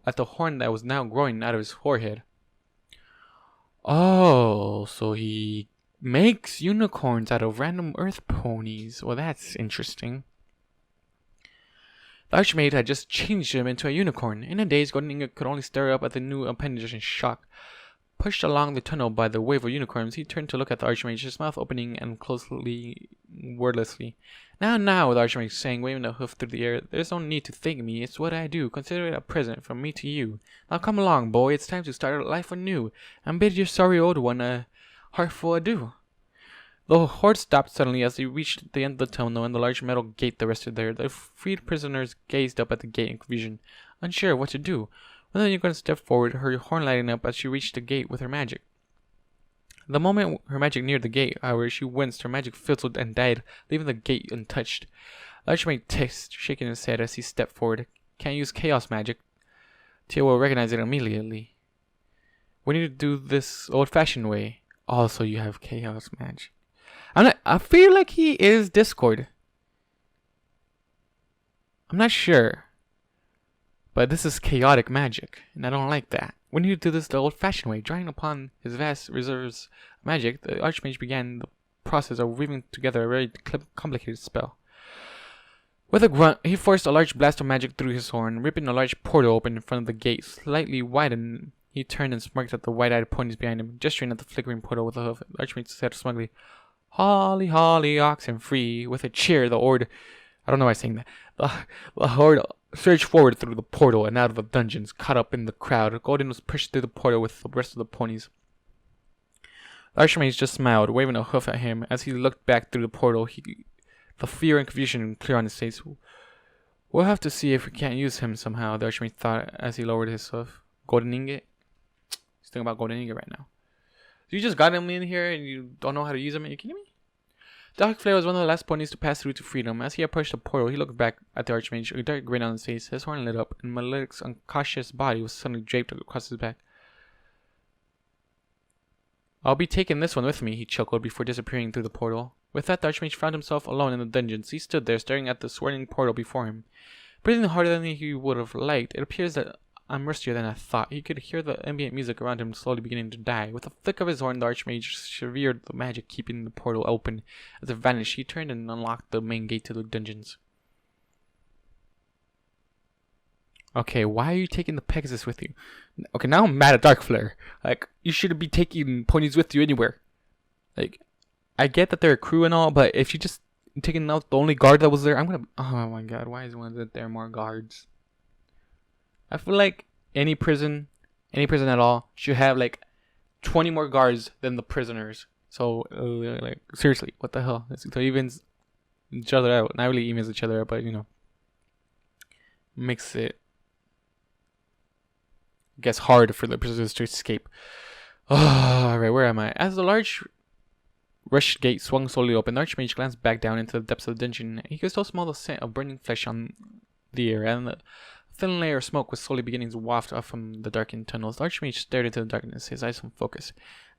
at the horn that was now growing out of his forehead. Oh, so he makes unicorns out of random earth ponies. Well, that's interesting. The Archmage had just changed him into a unicorn. In a daze, Golden Ingot could only stare up at the new appendage in shock. Pushed along the tunnel by the wave of unicorns, he turned to look at the Archmage, his mouth opening and closely, wordlessly. Now, the Archmage sang, waving a hoof through the air. There's no need to thank me, it's what I do. Consider it a present from me to you. Now come along, boy, it's time to start life anew, and bid your sorry old one a heartful adieu. The horde stopped suddenly as they reached the end of the tunnel and the large metal gate that rested there. The freed prisoners gazed up at the gate in confusion, unsure of what to do. When the unicorn stepped forward, her horn lighting up as she reached the gate with her magic. The moment her magic neared the gate, however, she winced. Her magic fizzled and died, leaving the gate untouched. The Archmage hissed, shaking his head as he stepped forward. Can't use chaos magic. Tia will recognize it immediately. We need to do this old-fashioned way. Also, you have chaos magic. I feel like he is Discord. I'm not sure. But this is chaotic magic, and I don't like that. When you do this the old-fashioned way, drawing upon his vast reserves of magic, the Archmage began the process of weaving together a very complicated spell. With a grunt, he forced a large blast of magic through his horn, ripping a large portal open in front of the gate. Slightly widened, he turned and smirked at the wide-eyed ponies behind him, gesturing at the flickering portal with a hoof. The Archmage said smugly, "Holly, holly, oxen free." With a cheer, the horde... I don't know why I'm saying that. The horde surged forward through the portal and out of the dungeons, caught up in the crowd. Golden was pushed through the portal with the rest of the ponies. The Archmage just smiled, waving a hoof at him. As he looked back through the portal, the fear and confusion clear on his face. "We'll have to see if we can't use him somehow," the Archmage thought as he lowered his hoof. Golden ingot? He's thinking about golden ingot right now. So you just got him in here and you don't know how to use him? Are you kidding me? Darkflare was one of the last ponies to pass through to freedom. As he approached the portal, he looked back at the Archmage, a dark grin on his face. His horn lit up, and Malik's unconscious body was suddenly draped across his back. "I'll be taking this one with me," he chuckled before disappearing through the portal. With that, the Archmage found himself alone in the dungeons. He stood there, staring at the swirling portal before him. Breathing harder than he would have liked, it appears that I'm rustier than I thought. He could hear the ambient music around him slowly beginning to die. With a flick of his horn, the Archmage severed the magic keeping the portal open. As it vanished, he turned and unlocked the main gate to the dungeons. Okay, why are you taking the Pegasus with you? Okay, now I'm mad at Darkflare. Like, you shouldn't be taking ponies with you anywhere. Like, I get that they're a crew and all, but if you just taking out the only guard that was there, I'm gonna... Oh my god, why is one that there more guards? I feel like any prison at all, should have like 20 more guards than the prisoners. So, like, seriously, what the hell? So evens each other out. Not really evens each other out, but, you know, makes it, I guess, hard for the prisoners to escape. Alright, where am I? As the large rush gate swung slowly open, the Archmage glanced back down into the depths of the dungeon. He could still smell the scent of burning flesh on the air, and the thin layer of smoke was slowly beginning to waft off from the darkened tunnels. The Archmage stared into the darkness, his eyes on focus.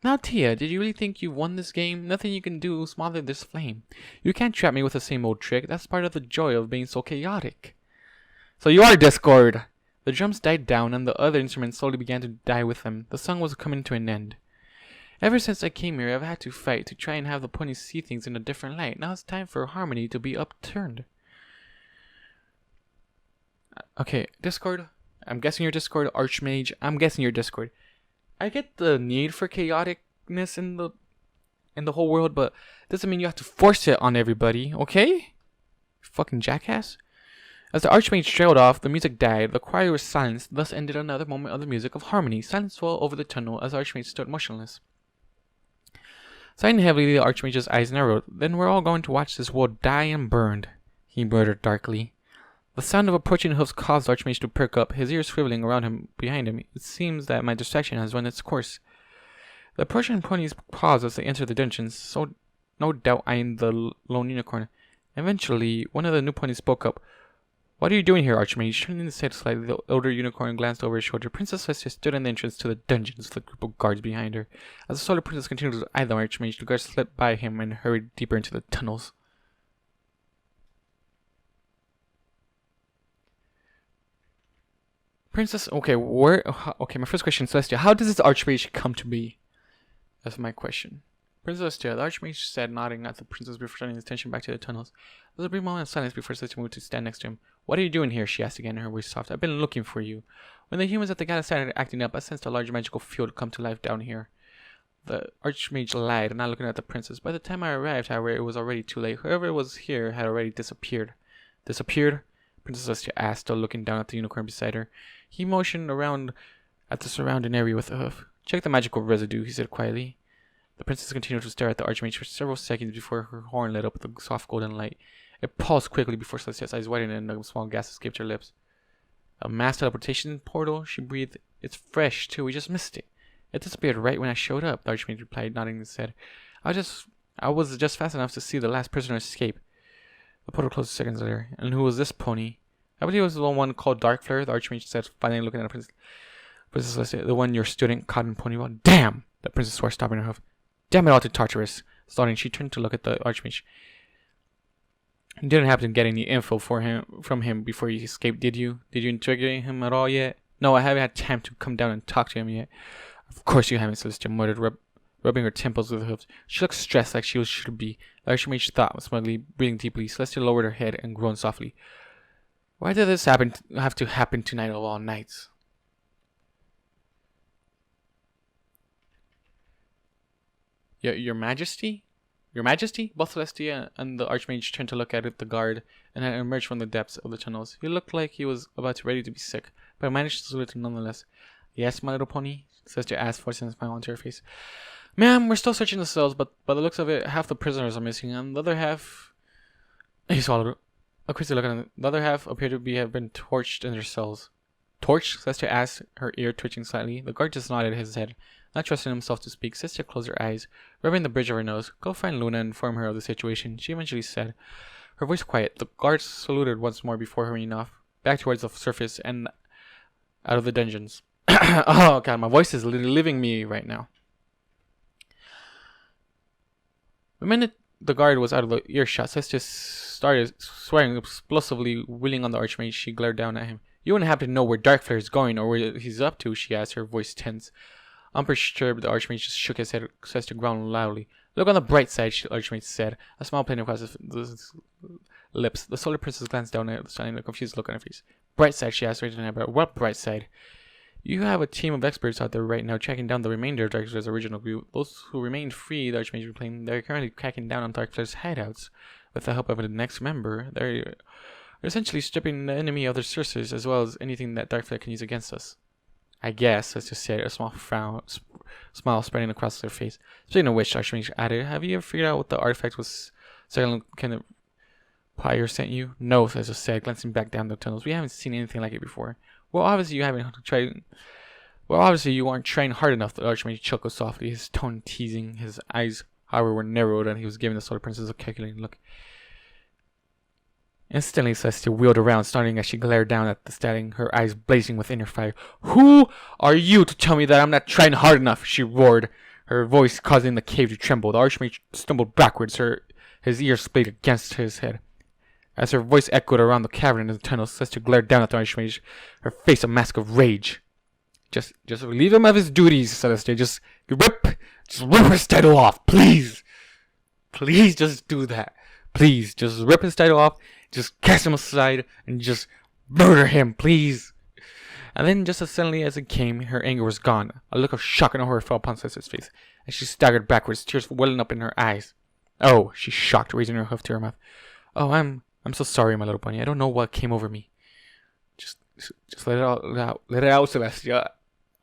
"Now, Tia, did you really think you won this game? Nothing you can do smother this flame. You can't trap me with the same old trick. That's part of the joy of being so chaotic." "So you are Discord!" The drums died down, and the other instruments slowly began to die with them. The song was coming to an end. "Ever since I came here, I've had to fight to try and have the ponies see things in a different light. Now it's time for harmony to be upturned." Okay, Discord. I'm guessing you're Discord. Archmage. I'm guessing you're Discord. I get the need for chaoticness in the whole world, but doesn't mean you have to force it on everybody, okay? Fucking jackass. As the Archmage trailed off, the music died. The choir was silenced. Thus ended another moment of the music of harmony. Silence fell over the tunnel as the Archmage stood motionless. Sighing heavily, the Archmage's eyes narrowed. "Then we're all going to watch this world die and burned," he muttered darkly. The sound of approaching hoofs caused the Archmage to perk up, his ears swiveling around him behind him. "It seems that my distraction has run its course." The approaching ponies paused as they entered the dungeons, so no doubt eyeing the lone unicorn. Eventually, one of the new ponies spoke up. "What are you doing here, Archmage?" Turning his head slightly, the older unicorn glanced over his shoulder. Princess Celestia stood in the entrance to the dungeons with a group of guards behind her. As the Solar Princess continued to eye the Archmage, the guards slipped by him and hurried deeper into the tunnels. Princess, okay, my first question, Celestia, how does this Archmage come to be? That's my question. Princess Celestia, the Archmage said, nodding at the princess before turning his attention back to the tunnels. There was a brief moment of silence before Celestia moved to stand next to him. "What are you doing here?" she asked again, her voice soft. "I've been looking for you. When the humans at the gala started acting up, I sensed a large magical field come to life down here." The Archmage lied, not looking at the princess. By the time I arrived, however, it was already too late. Whoever was here had already disappeared. "Disappeared?" Princess Celestia asked, still looking down at the unicorn beside her. He motioned around at the surrounding area with a hoof. "Check the magical residue," he said quietly. The princess continued to stare at the Archmage for several seconds before her horn lit up with a soft golden light. It pulsed quickly before Celestia's eyes widened and a small gas escaped her lips. "A mass teleportation portal?" she breathed. "It's fresh, too. We just missed it." "It disappeared right when I showed up," the Archmage replied, nodding his head. I was just fast enough to see the last prisoner escape." The portal closed seconds later. "And who was this pony?" "I believe it was the one called Darkflare," the Archmage said, finally looking at the Princess Celestia. "The one your student caught in pony well." "Damn!" the princess swore, stopping her hoof. "Damn it all to Tartarus!" Starting, she turned to look at the Archmage. You didn't happen to get any info from him before you escaped, did you? Did you interrogate him at all yet? No, I haven't had time to come down and talk to him yet. Of course you haven't, Celestia muttered, rubbing her temples with her hooves. She looked stressed like she should be. The Archmage thought smugly, breathing deeply. Celestia lowered her head and groaned softly. Why did this have to happen tonight of all nights? Your Majesty? Your Majesty? Both Celestia and the Archmage turned to look at the guard and had emerged from the depths of the tunnels. He looked like he was ready to be sick, but managed to salute him nonetheless. Yes, my little pony? Celestia asked, forcing a smile onto her face. Ma'am, we're still searching the cells, but by the looks of it, half the prisoners are missing, and the other half... He swallowed. A crazy look at him. The other half appear to have been torched in their cells. Torched? Celestia asked, her ear twitching slightly. The guard just nodded his head. Not trusting himself to speak, Celestia closed her eyes, rubbing the bridge of her nose. Go find Luna and inform her of the situation, she eventually said. Her voice quiet. The guards saluted once more before hurrying off, back towards the surface and out of the dungeons. Oh god, my voice is leaving me right now. The minute the guard was out of the earshot, Celestia started swearing explosively, wheeling on the Archmage. She glared down at him. You wouldn't happen to know where Darkflare is going or where he's up to, she asked, her voice tense. Unperturbed, the Archmage just shook his head. Celestia groaned loudly. Look on the bright side, the Archmage said. A smile played across his lips. The Solar Princess glanced down at the shining, a confused look on her face. Bright side, she asked, raising her eyebrow. What bright side? You have a team of experts out there right now tracking down the remainder of Darkflare's original group. Those who remained free, the Archmage reclaimed, they're currently cracking down on Darkflare's hideouts. With the help of the next member, they're essentially stripping the enemy of their sources as well as anything that Darkflare can use against us. I guess, let's just say, a small smile spreading across their face. Speaking of which, Archmage added, have you ever figured out what the artifact was Second kind of Pyre sent you? No, as I said, glancing back down the tunnels. We haven't seen anything like it before. Well, obviously you haven't tried. Well, obviously you aren't trying hard enough. The Archmage chuckled softly, his tone teasing. His eyes, however, were narrowed, and he was giving the Solar Princess a calculating look. Instantly, Celestia wheeled around, starting as she glared down at the statue, her eyes blazing with inner fire. Who are you to tell me that I'm not trying hard enough? She roared, her voice causing the cave to tremble. The Archmage stumbled backwards, his ears split against his head. As her voice echoed around the cavern in the tunnel, Celestia glared down at the Archmage, her face a mask of rage. Just relieve him of his duties, Celestia. Just rip his title off, please. Please just do that. Please, just rip his title off. Just cast him aside and just murder him, please. And then, just as suddenly as it came, her anger was gone. A look of shock and horror fell upon Celestia's face as she staggered backwards, tears welling up in her eyes. Oh, she shocked, raising her hoof to her mouth. Oh, I'm so sorry, my little bunny. I don't know what came over me. Just let it out. Let it out, Celestia.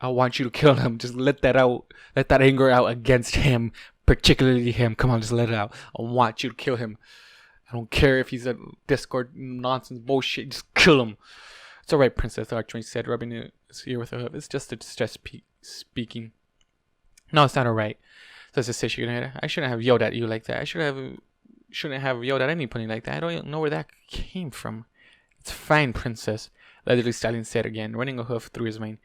I want you to kill him. Just let that out. Let that anger out against him, particularly him. Come on, just let it out. I want you to kill him. I don't care if he's a Discord nonsense bullshit. Just kill him. It's alright, Princess, the Archmage said, rubbing his ear with her hoof. It's just a distress speaking. No, it's not alright. Celestia said, shaking her head. I shouldn't have yelled at you like that. I shouldn't have yelled at anybody like that. I don't know where that came from. It's fine, Princess, the elderly stallion said again, running a hoof through his mane.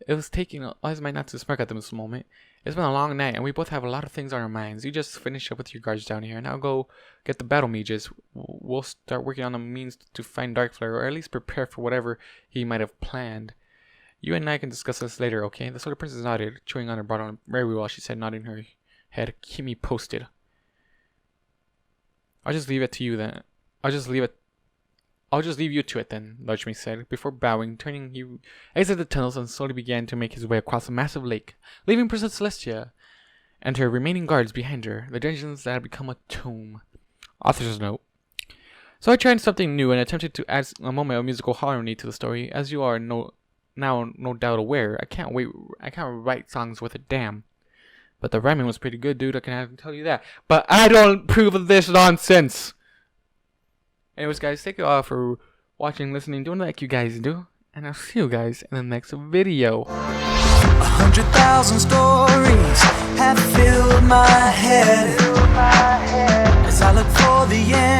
It was taking all his might not to smirk at them this moment. It's been a long night, and we both have a lot of things on our minds. You just finish up with your guards down here, and I'll go get the battle mages. We'll start working on the means to find Darkflare, or at least prepare for whatever he might have planned. You and I can discuss this later, okay? The Solar Princess nodded, chewing on her bottle very well. She said, nodding her head, keep me posted. I'll just leave it to you then. I'll just leave you to it then, the Archmage said. Before bowing, turning, he exited the tunnels and slowly began to make his way across a massive lake, leaving Princess Celestia and her remaining guards behind her, the dungeons that had become a tomb. Author's note. So I tried something new and attempted to add a moment of musical harmony to the story. As you are no doubt aware, I can't write songs with a damn. But the rhyming was pretty good, dude, I can tell you that. But I don't approve of this nonsense! Anyways, guys, thank you all for watching, listening, doing like you guys do. And I'll see you guys in the next video. 100,000 stories have filled my head as I look for the end.